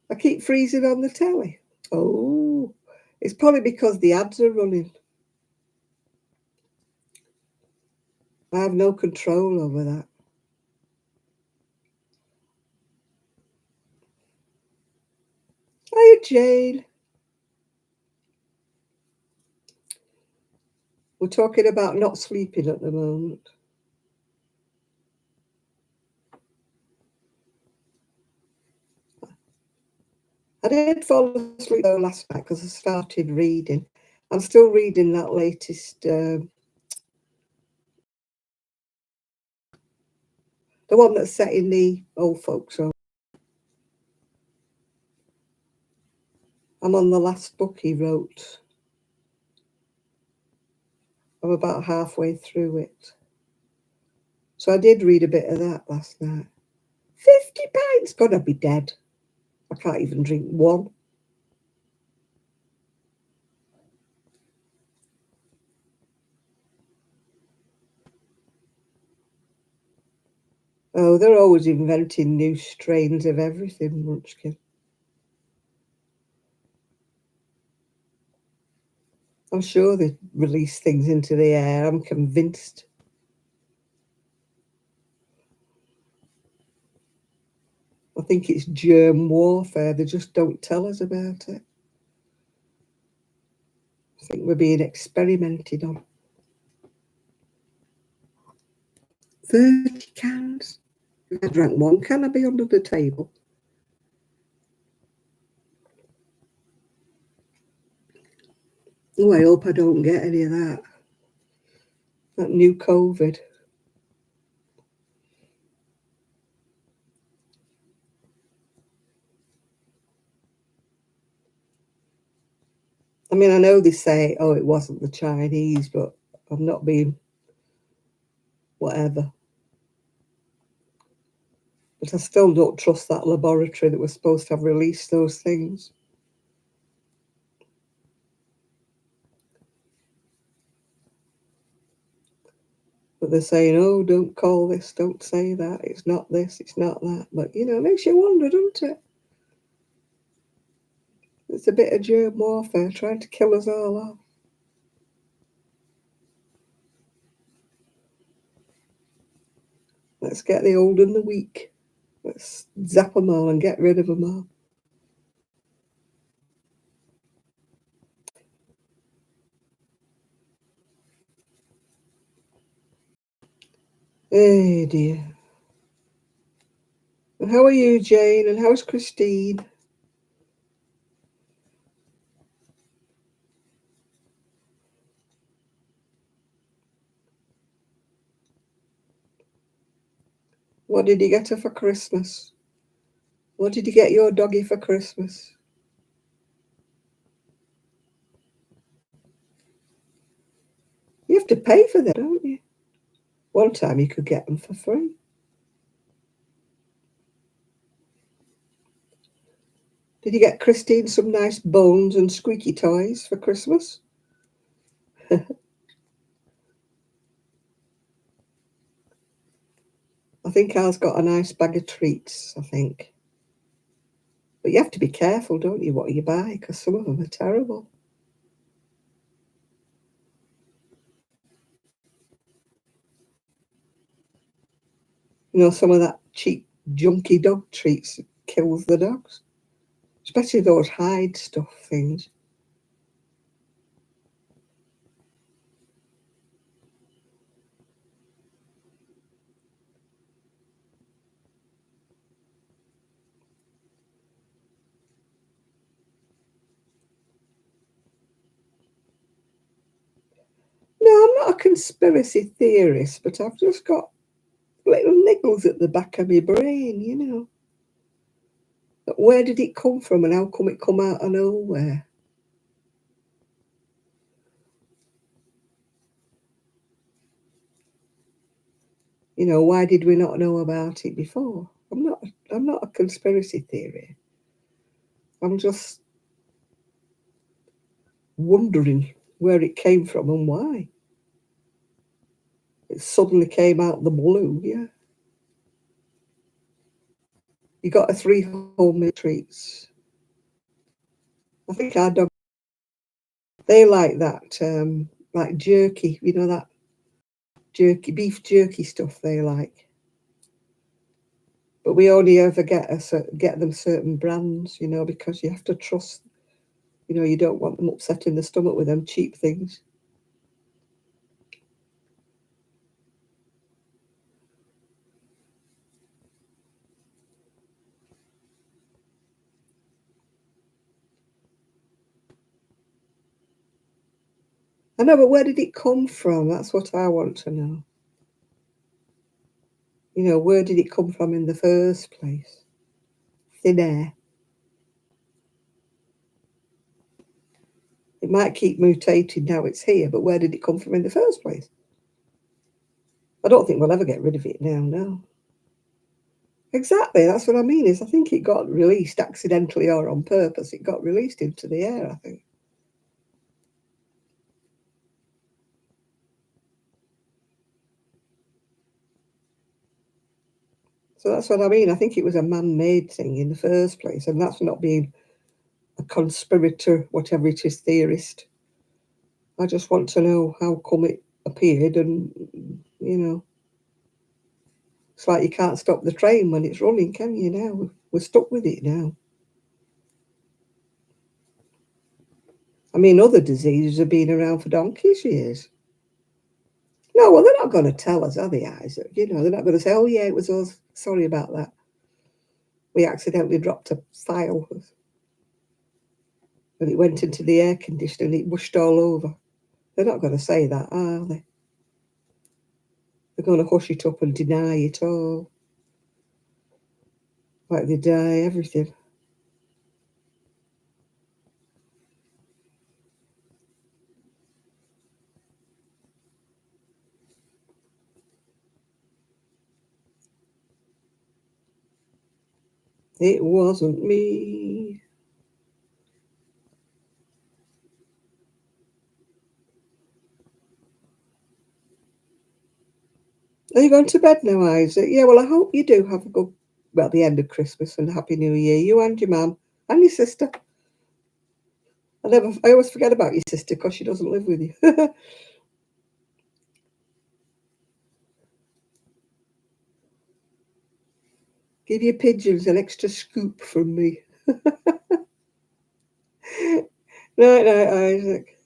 I keep freezing on the telly. Oh, it's probably because the ads are running. I have no control over that. Hiya, Jane. We're talking about not sleeping at the moment. I did fall asleep though last night because I started reading. I'm still reading that latest, the one that's set in the old folks' home. I'm on the last book he wrote. I'm about halfway through it. So I did read a bit of that last night. 50 pints, God, I'd be dead. I can't even drink one. Oh, they're always inventing new strains of everything, Munchkin. I'm sure they release things into the air. I'm convinced. I think it's germ warfare. They just don't tell us about it. I think we're being experimented on. 30 cans? If I drank one can, I'd be under the table. Oh, I hope I don't get any of that. That new COVID. I mean, I know they say, oh, it wasn't the Chinese, but I'm not being whatever. But I still don't trust that laboratory that was supposed to have released those things. But they're saying, oh, don't call this, don't say that, it's not this, it's not that. But, you know, it makes you wonder, doesn't it? It's a bit of germ warfare trying to kill us all off. Let's get the old and the weak. Let's zap them all and get rid of them all. Oh, dear. And how are you, Jane? And how's Christine? What did you get her for Christmas? What did you get your doggy for Christmas? You have to pay for them, don't you? One time you could get them for free. Did you get Christine some nice bones and squeaky toys for Christmas? I think Al's got a nice bag of treats, I think. But you have to be careful, don't you, what you buy, because some of them are terrible. You know, some of that cheap, junky dog treats kills the dogs, especially those hide stuff things. No, I'm not a conspiracy theorist, but I've just got little niggles at the back of my brain, you know. But where did it come from and how come it come out of nowhere? You know, why did we not know about it before? I'm not a conspiracy theory. I'm just wondering where it came from and why. It suddenly came out the blue, yeah. You got a 3 homemade treats. I think our dog, they like that, like jerky, you know, that jerky, beef jerky stuff they like. But we only ever get them certain brands, you know, because you have to trust, you know, you don't want them upsetting the stomach with them cheap things. I know, but where did it come from? That's what I want to know. You know, where did it come from in the first place? Thin air. It might keep mutating now it's here, but where did it come from in the first place? I don't think we'll ever get rid of it now, no. Exactly, that's what I mean, is I think it got released accidentally or on purpose. It got released into the air, I think. So that's what I mean. I think it was a man-made thing in the first place, and that's not being a conspirator, whatever it is, theorist. I just want to know how come it appeared, and you know, it's like you can't stop the train when it's running, can you? Now we're stuck with it now. I mean, other diseases have been around for donkey's years. No, well, they're not going to tell us, are they, Isaac? You know, they're not going to say, "Oh yeah, it was us. Sorry about that. We accidentally dropped a file and it went into the air conditioner and it whooshed all over." They're not going to say that, are they? They're going to hush it up and deny it all, like they deny everything. It wasn't me. Are you going to bed now, Isaac? Yeah, well, I hope you do have a good, well, the end of Christmas and Happy New Year. You and your mum and your sister. I always forget about your sister because she doesn't live with you. Give your pigeons an extra scoop from me. Night, night, Isaac.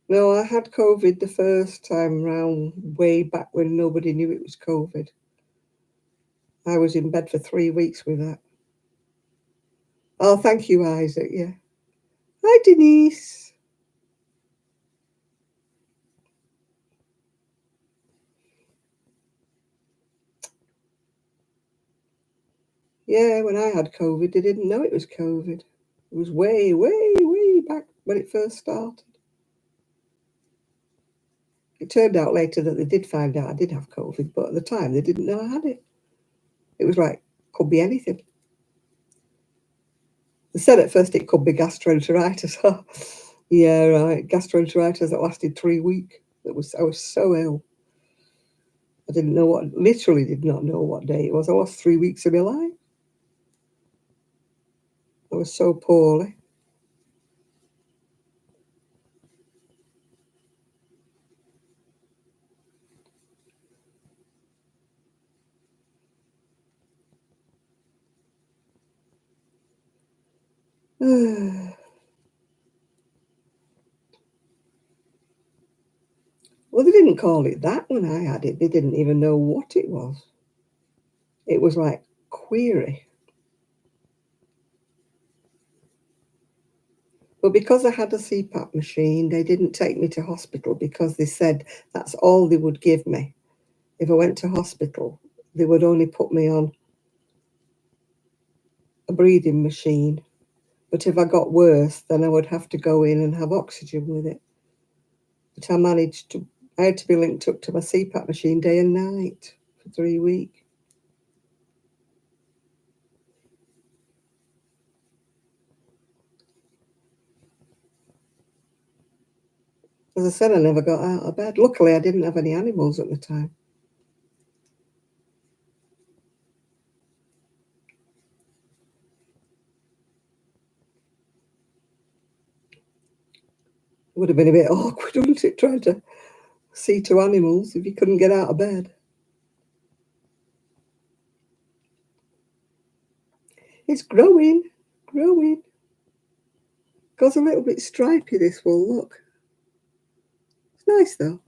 No, I had COVID the first time round, way back when nobody knew it was COVID. I was in bed for 3 weeks with that. Oh, thank you, Isaac. Yeah. Hi, Denise. Yeah, when I had COVID, they didn't know it was COVID. It was way, way, way back when it first started. It turned out later that they did find out I did have COVID, but at the time they didn't know I had it. It was like, could be anything. They said at first it could be gastroenteritis. Yeah, right. Gastroenteritis that lasted 3 weeks. I was so ill. I didn't know what, literally did not know what day it was. I lost 3 weeks of my life. I was so poorly. Well, they didn't call it that when I had it. They didn't even know what it was. It was like query. But because I had a CPAP machine, they didn't take me to hospital because they said that's all they would give me. If I went to hospital, they would only put me on a breathing machine. But if I got worse, then I would have to go in and have oxygen with it. But I had to be linked up to my CPAP machine day and night for 3 weeks. As I said, I never got out of bed. Luckily, I didn't have any animals at the time. It would have been a bit awkward, wouldn't it, trying to see two animals if you couldn't get out of bed. It's growing, growing. Goes a little bit stripy, this wool, look. It's nice, though.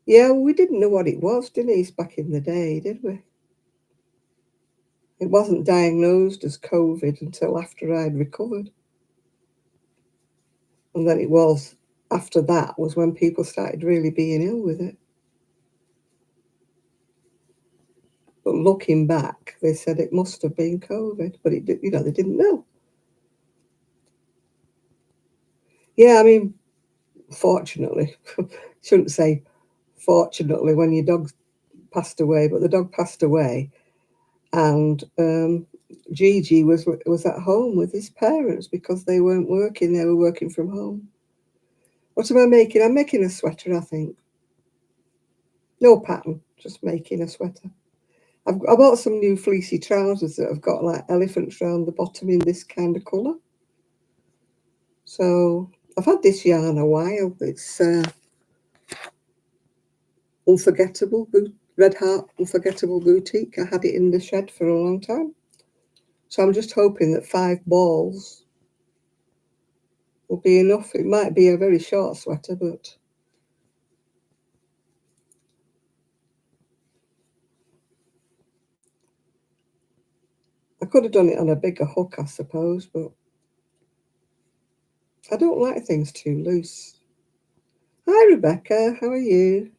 Yeah, we didn't know what it was, Denise, back in the day, did we? It wasn't diagnosed as COVID until after I'd recovered. And then it was, after that, was when people started really being ill with it. But looking back, they said it must have been COVID, but they didn't know. Yeah, I mean, fortunately, shouldn't say fortunately when your dog passed away, but the dog passed away, and Gigi was at home with his parents because they weren't working; they were working from home. What am I making? I'm making a sweater, I think. No pattern, just making a sweater. I bought some new fleecy trousers that have got like elephants around the bottom in this kind of colour. So I've had this yarn a while. It's Red Heart Unforgettable Boutique. I had it in the shed for a long time. So I'm just hoping that 5 balls will be enough. It might be a very short sweater, but I could have done it on a bigger hook, I suppose, but I don't like things too loose. Hi, Rebecca. How are you?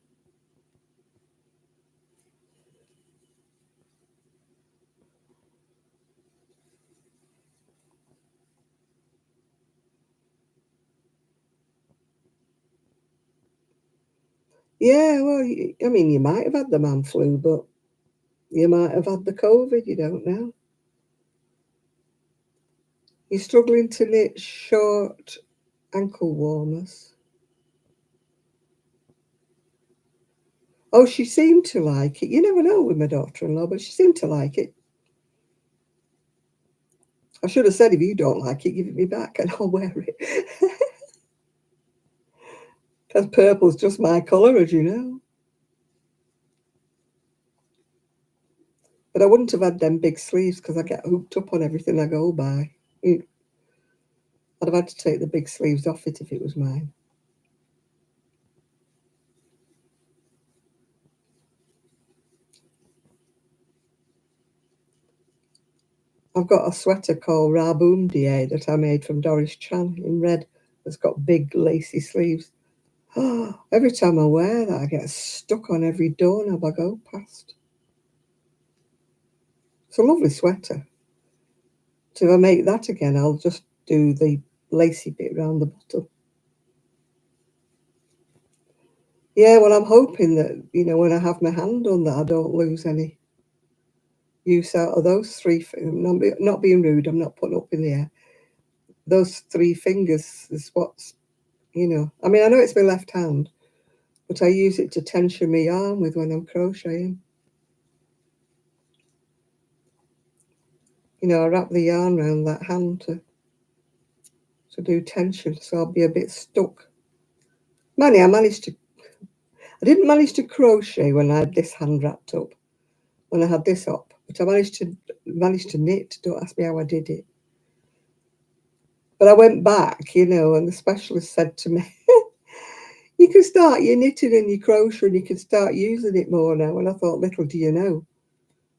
Yeah, well, I mean, you might have had the man flu, but you might have had the COVID. You don't know. You're struggling to knit short ankle warmers. Oh, she seemed to like it. You never know with my daughter-in-law, but she seemed to like it. I should have said, if you don't like it, give it me back and I'll wear it. Because purple's just my colour, as you know. But I wouldn't have had them big sleeves because I get hooked up on everything I go by. I'd have had to take the big sleeves off it if it was mine. I've got a sweater called Raboom Die that I made from Doris Chan in red. That's got big lacy sleeves. Every time I wear that, I get stuck on every doorknob I go past. It's a lovely sweater. So if I make that again, I'll just do the lacy bit around the bottom. Yeah, well, I'm hoping that, when I have my hand on that, I don't lose any use out of those three, not being rude, I'm not putting up in the air. Those three fingers is what's, I mean, I know it's my left hand, but I use it to tension my arm with when I'm crocheting. I wrap the yarn around that hand to do tension, so I'll be a bit stuck. I didn't manage to crochet when I had this hand wrapped up, when I had this up, but I managed to knit. Don't ask me how I did it. But I went back, and the specialist said to me, you can start your knitting and your crochet and you can start using it more now. And I thought, little do you know,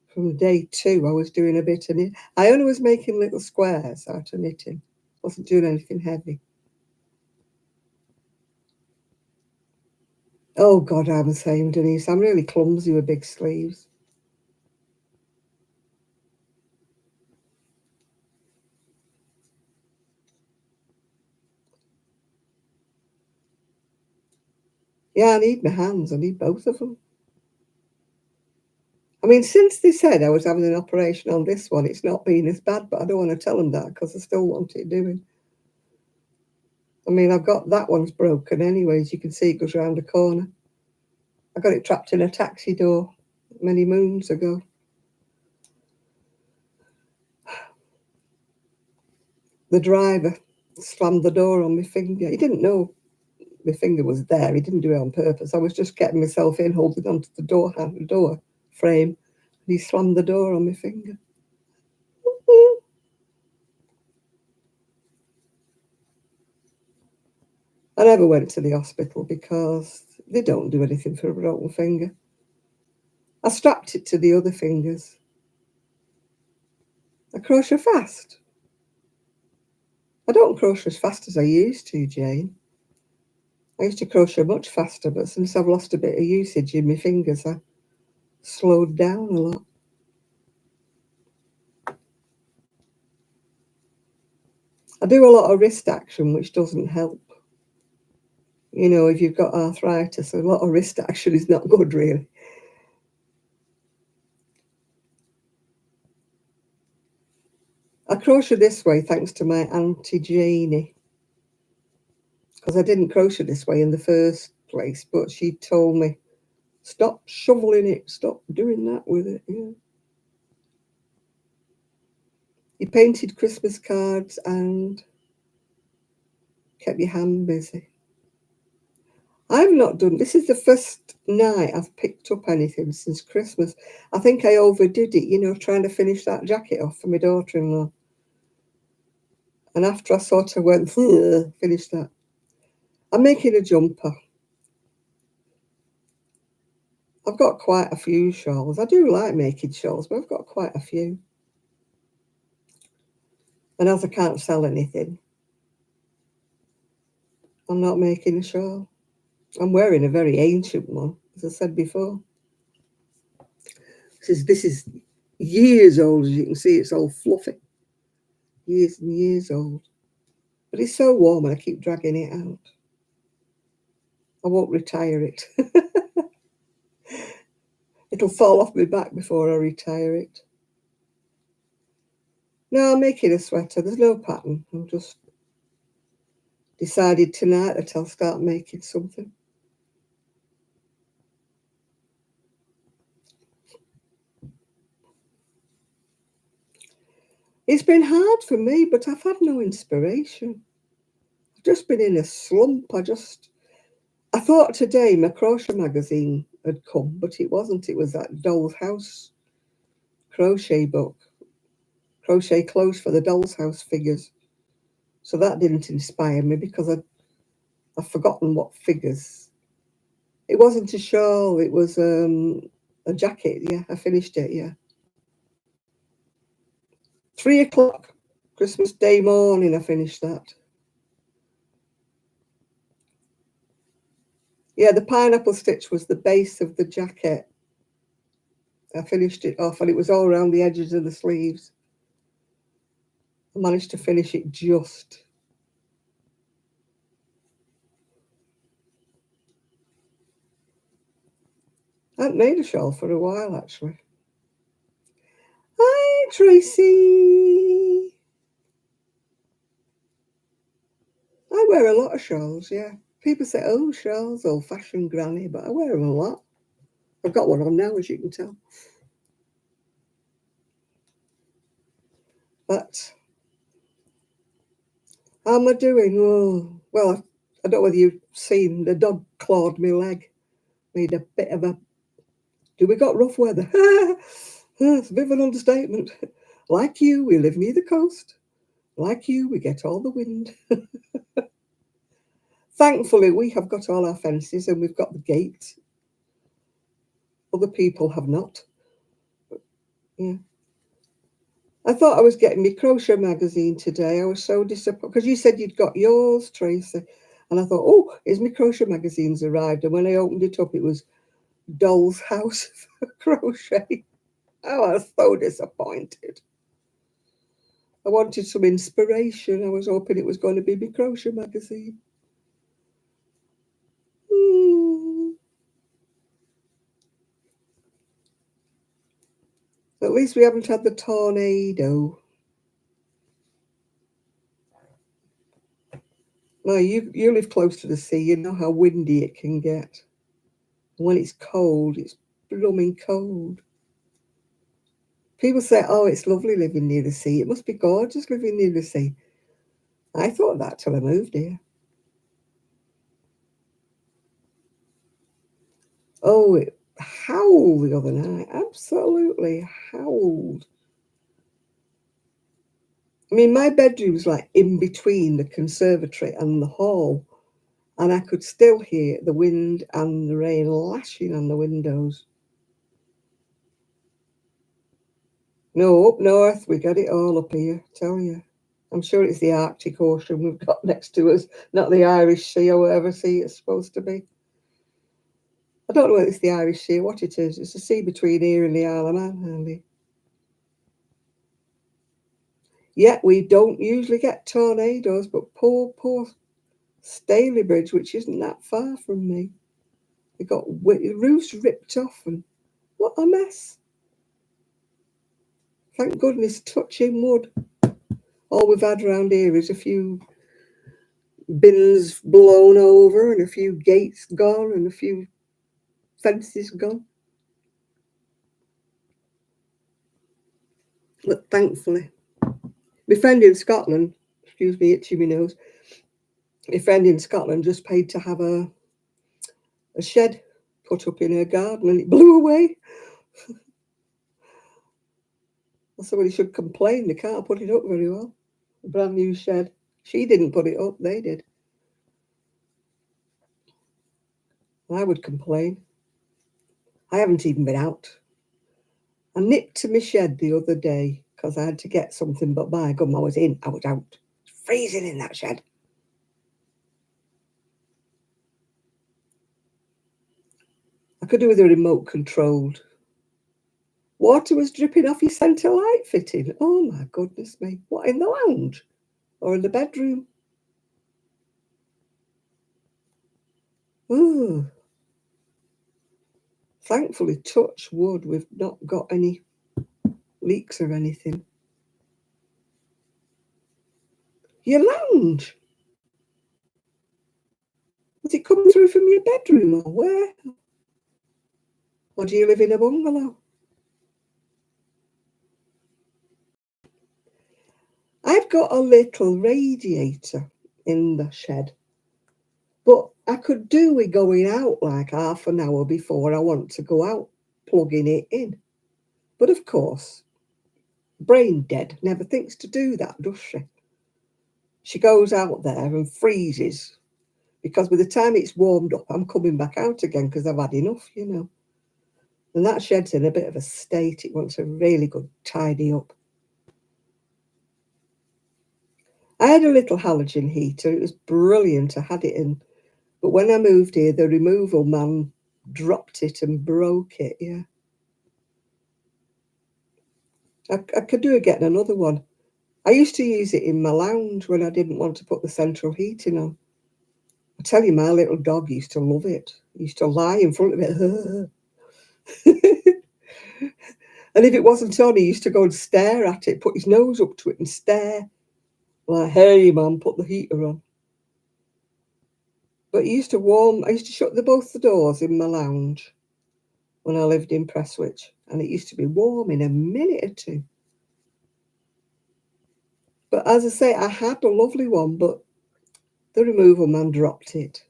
from day 2, I was doing a bit of knitting. I only was making little squares out of knitting. Wasn't doing anything heavy. Oh, God, I'm the same, Denise. I'm really clumsy with big sleeves. Yeah, I need my hands. I need both of them. I mean, since they said I was having an operation on this one, it's not been as bad, but I don't want to tell them that because I still want it doing. I mean, I've got that one's broken anyway. As you can see, it goes around the corner. I got it trapped in a taxi door many moons ago. The driver slammed the door on my finger. He didn't know my finger was there. He didn't do it on purpose. I was just getting myself in, holding onto the door frame. And he slammed the door on my finger. I never went to the hospital because they don't do anything for a broken finger. I strapped it to the other fingers. I crochet fast. I don't crochet as fast as I used to, Jane. I used to crochet much faster, but since I've lost a bit of usage in my fingers, I slowed down a lot. I do a lot of wrist action, which doesn't help. If you've got arthritis, a lot of wrist action is not good, really. I crochet this way thanks to my Auntie Janie, because I didn't crochet this way in the first place, but she told me, stop shoveling it, stop doing that with it. Yeah. You painted Christmas cards and kept your hand busy. I've not done, this is the first night I've picked up anything since Christmas. I think I overdid it, trying to finish that jacket off for my daughter-in-law. And after I sort of went, finish that. I'm making a jumper. I've got quite a few shawls. I do like making shawls, but I've got quite a few. And as I can't sell anything, I'm not making a shawl. I'm wearing a very ancient one, as I said before. This is years old, as you can see. It's all fluffy. Years and years old. But it's so warm and I keep dragging it out. I won't retire it. It'll fall off my back before I retire it. No, I'm making a sweater. There's no pattern. I'm just decided tonight that I'll start making something. It's been hard for me, but I've had no inspiration. I've just been in a slump. I thought today my crochet magazine had come, but it wasn't. It was that Doll's House crochet book. Crochet clothes for the Doll's House figures. So that didn't inspire me because I've forgotten what figures. It wasn't a shawl, it was a jacket. Yeah, I finished it, yeah. 3 o'clock, Christmas Day morning, I finished that. Yeah, the pineapple stitch was the base of the jacket. I finished it off and it was all around the edges of the sleeves. I managed to finish it just. I hadn't made a shawl for a while, actually. Tracy. I wear a lot of shawls, yeah. People say, oh, shawls, old-fashioned granny, but I wear them a lot. I've got one on now, as you can tell. But how am I doing? Oh, well, I don't know whether you've seen the dog clawed my leg. Made a bit of a... Do we got rough weather? It's a bit of an understatement. Like you, we live near the coast. Like you, we get all the wind. Thankfully, we have got all our fences and we've got the gate. Other people have not. Yeah. I thought I was getting my crochet magazine today. I was so disappointed because you said you'd got yours, Tracy. And I thought, oh, is my crochet magazine's arrived? And when I opened it up, it was Doll's House for Crochet. I was so disappointed. I wanted some inspiration. I was hoping it was going to be my crochet magazine. At least we haven't had the tornado. No, you live close to the sea. You know how windy it can get. When it's cold, it's blooming cold. People say, oh, it's lovely living near the sea. It must be gorgeous living near the sea. I thought that till I moved here. Oh, it howled the other night. Absolutely howled. I mean, my bedroom's like in between the conservatory and the hall, and I could still hear the wind and the rain lashing on the windows. No, up north, we got it all up here, tell you. I'm sure it's the Arctic Ocean we've got next to us, not the Irish Sea or whatever sea it's supposed to be. I don't know whether it's the Irish Sea or what it is. It's the sea between here and the Isle of Man, Andy. Yet we don't usually get tornadoes, but poor Stalybridge, which isn't that far from me, they got roofs ripped off, and what a mess. Thank goodness, touching wood. All we've had around here is a few bins blown over and a few gates gone and a few fences gone. But thankfully, my friend in Scotland, excuse me, itchy my nose, my friend in Scotland just paid to have a shed put up in her garden and it blew away. Somebody should complain. They can't put it up very well. A brand new shed. She didn't put it up, they did. I would complain. I haven't even been out. I nipped to my shed the other day because I had to get something, but by gum, I was in, I was out. It's freezing in that shed. I could do with a remote controlled. Water was dripping off your centre light fitting. Oh my goodness me. What, in the lounge? Or in the bedroom? Oh. Thankfully, touch wood, we've not got any leaks or anything. Your lounge? Was it coming through from your bedroom or where? Or do you live in a bungalow? I've got a little radiator in the shed, but I could do with going out like half an hour before I want to go out, plugging it in. But of course, brain dead never thinks to do that, does she? She goes out there and freezes because by the time it's warmed up, I'm coming back out again because I've had enough, you know. And that shed's in a bit of a state. It wants a really good tidy up. I had a little halogen heater. It was brilliant. I had it in. But when I moved here, the removal man dropped it and broke it, yeah. I could do with getting another one. I used to use it in my lounge when I didn't want to put the central heating on. I tell you, my little dog used to love it. He used to lie in front of it. And And if it wasn't on, he used to go and stare at it, put his nose up to it and stare. Like, hey, man, put the heater on. But he used to warm, I used to shut both the doors in my lounge when I lived in Prestwich. And it used to be warm in a minute or two. But as I say, I had a lovely one, but the removal man dropped it.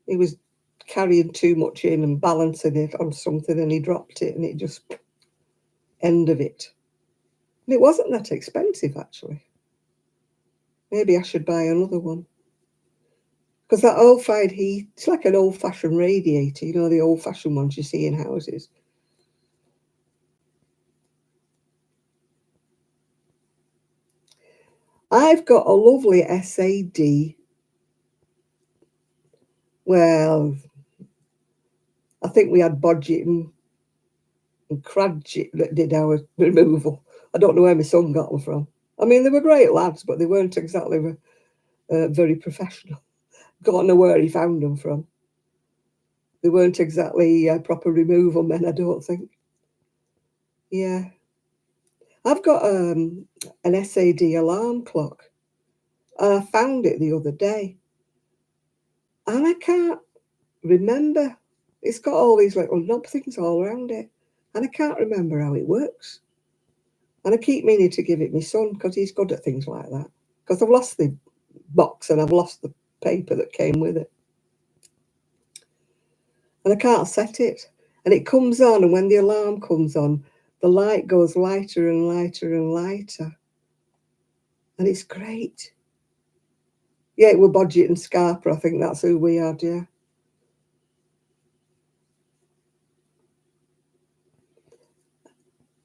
He was carrying too much in and balancing it on something, and he dropped it, and it just, end of it. And it wasn't that expensive, actually. Maybe I should buy another one. Because that old-fired heat, it's like an old-fashioned radiator, you know, the old-fashioned ones you see in houses. I've got a lovely SAD. Well, I think we had Bodgett and Cradgett that did our removal. I don't know where my son got them from. I mean, they were great lads, but they weren't exactly very professional. Don't know where he found them from. They weren't exactly proper removal men, I don't think. Yeah. I've got an SAD alarm clock. And I found it the other day. And I can't remember. It's got all these little knob things all around it. And I can't remember how it works. And I keep meaning to give it my son because he's good at things like that. Because I've lost the box and I've lost the paper that came with it. And I can't set it. And it comes on, and when the alarm comes on, the light goes lighter and lighter and lighter. And it's great. Yeah, it were Bodgett and Scarpa. I think that's who we had, yeah.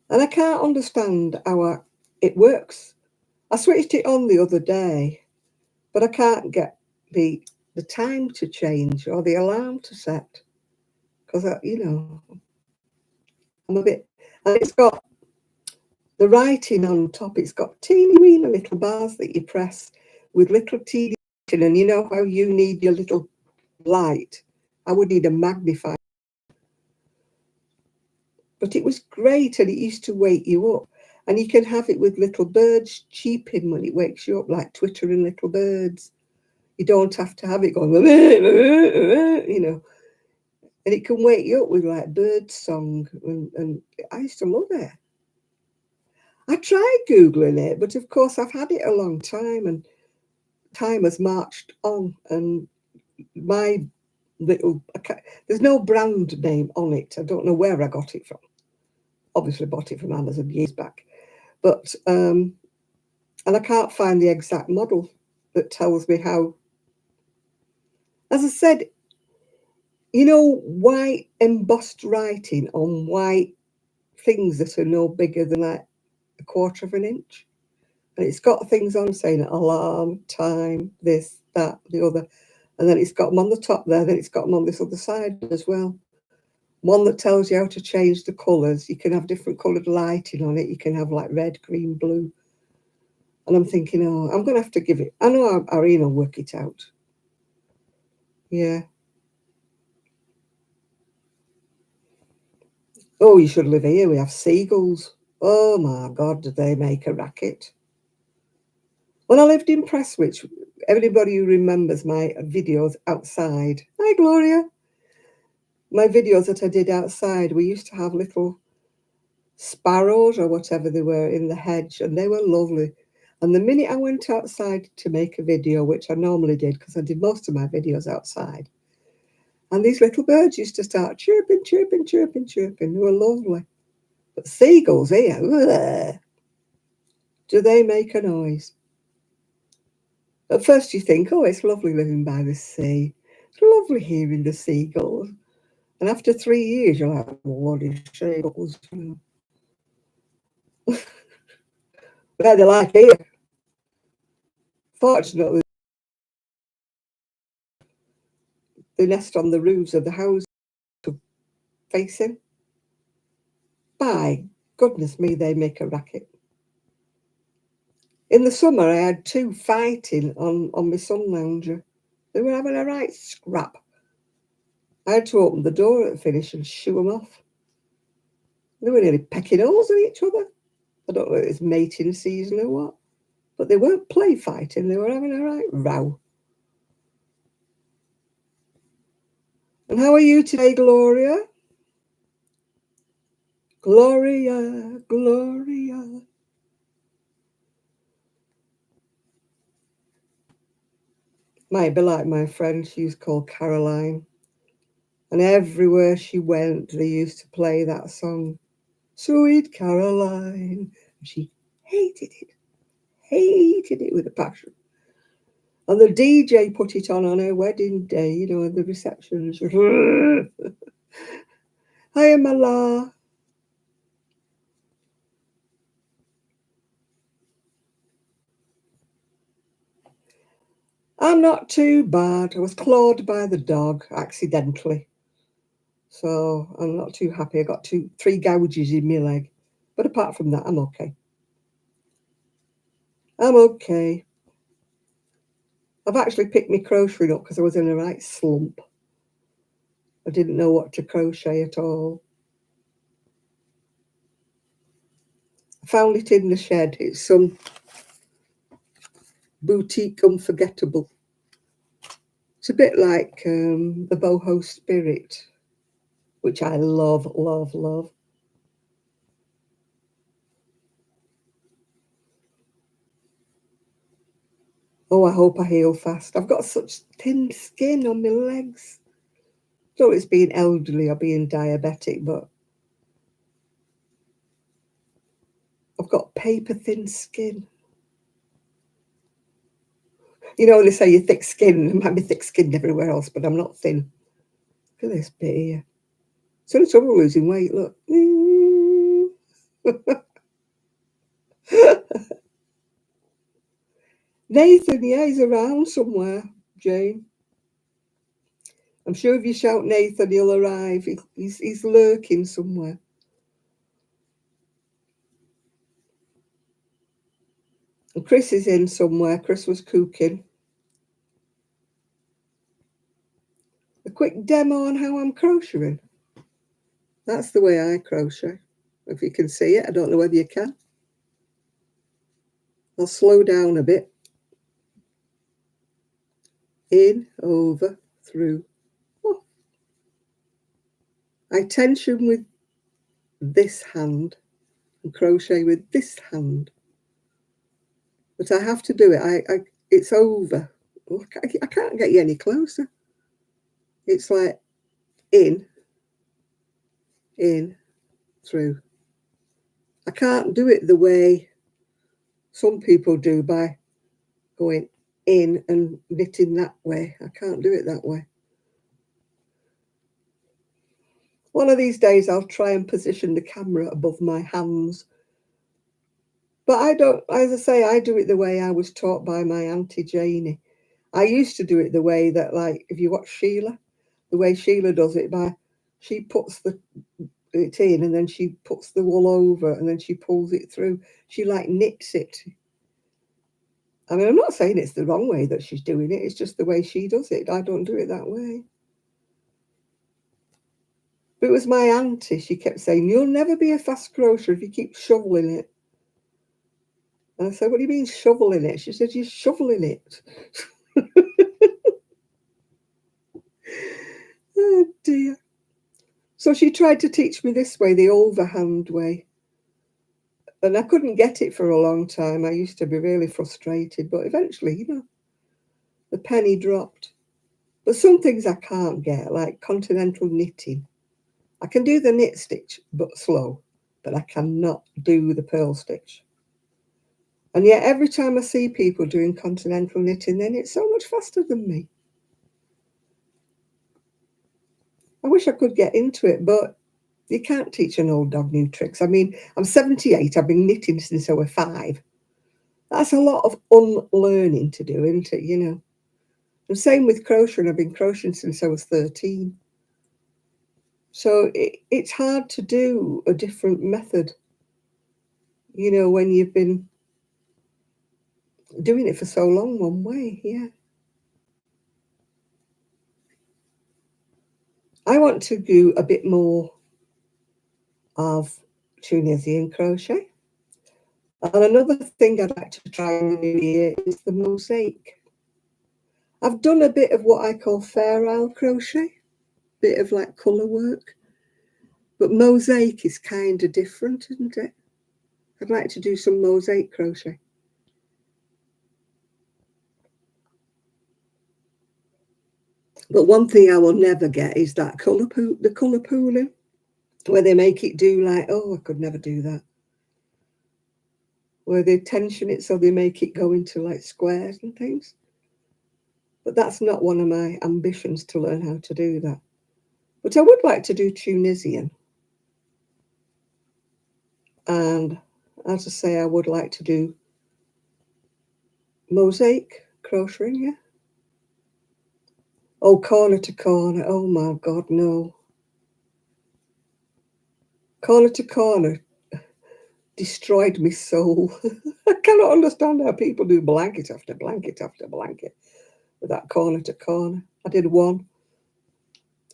And I can't understand how it works. I switched it on the other day, but I can't get the time to change or the alarm to set. Because, you know, I'm a bit... And it's got the writing on top. It's got teeny weeny little bars that you press with little teeny... And you know how you need your little light? I would need a magnifier. But it was great, and it used to wake you up. And you can have it with little birds cheeping when it wakes you up, like twittering little birds. You don't have to have it going, you know. And it can wake you up with like bird song. And I used to love it. I tried Googling it, but of course I've had it a long time, and time has marched on. And my little, there's no brand name on it. I don't know where I got it from. Obviously bought it from Amazon years back. But, and I can't find the exact model that tells me how. As I said, you know, white embossed writing on white things that are no bigger than like a quarter of an inch. And it's got things on saying alarm, time, this, that, the other. And then it's got them on the top there, then it's got them on this other side as well. One that tells you how to change the colours. You can have different coloured lighting on it. You can have like red, green, blue. And I'm thinking, oh, I'm going to have to give it. I know Irene will work it out. Yeah. Oh, you should live here. We have seagulls. Oh my God, did they make a racket? When I lived in Prestwich, everybody who remembers my videos outside. Hi, Gloria. My videos that I did outside, we used to have little sparrows or whatever they were in the hedge, and they were lovely. And the minute I went outside to make a video, which I normally did because I did most of my videos outside, and these little birds used to start chirping, chirping, chirping, chirping. They were lovely. But seagulls here, ugh, do they make a noise? At first you think, oh, it's lovely living by the sea. It's lovely hearing the seagulls. And after 3 years, you're like, what is seagulls? Where they like here. Fortunately, they nest on the roofs of the house facing. By goodness me, they make a racket. In the summer, I had two fighting on my sun lounger. They were having a right scrap. I had to open the door at the finish and shoo them off. They were nearly pecking holes at each other. I don't know if it was mating season or what, but they weren't play fighting. They were having a right row. And how are you today, Gloria? Gloria, Gloria. Might be like my friend, she was called Caroline. And everywhere she went, they used to play that song, Sweet Caroline. She hated it with a passion. And the DJ put it on her wedding day, you know, at the reception. Hiya, my la. I'm not too bad. I was clawed by the dog accidentally. So I'm not too happy. I got three gouges in my leg. But apart from that, I'm okay. I'm okay. I've actually picked my crochet up because I was in a right slump. I didn't know what to crochet at all. I found it in the shed. It's some boutique unforgettable. It's a bit like the boho spirit, which I love, love, love. Oh, I hope I heal fast. I've got such thin skin on my legs. I don't know it's being elderly or being diabetic, but I've got paper thin skin. You know, they say you're thick skinned. I might be thick skinned everywhere else, but I'm not thin. Look at this bit here. So the trouble losing weight, look. Nathan, yeah, he's around somewhere, Jane. I'm sure if you shout Nathan, he'll arrive. He's lurking somewhere. And Chris is in somewhere. Chris was cooking. A quick demo on how I'm crocheting. That's the way I crochet. If you can see it, I don't know whether you can. I'll slow down a bit. In, over, through. Oh. I tension with this hand and crochet with this hand. But I have to do it. It's over. Look, I can't get you any closer. It's like in, through. I can't do it the way some people do by going in and knitting that way. I can't do it that way. One of these days I'll try and position the camera above my hands. But I don't, as I say, I do it the way I was taught by my Auntie Janie. I used to do it the way that, like, if you watch Sheila, the way Sheila does it she puts it in and then she puts the wool over and then she pulls it through. She like knits it. I mean, I'm not saying it's the wrong way that she's doing it. It's just the way she does it. I don't do it that way. But it was my auntie. She kept saying, you'll never be a fast crocheter if you keep shoveling it. And I said, what do you mean shoveling it? She said, you're shoveling it. Oh, dear. So she tried to teach me this way, the overhand way. And I couldn't get it for a long time. I used to be really frustrated. But eventually, you know, the penny dropped. But some things I can't get, like continental knitting. I can do the knit stitch, but slow. But I cannot do the purl stitch. And yet every time I see people doing continental knitting, then it's so much faster than me. I wish I could get into it, but you can't teach an old dog new tricks. I mean, I'm 78. I've been knitting since I was 5. That's a lot of unlearning to do, isn't it, you know? And same with crocheting. I've been crocheting since I was 13. So it's hard to do a different method, you know, when you've been doing it for so long one way, yeah. I want to do a bit more of Tunisian crochet. And another thing I'd like to try in the new year is the mosaic. I've done a bit of what I call fair isle crochet, bit of like colour work, but mosaic is kind of different, isn't it? I'd like to do some mosaic crochet. But one thing I will never get is that the colour pooling, where they make it do like, oh, I could never do that. Where they tension it so they make it go into like squares and things. But that's not one of my ambitions, to learn how to do that. But I would like to do Tunisian. And as I say, I would like to do mosaic crocheting, yeah. Oh, corner to corner. Oh my God, no. Corner to corner destroyed my soul. I cannot understand how people do blanket after blanket after blanket with that corner to corner. I did one.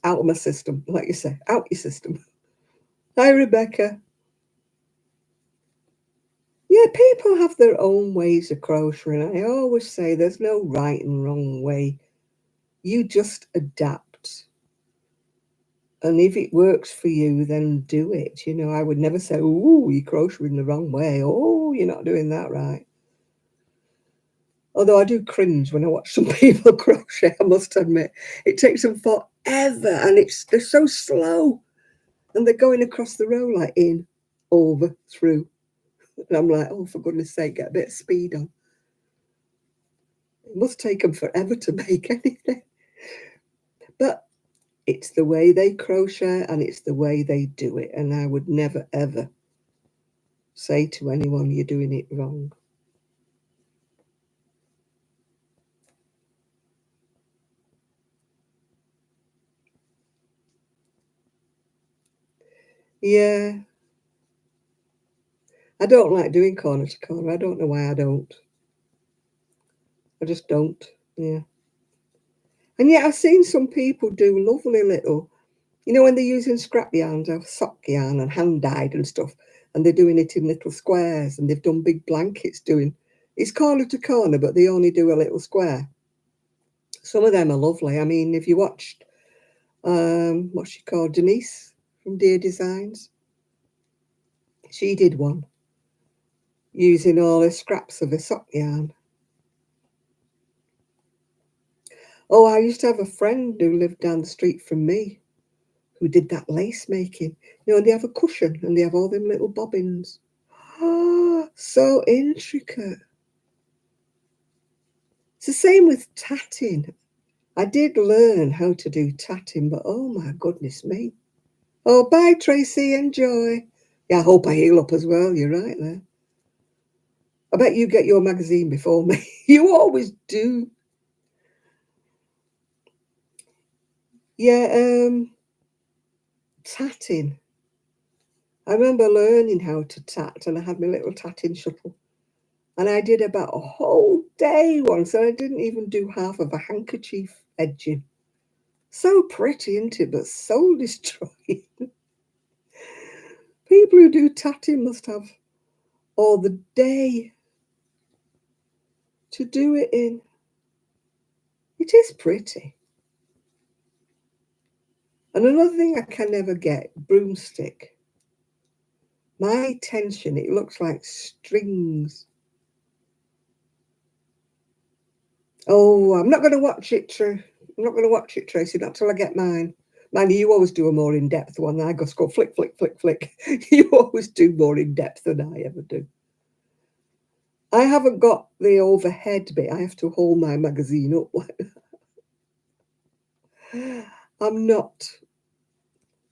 Out of my system, like you say, out your system. Hi, Rebecca. Yeah, people have their own ways of crocheting. I always say there's no right and wrong way. You just adapt. And if it works for you, then do it. You know, I would never say, oh, you're crocheting the wrong way. Oh, you're not doing that right. Although I do cringe when I watch some people crochet, I must admit. It takes them forever and they're so slow. And they're going across the row like in, over, through. And I'm like, oh, for goodness sake, get a bit of speed on. It must take them forever to make anything. But it's the way they crochet and it's the way they do it. And I would never, ever say to anyone, you're doing it wrong. Yeah. I don't like doing corner to corner. I don't know why I don't. I just don't. Yeah. And yet I've seen some people do lovely little, you know, when they're using scrap yarns or sock yarn and hand dyed and stuff, and they're doing it in little squares, and they've done big blankets doing, it's corner to corner, but they only do a little square. Some of them are lovely. I mean, if you watched, what's she called, Denise from Dear Designs, she did one using all the scraps of a sock yarn. Oh, I used to have a friend who lived down the street from me who did that lace making. You know, and they have a cushion and they have all them little bobbins. Oh, so intricate. It's the same with tatting. I did learn how to do tatting, but oh my goodness me. Oh, bye, Tracy. Enjoy. Yeah, I hope I heal up as well. You're right there. I bet you get your magazine before me. You always do. Yeah, tatting. I remember learning how to tat, and I had my little tatting shuttle. And I did about a whole day once, and I didn't even do half of a handkerchief edging. So pretty, isn't it? But soul destroying. People who do tatting must have all the day to do it in. It is pretty. And another thing I can never get, broomstick. My tension, it looks like strings. Oh, I'm not going to watch it, True. I'm not going to watch it, Tracy, not till I get mine. Mind you always do a more in-depth one. I just go flick, flick, flick, flick. You always do more in-depth than I ever do. I haven't got the overhead bit. I have to hold my magazine up like that. I'm not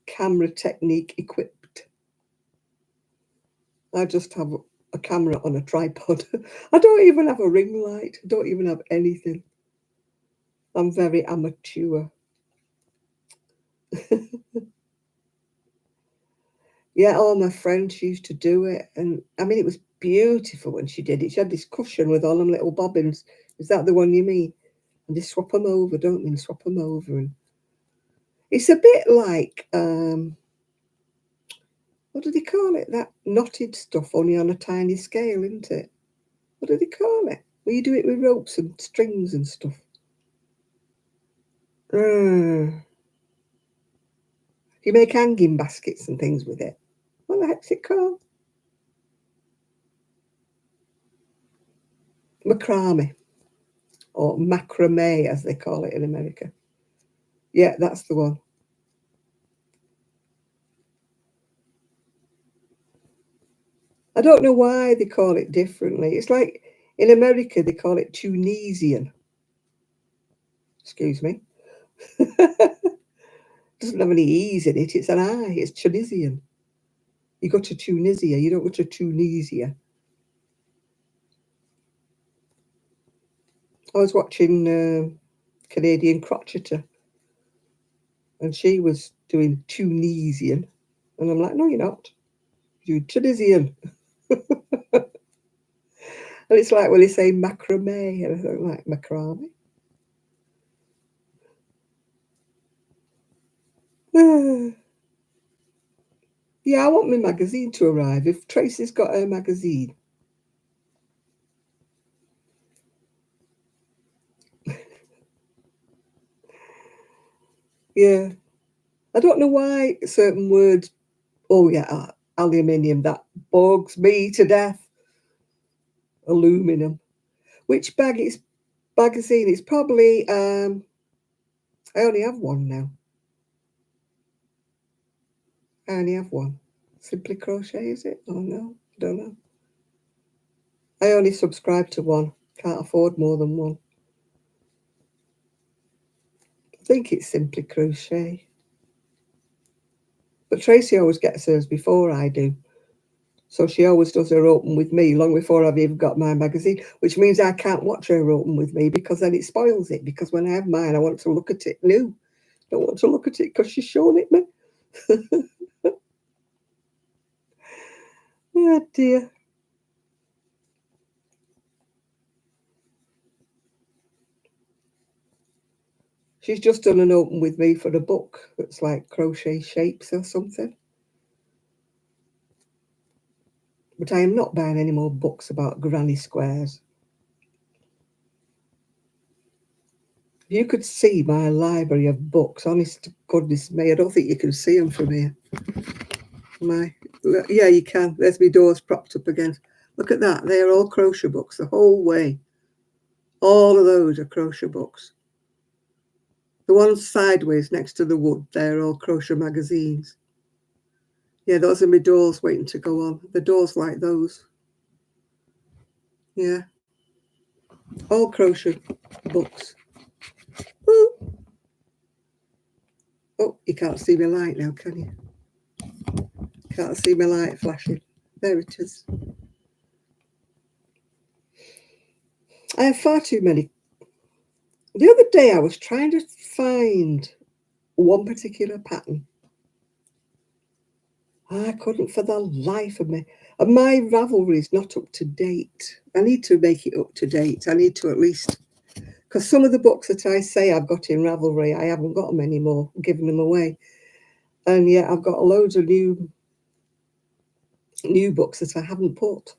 camera technique equipped. I just have a camera on a tripod. I don't even have a ring light. I don't even have anything. I'm very amateur. Yeah, all my friends used to do it. And I mean, it was beautiful when she did it. She had this cushion with all them little bobbins. Is that the one you mean? And they swap them over, don't they? And swap them over. And it's a bit like, what do they call it? That knotted stuff, only on a tiny scale, isn't it? What do they call it? Well, you do it with ropes and strings and stuff. You make hanging baskets and things with it. What the heck's it called? Macrame, or macrame, as they call it in America. Yeah, that's the one. I don't know why they call it differently. It's like in America, they call it Tunisian. Excuse me. Doesn't have any E's in it. It's an I. It's Tunisian. You go to Tunisia. You don't go to Tunisia. I was watching Canadian crocheter, and she was doing Tunisian, and I'm like, no, you're not. You're Tunisian. And it's like, well, they say macrame, and I thought, like, macrame. Yeah, I want my magazine to arrive. If Tracy's got her magazine, yeah. I don't know why certain words. Oh yeah, aluminium. That bugs me to death. Aluminum. Which bag is magazine? It's probably. I only have one now. I only have one. Simply Crochet, is it? Oh no, I don't know. I only subscribe to one. Can't afford more than one. I think it's Simply Crochet. But Tracy always gets hers before I do. So she always does her open with me long before I've even got my magazine, which means I can't watch her open with me because then it spoils it. Because when I have mine, I want to look at it new. I don't want to look at it because she's shown it me. Oh dear. She's just done an open with me for a book that's like crochet shapes or something. But I am not buying any more books about granny squares. If you could see my library of books, honest to goodness me, I don't think you can see them from here. Yeah, you can. There's my doors propped up against. Look at that. They're all crochet books the whole way. All of those are crochet books. The ones sideways next to the wood, they're all crochet magazines. Yeah, those are my doors waiting to go on. The doors like those. Yeah. All crochet books. Ooh. Oh, you can't see my light now, can you? Can't see my light flashing. There it is. I have far too many. The other day I was trying to find one particular pattern. I couldn't for the life of me. And my Ravelry is not up to date. I need to make it up to date. I need to at least, because some of the books that I say I've got in Ravelry, I haven't got them anymore, I'm giving them away. And yet I've got loads of new books that I haven't put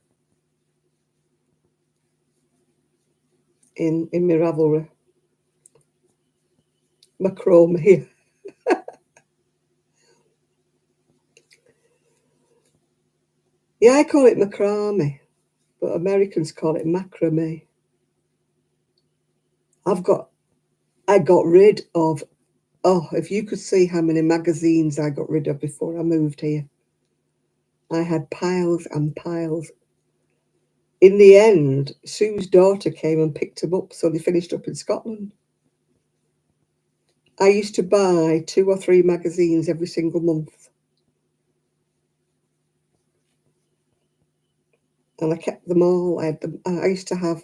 in my Ravelry. Macrame here. Yeah, I call it macrame, but Americans call it macrame. I got rid of, oh, if you could see how many magazines I got rid of before I moved here. I had piles and piles. In the end, Sue's daughter came and picked them up, so they finished up in Scotland. I used to buy 2 or 3 magazines every single month. And I kept them all. I used to have,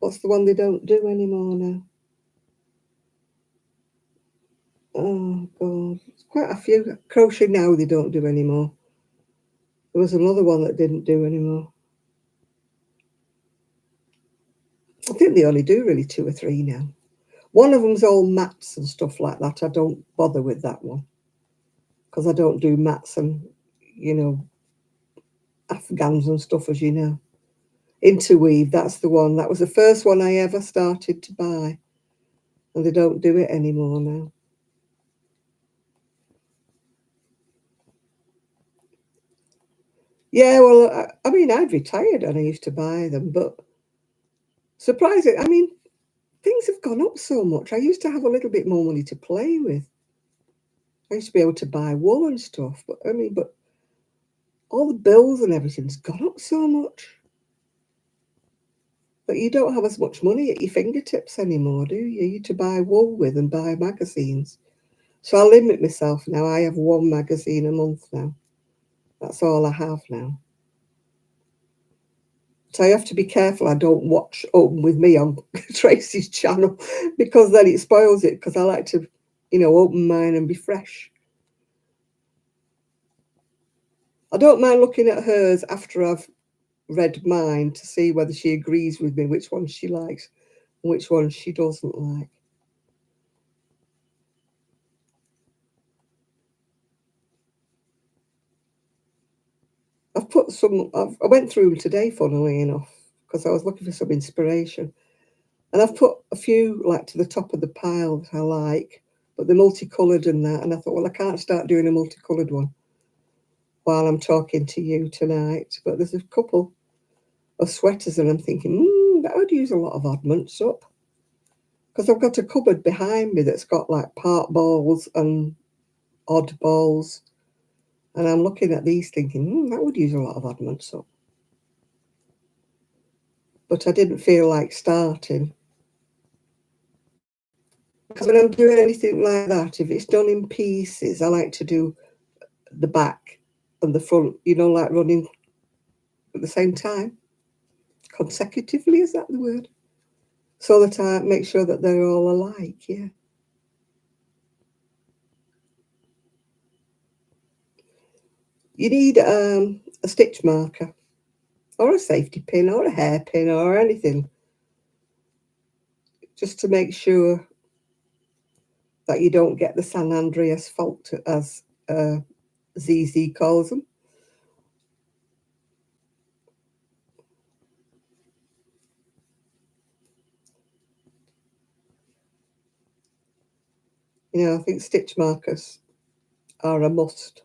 what's the one they don't do anymore now? Oh, God. Quite a few. Crochet Now they don't do anymore. There was another one that didn't do anymore. I think they only do really 2 or 3 now. One of them's all mats and stuff like that. I don't bother with that one. because I don't do mats and, you know, Afghans and stuff, as you know. Interweave, that's the one. That was the first one I ever started to buy, and they don't do it anymore now. Yeah, well, I mean, I'd retired and I used to buy them, but surprising. I mean, things have gone up so much. I used to have a little bit more money to play with. I used to be able to buy wool and stuff, but I mean, but all the bills and everything's gone up so much that you don't have as much money at your fingertips anymore, do you? You to buy wool with and buy magazines. So I limit myself now. I have one magazine a month now. That's all I have now. So I have to be careful I don't watch Open With Me on Tracy's channel, because then it spoils it, because I like to, you know, open mine and be fresh. I don't mind looking at hers after I've read mine to see whether she agrees with me, which ones she likes and which ones she doesn't like. I've put some, I went through them today, funnily enough, because I was looking for some inspiration. And I've put a few like to the top of the pile that I like, but they're multicoloured and that. And I thought, well, I can't start doing a multicoloured one while I'm talking to you tonight. But there's a couple of sweaters and I'm thinking, that would use a lot of oddments up. Because I've got a cupboard behind me that's got like part balls and odd balls. And I'm looking at these thinking, that would use a lot of oddments up. But I didn't feel like starting. Because when I'm doing anything like that, if it's done in pieces, I like to do the back and the front, you know, like running at the same time, consecutively, is that the word? So that I make sure that they're all alike, yeah. You need a stitch marker or a safety pin or a hairpin or anything, just to make sure that you don't get the San Andreas fault, as ZZ calls them. You know, I think stitch markers are a must.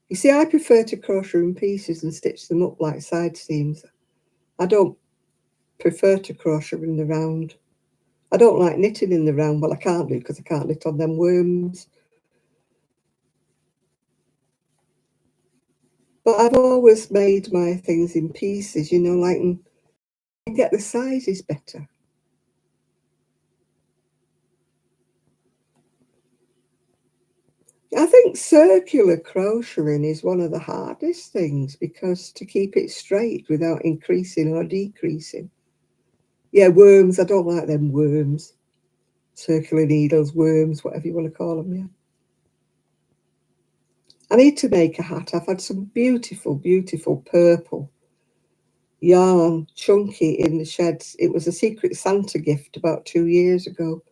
You see, I prefer to crochet in pieces and stitch them up like side seams. I don't prefer to crochet in the round. I don't like knitting in the round. Well, I can't do because I can't knit on them worms. But I've always made my things in pieces, you know, like, and get the sizes better. I think circular crocheting is one of the hardest things, because to keep it straight without increasing or decreasing. Yeah, worms, I don't like them worms. Circular needles, worms, whatever you want to call them, yeah. I need to make a hat. I've had some beautiful, beautiful purple yarn, chunky, in the sheds. It was a Secret Santa gift about 2 years ago,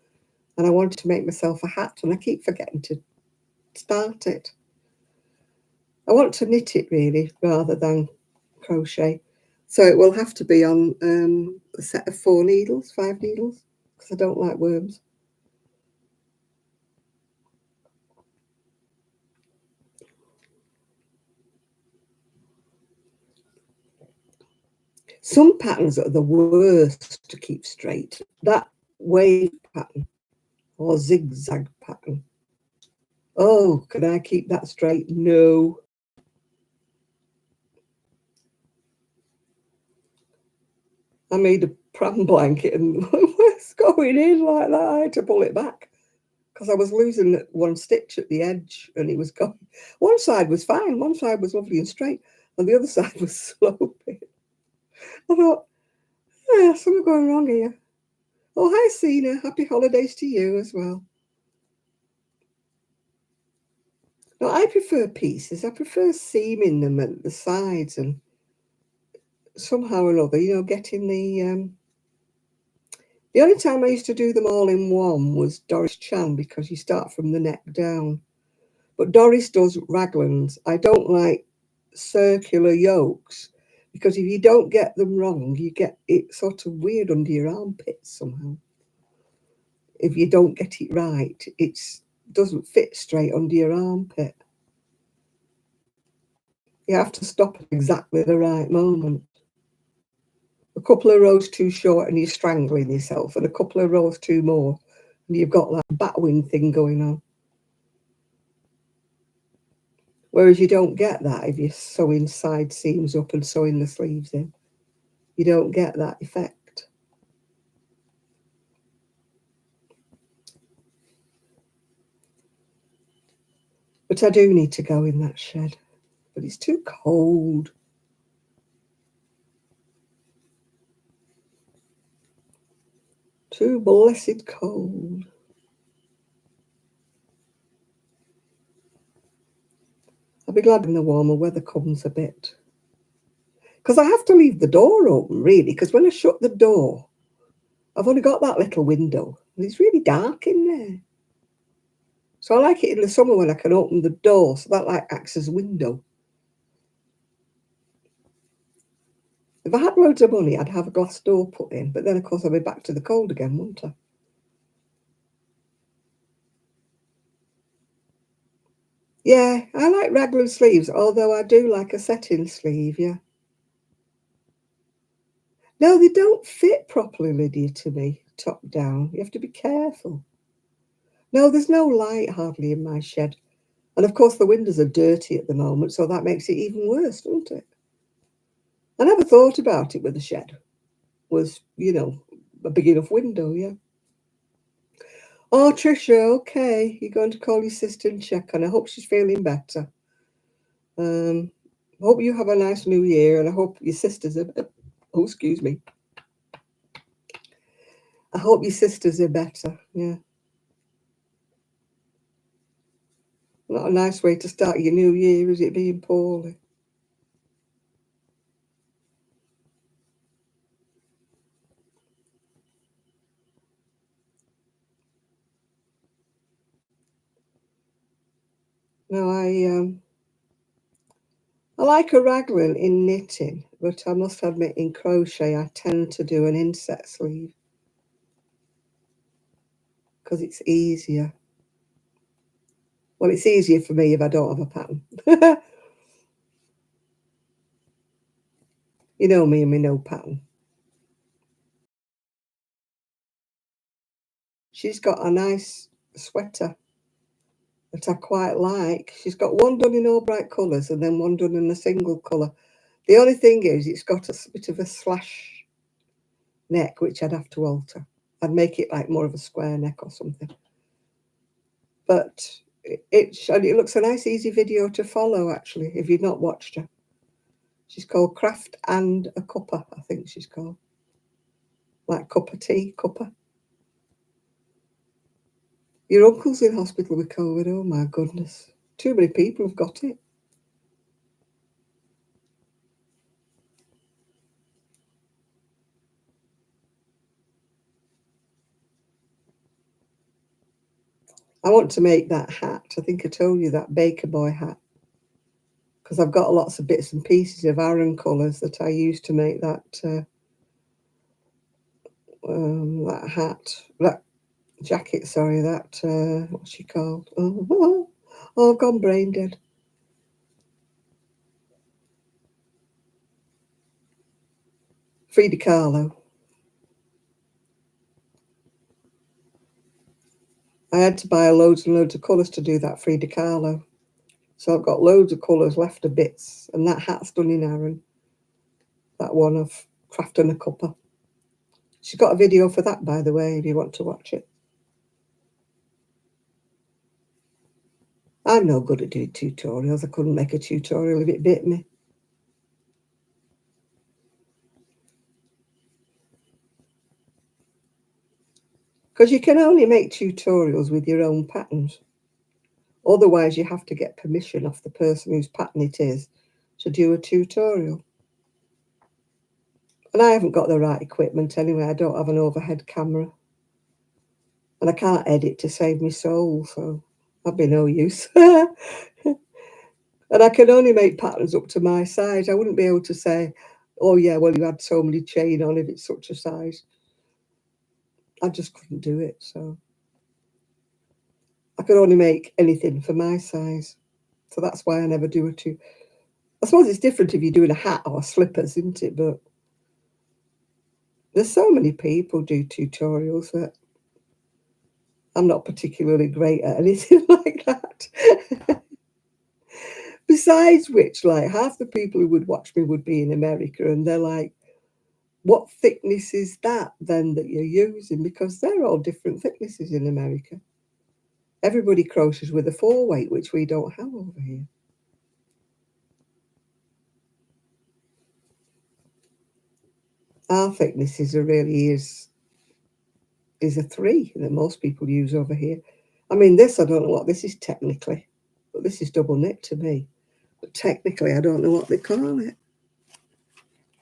and I wanted to make myself a hat, and I keep forgetting to start it. I want to knit it really rather than crochet, so it will have to be on a set of 4 needles, 5 needles, because I don't like worms. Some patterns are the worst to keep straight. That wave pattern or zigzag pattern. Oh, can I keep that straight? No. I made a pram blanket and it's going in like that. I had to pull it back because I was losing one stitch at the edge and it was going. One side was fine, one side was lovely and straight, and the other side was sloping. I thought, yeah, something going wrong here. Oh, hi, Sina. Happy holidays to you as well. No, I prefer pieces. I prefer seaming them at the sides and somehow or other, you know, getting the only time I used to do them all in one was Doris Chan, because you start from the neck down. But Doris does raglans. I don't like circular yokes because if you don't get them wrong, you get it sort of weird under your armpits somehow. If you don't get it right, it doesn't fit straight under your armpit. You have to stop at exactly the right moment. A couple of rows too short and you're strangling yourself, and a couple of rows too more and you've got that batwing thing going on. Whereas you don't get that if you're sewing side seams up and sewing the sleeves in. You don't get that effect. But I do need to go in that shed. But it's too cold. Too blessed cold. I'll be glad when the warmer weather comes a bit. Because I have to leave the door open, really, because when I shut the door, I've only got that little window, and it's really dark in there. So I like it in the summer when I can open the door, so that like acts as a window. If I had loads of money, I'd have a glass door put in, but then, of course, I'll be back to the cold again, won't I? Yeah, I like raglan sleeves, although I do like a set-in sleeve, yeah. No, they don't fit properly, Lydia, to me, top down. You have to be careful. No, there's no light hardly in my shed. And of course, the windows are dirty at the moment, so that makes it even worse, doesn't it? I never thought about it with the shed. Was, a big enough window, yeah. Oh, Tricia, okay. You're going to call your sister and check on her. I hope she's feeling better. I hope you have a nice new year, and I hope your sisters are... Oh, excuse me. I hope your sisters are better, yeah. Not a nice way to start your new year, is it, being poorly? No, I like a raglan in knitting, but I must admit in crochet I tend to do an inset sleeve because it's easier. Well, it's easier for me if I don't have a pattern. You know me and me no pattern. She's got a nice sweater that I quite like. She's got one done in all bright colours and then one done in a single colour. The only thing is it's got a bit of a slash neck, which I'd have to alter. I'd make it like more of a square neck or something. But it looks a nice, easy video to follow, actually, if you've not watched her. She's called Craft and a Cuppa, I think she's called. Like cup of tea, cuppa. Your uncle's in hospital with COVID, oh my goodness. Too many people have got it. I want to make that hat. I think I told you that Baker Boy hat. Because I've got lots of bits and pieces of Aran colours that I used to make that hat, that jacket, sorry, that, what's she called? Oh, I've gone brain dead. Frida Kahlo. I had to buy loads and loads of colours to do that Frida Kahlo. So I've got loads of colours left of bits. And that hat's done in Aran. That one of Craft and a Cuppa. She's got a video for that, by the way, if you want to watch it. I'm no good at doing tutorials. I couldn't make a tutorial if it bit me. Because you can only make tutorials with your own patterns. Otherwise, you have to get permission off the person whose pattern it is to do a tutorial. And I haven't got the right equipment anyway. I don't have an overhead camera. And I can't edit to save me soul, so that'd be no use. And I can only make patterns up to my size. I wouldn't be able to say, oh yeah, well you had so many chain on if it's such a size. I just couldn't do it. So I could only make anything for my size. So that's why I never do a two. I suppose it's different if you're doing a hat or slippers, isn't it? But there's so many people do tutorials that I'm not particularly great at anything like that. Besides which, like half the people who would watch me would be in America and they're like, what thickness is that then that you're using? Because they're all different thicknesses in America. Everybody crochets with a 4-weight, which we don't have over here. Our thicknesses are really is a 3 that most people use over here. I mean, this, I don't know what this is technically, but this is double knit to me. But technically, I don't know what they call it.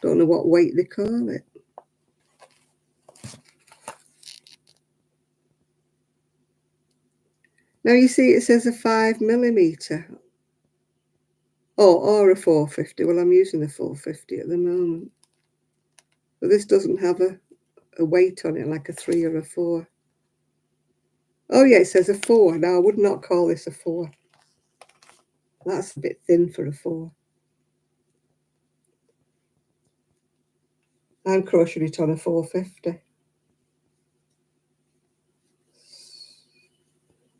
Don't know what weight they call it. Now you see it says a 5mm. Oh, or a 450. Well, I'm using a 450 at the moment. But this doesn't have a weight on it like a 3 or a 4. Oh yeah, it says a 4. Now I would not call this a 4. That's a bit thin for a 4. I'm crocheting it on a 450.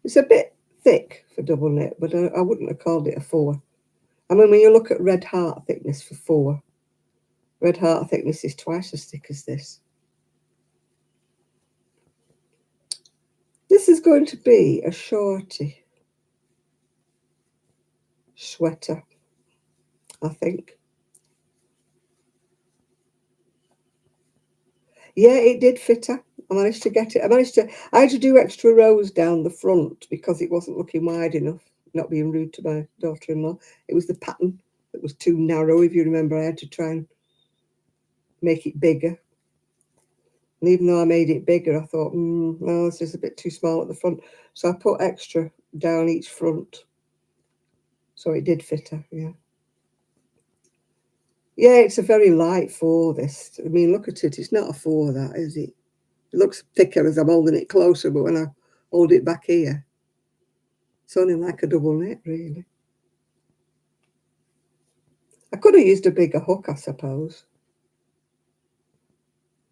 It's a bit thick for double knit, but I wouldn't have called it a 4. I mean, when you look at red heart thickness for 4, red heart thickness is twice as thick as this. This is going to be a shorty sweater, I think. Yeah, it did fit her. I managed to get it. I had to do extra rows down the front because it wasn't looking wide enough, not being rude to my daughter-in-law. It was the pattern that was too narrow. If you remember, I had to try and make it bigger. And even though I made it bigger, I thought, no, this is a bit too small at the front. So I put extra down each front. So it did fit her, yeah. Yeah, it's a very light 4, this. I mean, look at it. It's not a 4, that, is it? It looks thicker as I'm holding it closer, but when I hold it back here, it's only like a double knit, really. I could have used a bigger hook, I suppose.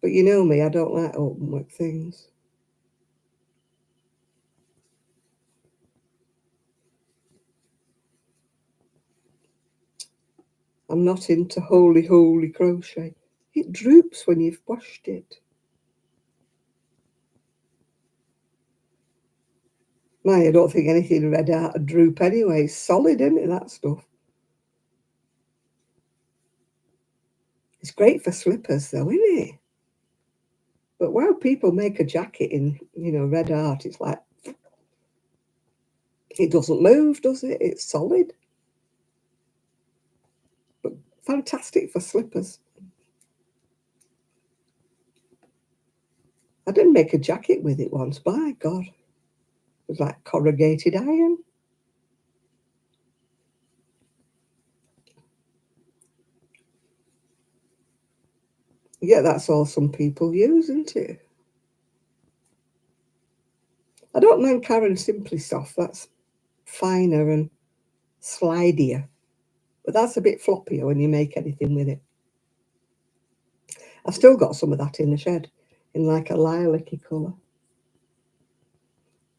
But you know me, I don't like open work things. I'm not into holy crochet. It droops when you've washed it. I don't think anything red out would droop anyway. It's solid, isn't it, that stuff? It's great for slippers, though, isn't it? But while people make a jacket in, red art, it's like, it doesn't move, does it? It's solid. But fantastic for slippers. I did make a jacket with it once, by God. It was like corrugated iron. Yeah, that's all some people use, isn't it? I don't mind Karen Simply Soft. That's finer and slidier. But that's a bit floppier when you make anything with it. I've still got some of that in the shed in like a lilac-y colour.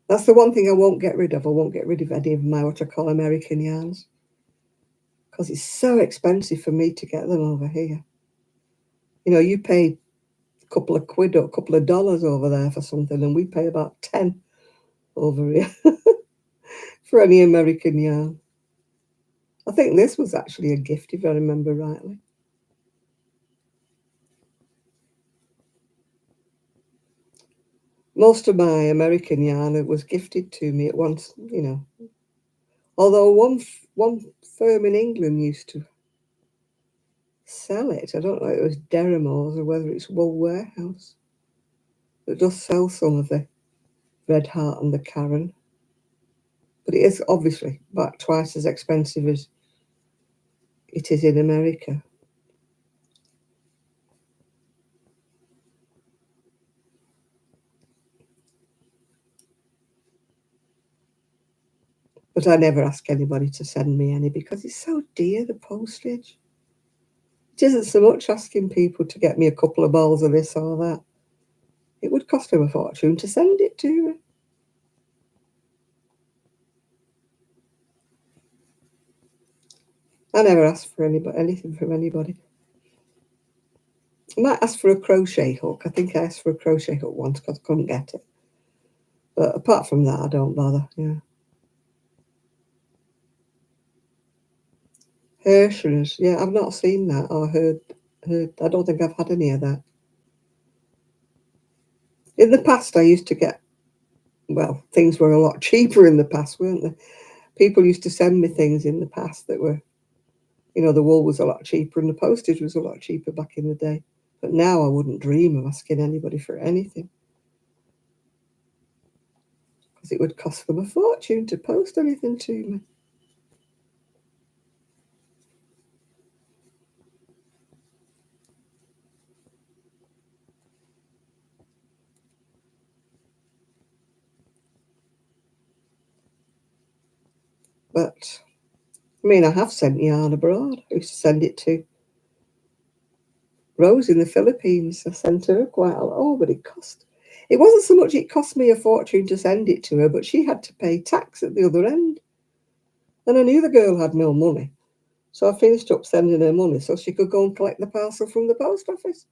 That's the one thing I won't get rid of. I won't get rid of any of my what I call American yarns because it's so expensive for me to get them over here. You pay a couple of quid or a couple of dollars over there for something, and we pay about 10 over here for any American yarn. I think this was actually a gift, if I remember rightly. Most of my American yarn it was gifted to me at once, Although one firm in England used to sell it. I don't know if it was Derrimores or whether it's Wool Warehouse that does sell some of the Red Heart and the Karen. But it is obviously about twice as expensive as it is in America. But I never ask anybody to send me any because it's so dear, the postage. It isn't so much asking people to get me a couple of balls of this or that. It would cost them a fortune to send it to me. I never ask for anything from anybody. I might ask for a crochet hook. I think I asked for a crochet hook once because I couldn't get it. But apart from that, I don't bother. Yeah. Hershey's. Yeah, I've not seen that or heard. I don't think I've had any of that. In the past, I used to get, well, things were a lot cheaper in the past, weren't they? People used to send me things in the past that were, the wool was a lot cheaper and the postage was a lot cheaper back in the day. But now I wouldn't dream of asking anybody for anything because it would cost them a fortune to post anything to me. But, I mean, I have sent yarn abroad. I used to send it to Rose in the Philippines. I sent her quite a lot. Oh, but it wasn't so much it cost me a fortune to send it to her, but she had to pay tax at the other end. And I knew the girl had no money. So I finished up sending her money so she could go and collect the parcel from the post office.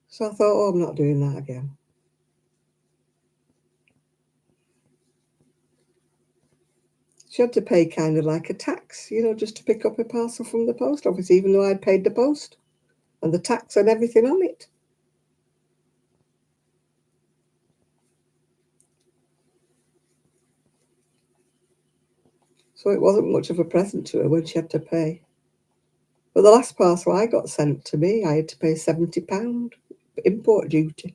So I thought, oh, I'm not doing that again. She had to pay kind of like a tax, just to pick up a parcel from the post office, even though I'd paid the post and the tax and everything on it. So it wasn't much of a present to her when she had to pay. But the last parcel I got sent to me, I had to pay £70 import duty.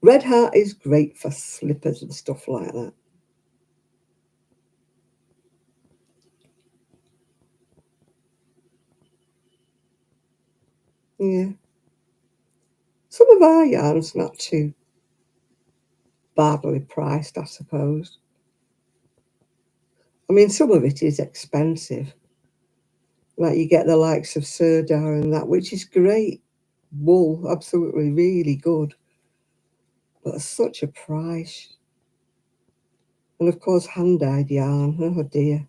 Red Heart is great for slippers and stuff like that. Yeah. Some of our yarn's not too badly priced, I suppose. I mean, some of it is expensive. Like you get the likes of Sirdar and that, which is great wool, absolutely really good. But it's such a price. And of course, hand-dyed yarn, oh dear.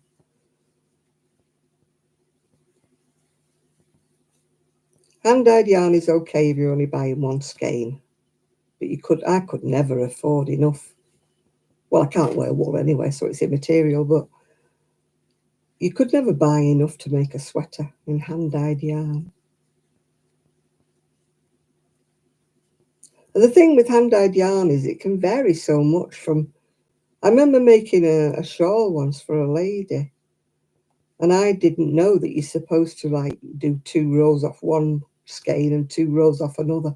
Hand-dyed yarn is okay if you're only buying one skein. But I could never afford enough. Well, I can't wear wool anyway, so it's immaterial, but you could never buy enough to make a sweater in hand-dyed yarn. And the thing with hand-dyed yarn is it can vary so much from... I remember making a shawl once for a lady, and I didn't know that you're supposed to like do 2 rows off one skein and 2 rows off another.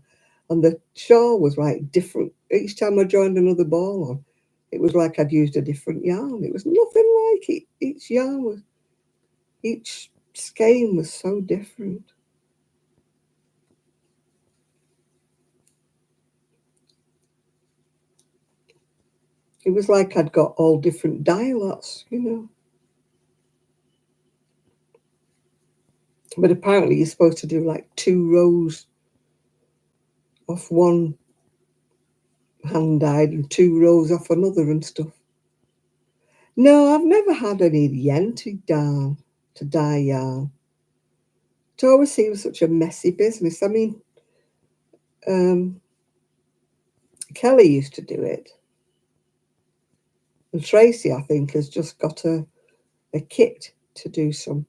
And the shawl was like different. Each time I joined another ball on, it was like I'd used a different yarn. It was nothing like it. Each skein was so different. It was like I'd got all different dye lots. But apparently you're supposed to do like 2 rows off one hand dyed and 2 rows off another and stuff. No, I've never had any yen to dye yarn. It always seems such a messy business. I mean, um, Kelly used to do it, and Tracy, I think, has just got a kit to do some.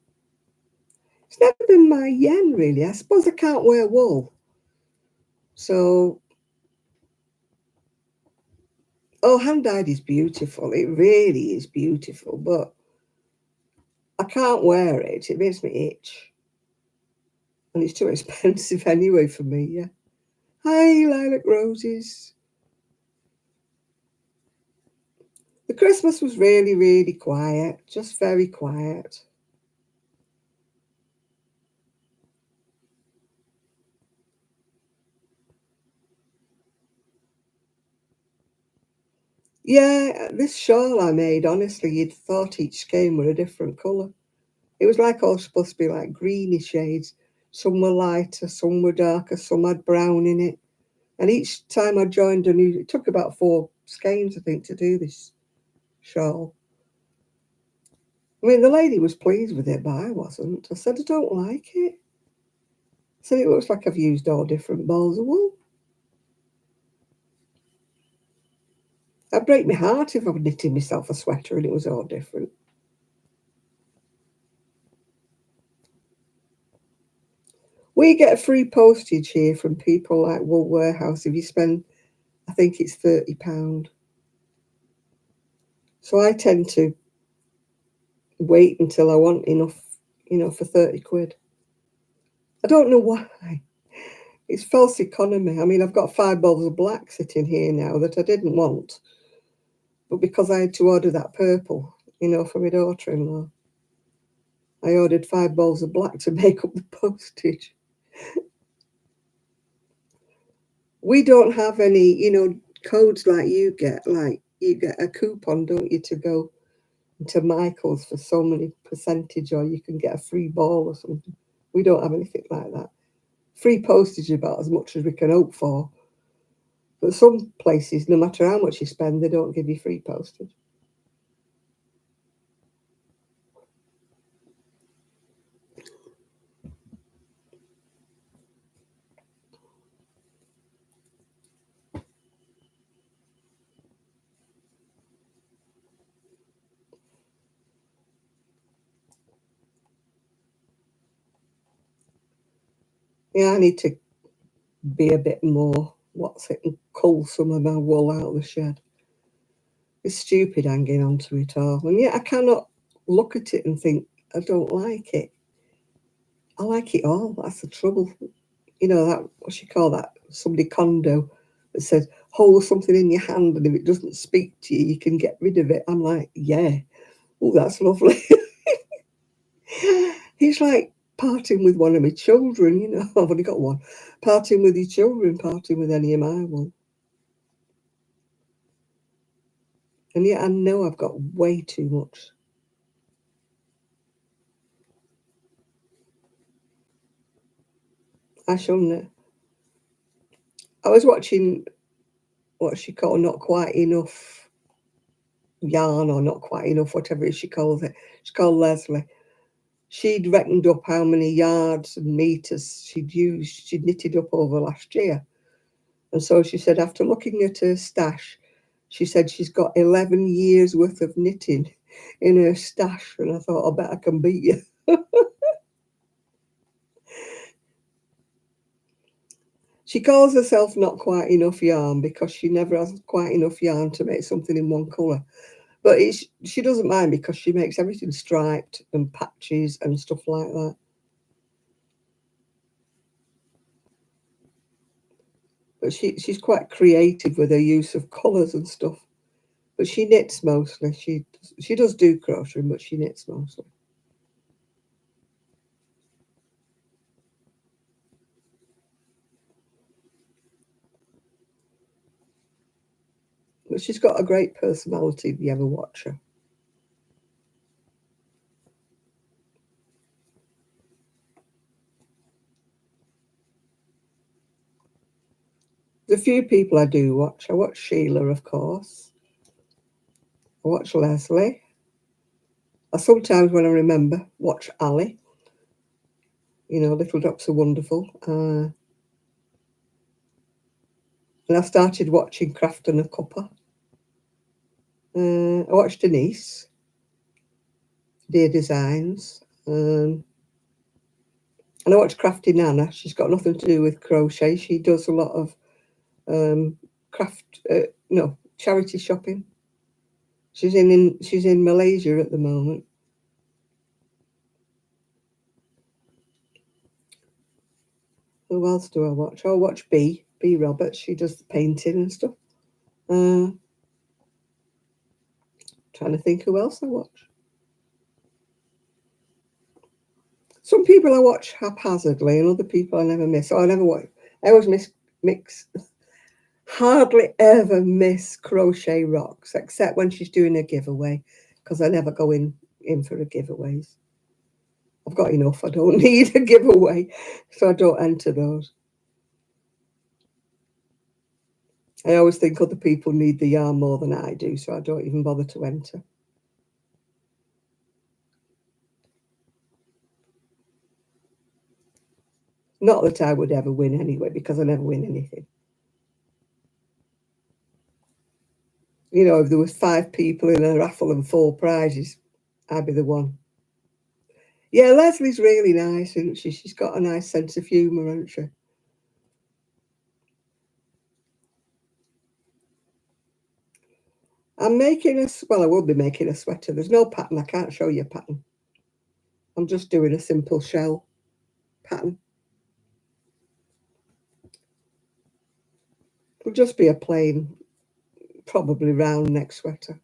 It's never been my yen, really. I suppose I can't wear wool. So, oh, hand dyed is beautiful. It really is beautiful, but I can't wear it. It makes me itch. And it's too expensive anyway for me, yeah. Hi, lilac roses. The Christmas was really, really quiet, just very quiet. Yeah, this shawl I made, honestly, you'd thought each skein were a different colour. It was like all supposed to be like greeny shades. Some were lighter, some were darker, some had brown in it. And each time I joined a new, it took about 4 skeins, I think, to do this shawl. I mean, the lady was pleased with it, but I wasn't. I said, I don't like it. I said, it looks like I've used all different balls of wool. I'd break my heart if I was knitting myself a sweater and it was all different. We get a free postage here from people like Wool Warehouse if you spend, I think it's £30. So I tend to wait until I want enough, for 30 quid. I don't know why. It's false economy. I mean, I've got 5 balls of black sitting here now that I didn't want, but because I had to order that purple, for my daughter-in-law, I ordered 5 balls of black to make up the postage. We don't have any, codes like you get. Like you get a coupon, don't you, to go to Michael's for so many percentage, or you can get a free ball or something. We don't have anything like that. Free postage is about as much as we can hope for. But some places, no matter how much you spend, they don't give you free postage. Yeah, I need to be a bit more, and cull some of my wool out of the shed. It's stupid hanging on to it all. And yet I cannot look at it and think, I don't like it. I like it all. That's the trouble. That, what you call that? Somebody condo that says, hold something in your hand and if it doesn't speak to you, you can get rid of it. I'm like, yeah. Oh, that's lovely. It's like parting with one of my children, I've only got one. Parting with your children, parting with any of my one. And yet I know I've got way too much. I shouldn't. I was watching what she called Not Quite Enough Yarn, or Not Quite Enough, whatever she calls it. She's called Leslie. She'd reckoned up how many yards and meters she'd knitted up over last year. And so she said, after looking at her stash, she said she's got 11 years worth of knitting in her stash. And I thought, I bet I can beat you. She calls herself Not Quite Enough Yarn because she never has quite enough yarn to make something in one colour. But she doesn't mind because she makes everything striped and patches and stuff like that. But she's quite creative with her use of colours and stuff. But she knits mostly. She does do crochet, but she knits mostly. But she's got a great personality if you ever watch her. There's a few people I do watch. I watch Sheila, of course. I watch Leslie. I sometimes, when I remember, watch Ali. Little Drops of Wonderful. And I started watching Craft and a Cuppa. I watched Denise, Dear Designs. And I watched Crafty Nana. She's got nothing to do with crochet. She does a lot of charity shopping. She's in Malaysia at the moment. Who else do I watch? I watch B Roberts. She does the painting and stuff. Trying to think who else I watch. Some people I watch haphazardly, and other people I never miss. So I never watch. I always mix. Hardly ever miss Crochet Rocks, except when she's doing a giveaway, because I never go in for the giveaways. I've got enough. I don't need a giveaway, so I don't enter those. I always think other people need the yarn more than I do, so I don't even bother to enter. Not that I would ever win anyway, because I never win anything. You know, if there was 5 people in a raffle and 4 prizes, I'd be the one. Yeah, Leslie's really nice, isn't she? She's got a nice sense of humour, hasn't she? I'm making well, I will be making a sweater. There's no pattern. I can't show you a pattern. I'm just doing a simple shell pattern. It'll just be a plain, probably round neck sweater.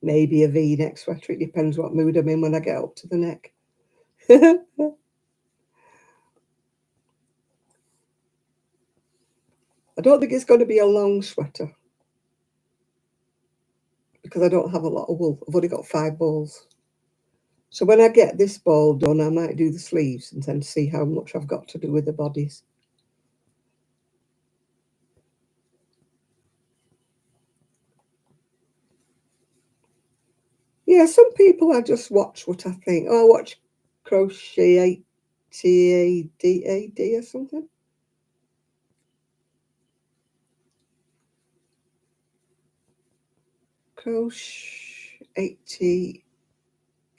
Maybe a V-neck sweater. It depends what mood I'm in when I get up to the neck. I don't think it's going to be a long sweater because I don't have a lot of wool. I've only got 5 balls. So when I get this ball done, I might do the sleeves and then see how much I've got to do with the bodies. Yeah, some people I just watch what I think. Oh, I watch Crochet TAD or something. Crochet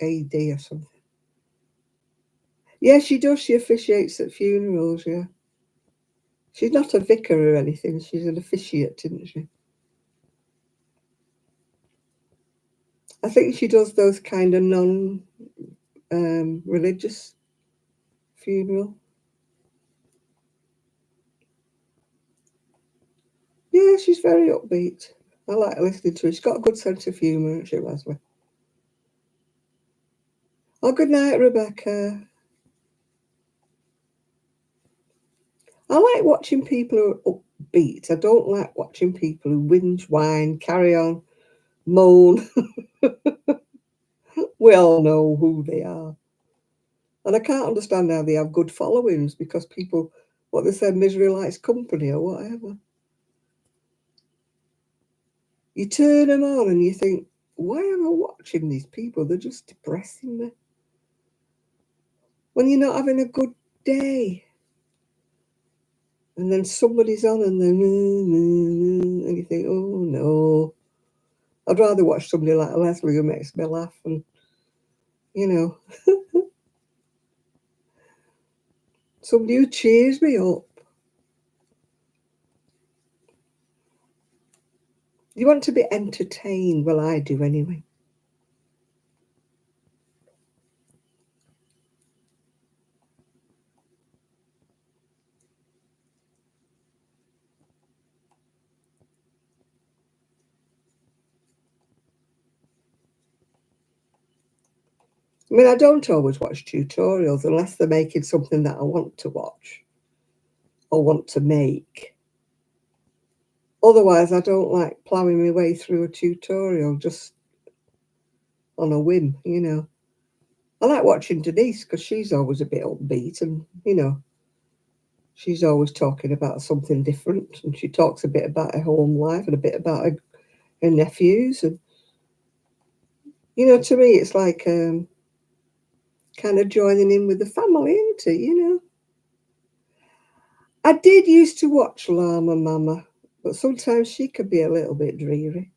AD or something. Yeah, she does. She officiates at funerals, yeah. She's not a vicar or anything. She's an officiate, isn't she? I think she does those kind of non-religious funeral. Yeah, she's very upbeat. I like listening to her. She's got a good sense of humour, hasn't she, Leslie? Oh, good night, Rebecca. I like watching people who are upbeat. I don't like watching people who whinge, whine, carry on, moan. We all know who they are. And I can't understand how they have good followings because people, what they say, misery likes company or whatever. You turn them on and you think, why am I watching these people? They're just depressing me. When you're not having a good day. And then somebody's on and then, and you think, oh no. I'd rather watch somebody like Leslie who makes me laugh and, you know, somebody who cheers me up. You want to be entertained? Well, I do anyway. I mean, I don't always watch tutorials unless they're making something that I want to watch or want to make. Otherwise, I don't like ploughing my way through a tutorial just on a whim, you know. I like watching Denise because she's always a bit upbeat and, you know, she's always talking about something different and she talks a bit about her home life and a bit about her nephews. And, you know, to me, it's like kind of joining in with the family, isn't it, you know. I did used to watch Llama Mama, but sometimes she could be a little bit dreary.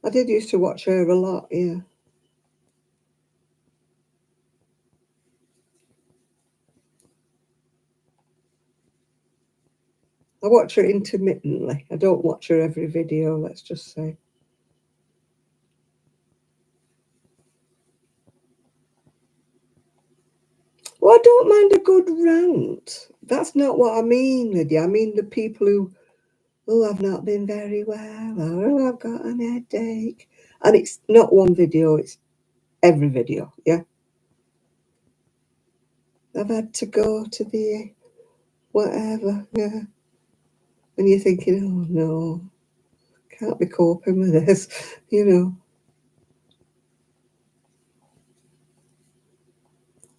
I did used to watch her a lot, yeah. I watch her intermittently. I don't watch her every video, let's just say. Oh, I don't mind a good rant. That's not what I mean, Lydia. I mean the people who, oh, I've not been very well, or oh, I've got an headache. And it's not one video, it's every video, yeah? I've had to go to the whatever, yeah. And you're thinking, oh no, can't be coping with this, you know.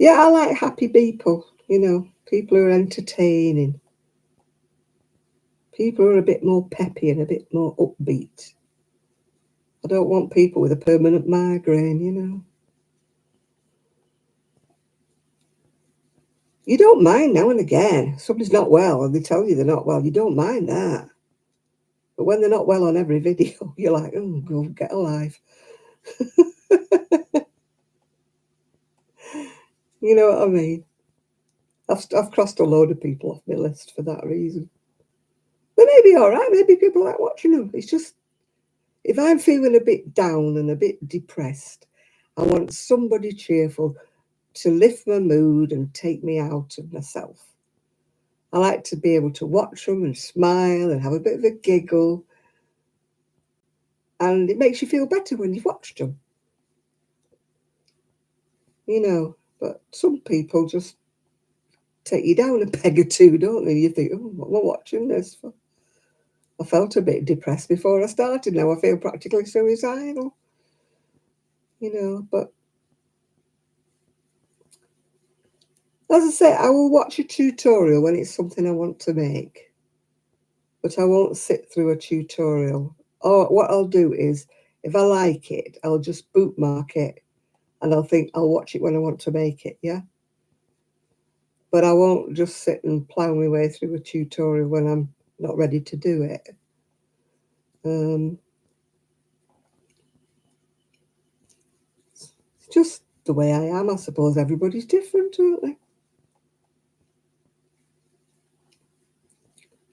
Yeah, I like happy people, you know, people who are entertaining, people who are a bit more peppy and a bit more upbeat. I don't want people with a permanent migraine, you know. You don't mind now and again. Somebody's not well and they tell you they're not well. You don't mind that. But when they're not well on every video, you're like, oh, go get alive. You know what I mean? I've crossed a load of people off my list for that reason. They may be all right. Maybe people like watching them. It's just, if I'm feeling a bit down and a bit depressed, I want somebody cheerful to lift my mood and take me out of myself. I like to be able to watch them and smile and have a bit of a giggle. And it makes you feel better when you've watched them, you know. But some people just take you down a peg or two, don't they? You think, oh, what am I watching this for? I felt a bit depressed before I started. Now I feel practically suicidal, you know. But as I say, I will watch a tutorial when it's something I want to make. But I won't sit through a tutorial. Or what I'll do is, if I like it, I'll just bookmark it and I'll think I'll watch it when I want to make it, yeah? But I won't just sit and plough my way through a tutorial when I'm not ready to do it. It's just the way I am. I suppose everybody's different, aren't they?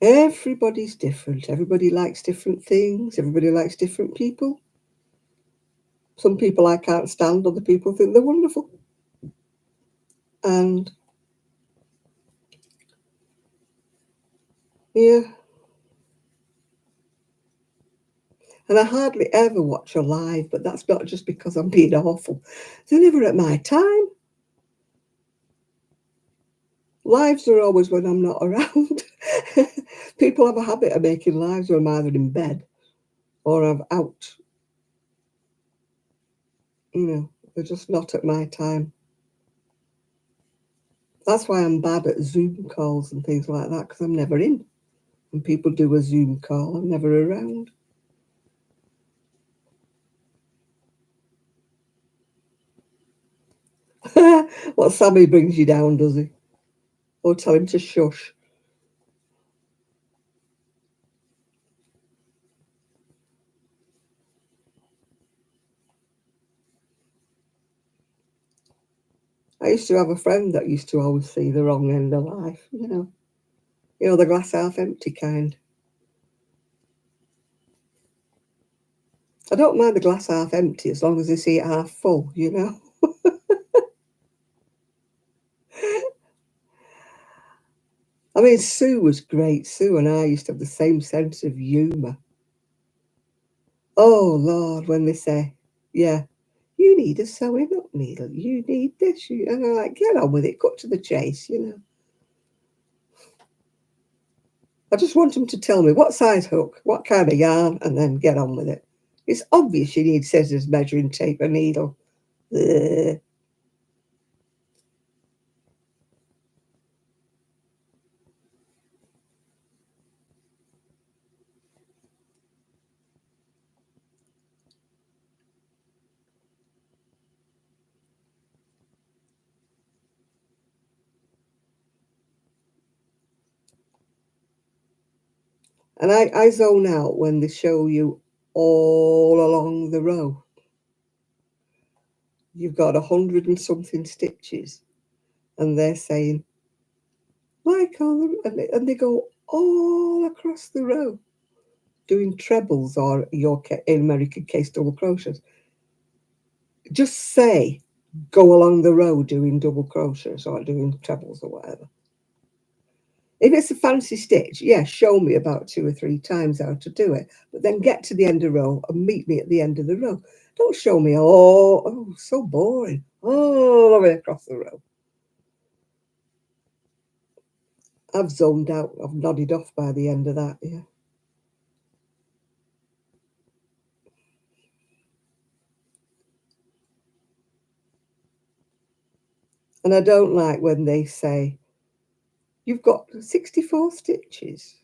Everybody's different. Everybody likes different things. Everybody likes different people. Some people I can't stand, other people think they're wonderful. And yeah, and I hardly ever watch a live, but that's not just because I'm being awful. They're never at my time. Lives are always when I'm not around. People have a habit of making lives when I'm either in bed or I'm out. You know, they're just not at my time. That's why I'm bad at Zoom calls and things like that, because I'm never in. When people do a Zoom call, I'm never around. Well, Sammy brings you down, does he? Or tell him to shush. I used to have a friend that used to always see the wrong end of life, you know. You know, the glass half empty kind. I don't mind the glass half empty as long as they see it half full, you know. I mean, Sue was great. Sue and I used to have the same sense of humour. Oh, Lord, when they say, yeah, you need a sewing up needle, you need this, and I'm like, get on with it, cut to the chase, you know. I just want them to tell me what size hook, what kind of yarn, and then get on with it. It's obvious you need scissors, measuring tape, a needle. Ugh. And I zone out when they show you all along the row. You've got 100 and something stitches, and they're saying, like all the, and they go all across the row doing trebles or your in American case double crochets. Just say go along the row doing double crochets or doing trebles or whatever. If it's a fancy stitch, yeah, show me about 2 or 3 times how to do it. But then get to the end of the row and meet me at the end of the row. Don't show me, oh, so boring, all the way across the row. I've zoned out. I've nodded off by the end of that, yeah. And I don't like when they say, you've got 64 stitches.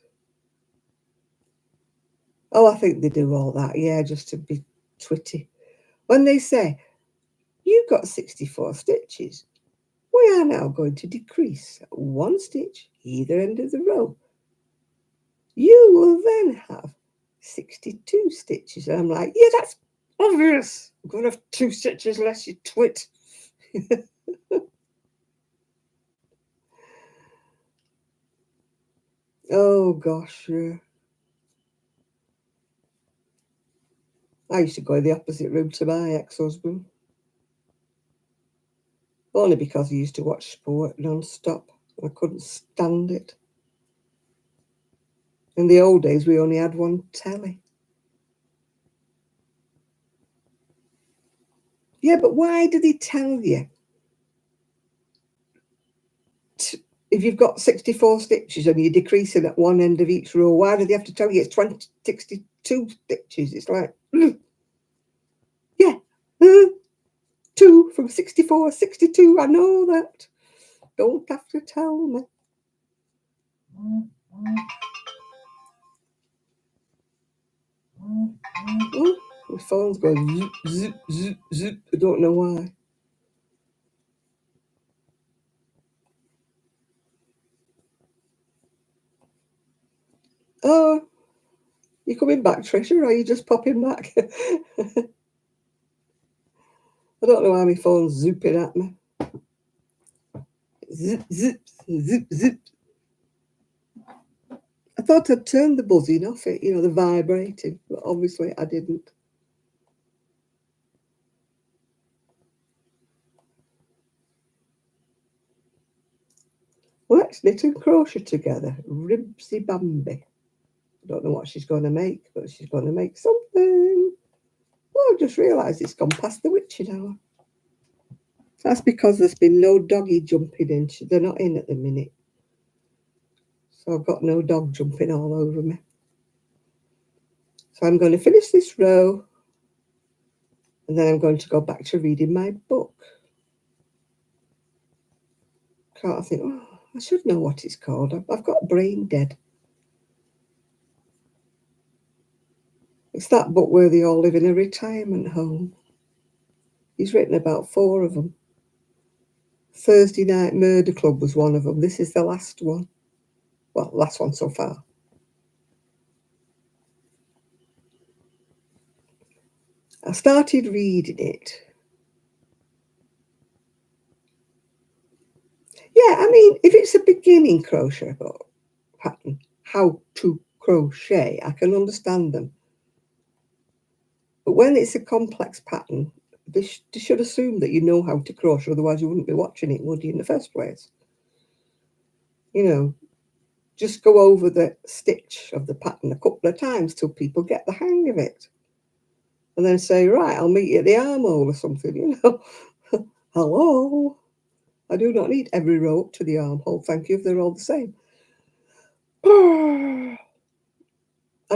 Oh, I think they do all that, yeah, just to be twitty. When they say, you've got 64 stitches, we are now going to decrease 1 stitch either end of the row. You will then have 62 stitches. And I'm like, yeah, that's obvious. I'm going to have 2 stitches less, you twit. Oh, gosh, yeah. I used to go in the opposite room to my ex-husband. Only because he used to watch sport non-stop. I couldn't stand it. In the old days, we only had one telly. Yeah, but why did he tell you? If you've got 64 stitches and you're decreasing at one end of each row, why do they have to tell you it's 62 stitches? It's like, yeah, 2 from 64, 62, I know that. Don't have to tell me. Oh, my phone's going zip, zip, zip, zip. I don't know why. Oh, you coming back, Tricia, or are you just popping back? I don't know why my phone's zooping at me. Zip, zip, zip, zip. I thought I'd turned the buzzing off it, the vibrating, but obviously I didn't. Let's knit and crochet together. Ribsy Bambi. I don't know what she's going to make, but she's going to make something. Oh, I just realised it's gone past the witching hour. That's because there's been no doggy jumping in. They're not in at the minute. So I've got no dog jumping all over me. So I'm going to finish this row. And then I'm going to go back to reading my book. Can't think, oh, I should know what it's called. I've got brain dead. It's that book where they all live in a retirement home. He's written about 4 of them. Thursday Night Murder Club was one of them. This is the last one. Well, last one so far. I started reading it. Yeah, I mean, if it's a beginning crochet book pattern, how to crochet, I can understand them. But when it's a complex pattern, they should assume that you know how to crochet, otherwise you wouldn't be watching it, would you, in the first place? Just go over the stitch of the pattern a couple of times till people get the hang of it. And then say, right, I'll meet you at the armhole or something, Hello. I do not need every row up to the armhole, thank you, if they're all the same. I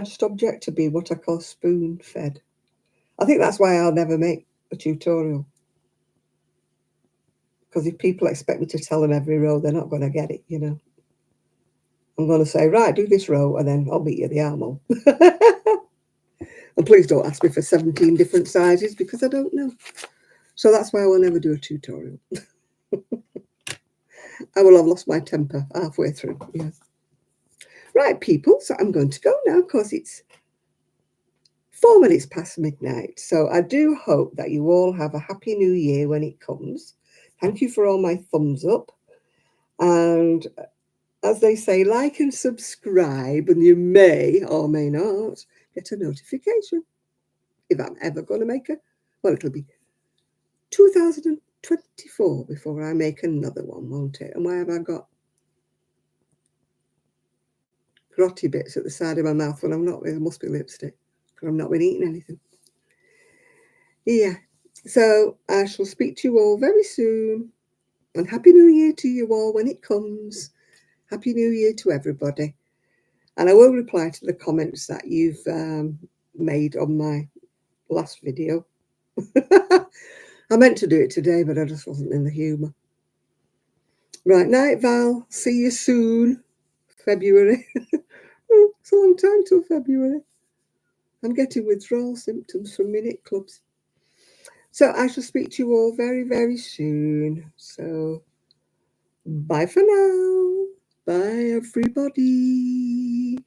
just object to being what I call spoon-fed. I think that's why I'll never make a tutorial. Because if people expect me to tell them every row, they're not going to get it, I'm going to say, right, do this row, and then I'll meet you at the armhole. And please don't ask me for 17 different sizes, because I don't know. So that's why I will never do a tutorial. I will have lost my temper halfway through, yes. Right, people, so I'm going to go now, because it's 4 minutes past midnight. So I do hope that you all have a happy new year when it comes. Thank you for all my thumbs up. And as they say, like and subscribe, and you may or may not get a notification if I'm ever going to make it'll be 2020. 24 before I make another one, won't it? And why have I got grotty bits at the side of my mouth when I'm not? There must be lipstick because I've not been eating anything. Yeah. So I shall speak to you all very soon. And Happy New Year to you all when it comes. Happy New Year to everybody. And I will reply to the comments that you've made on my last video. I meant to do it today, but I just wasn't in the humour. Right, night, Val. See you soon. February. Oh, it's a long time till February. I'm getting withdrawal symptoms from my knit clubs. So I shall speak to you all very, very soon. So bye for now. Bye, everybody.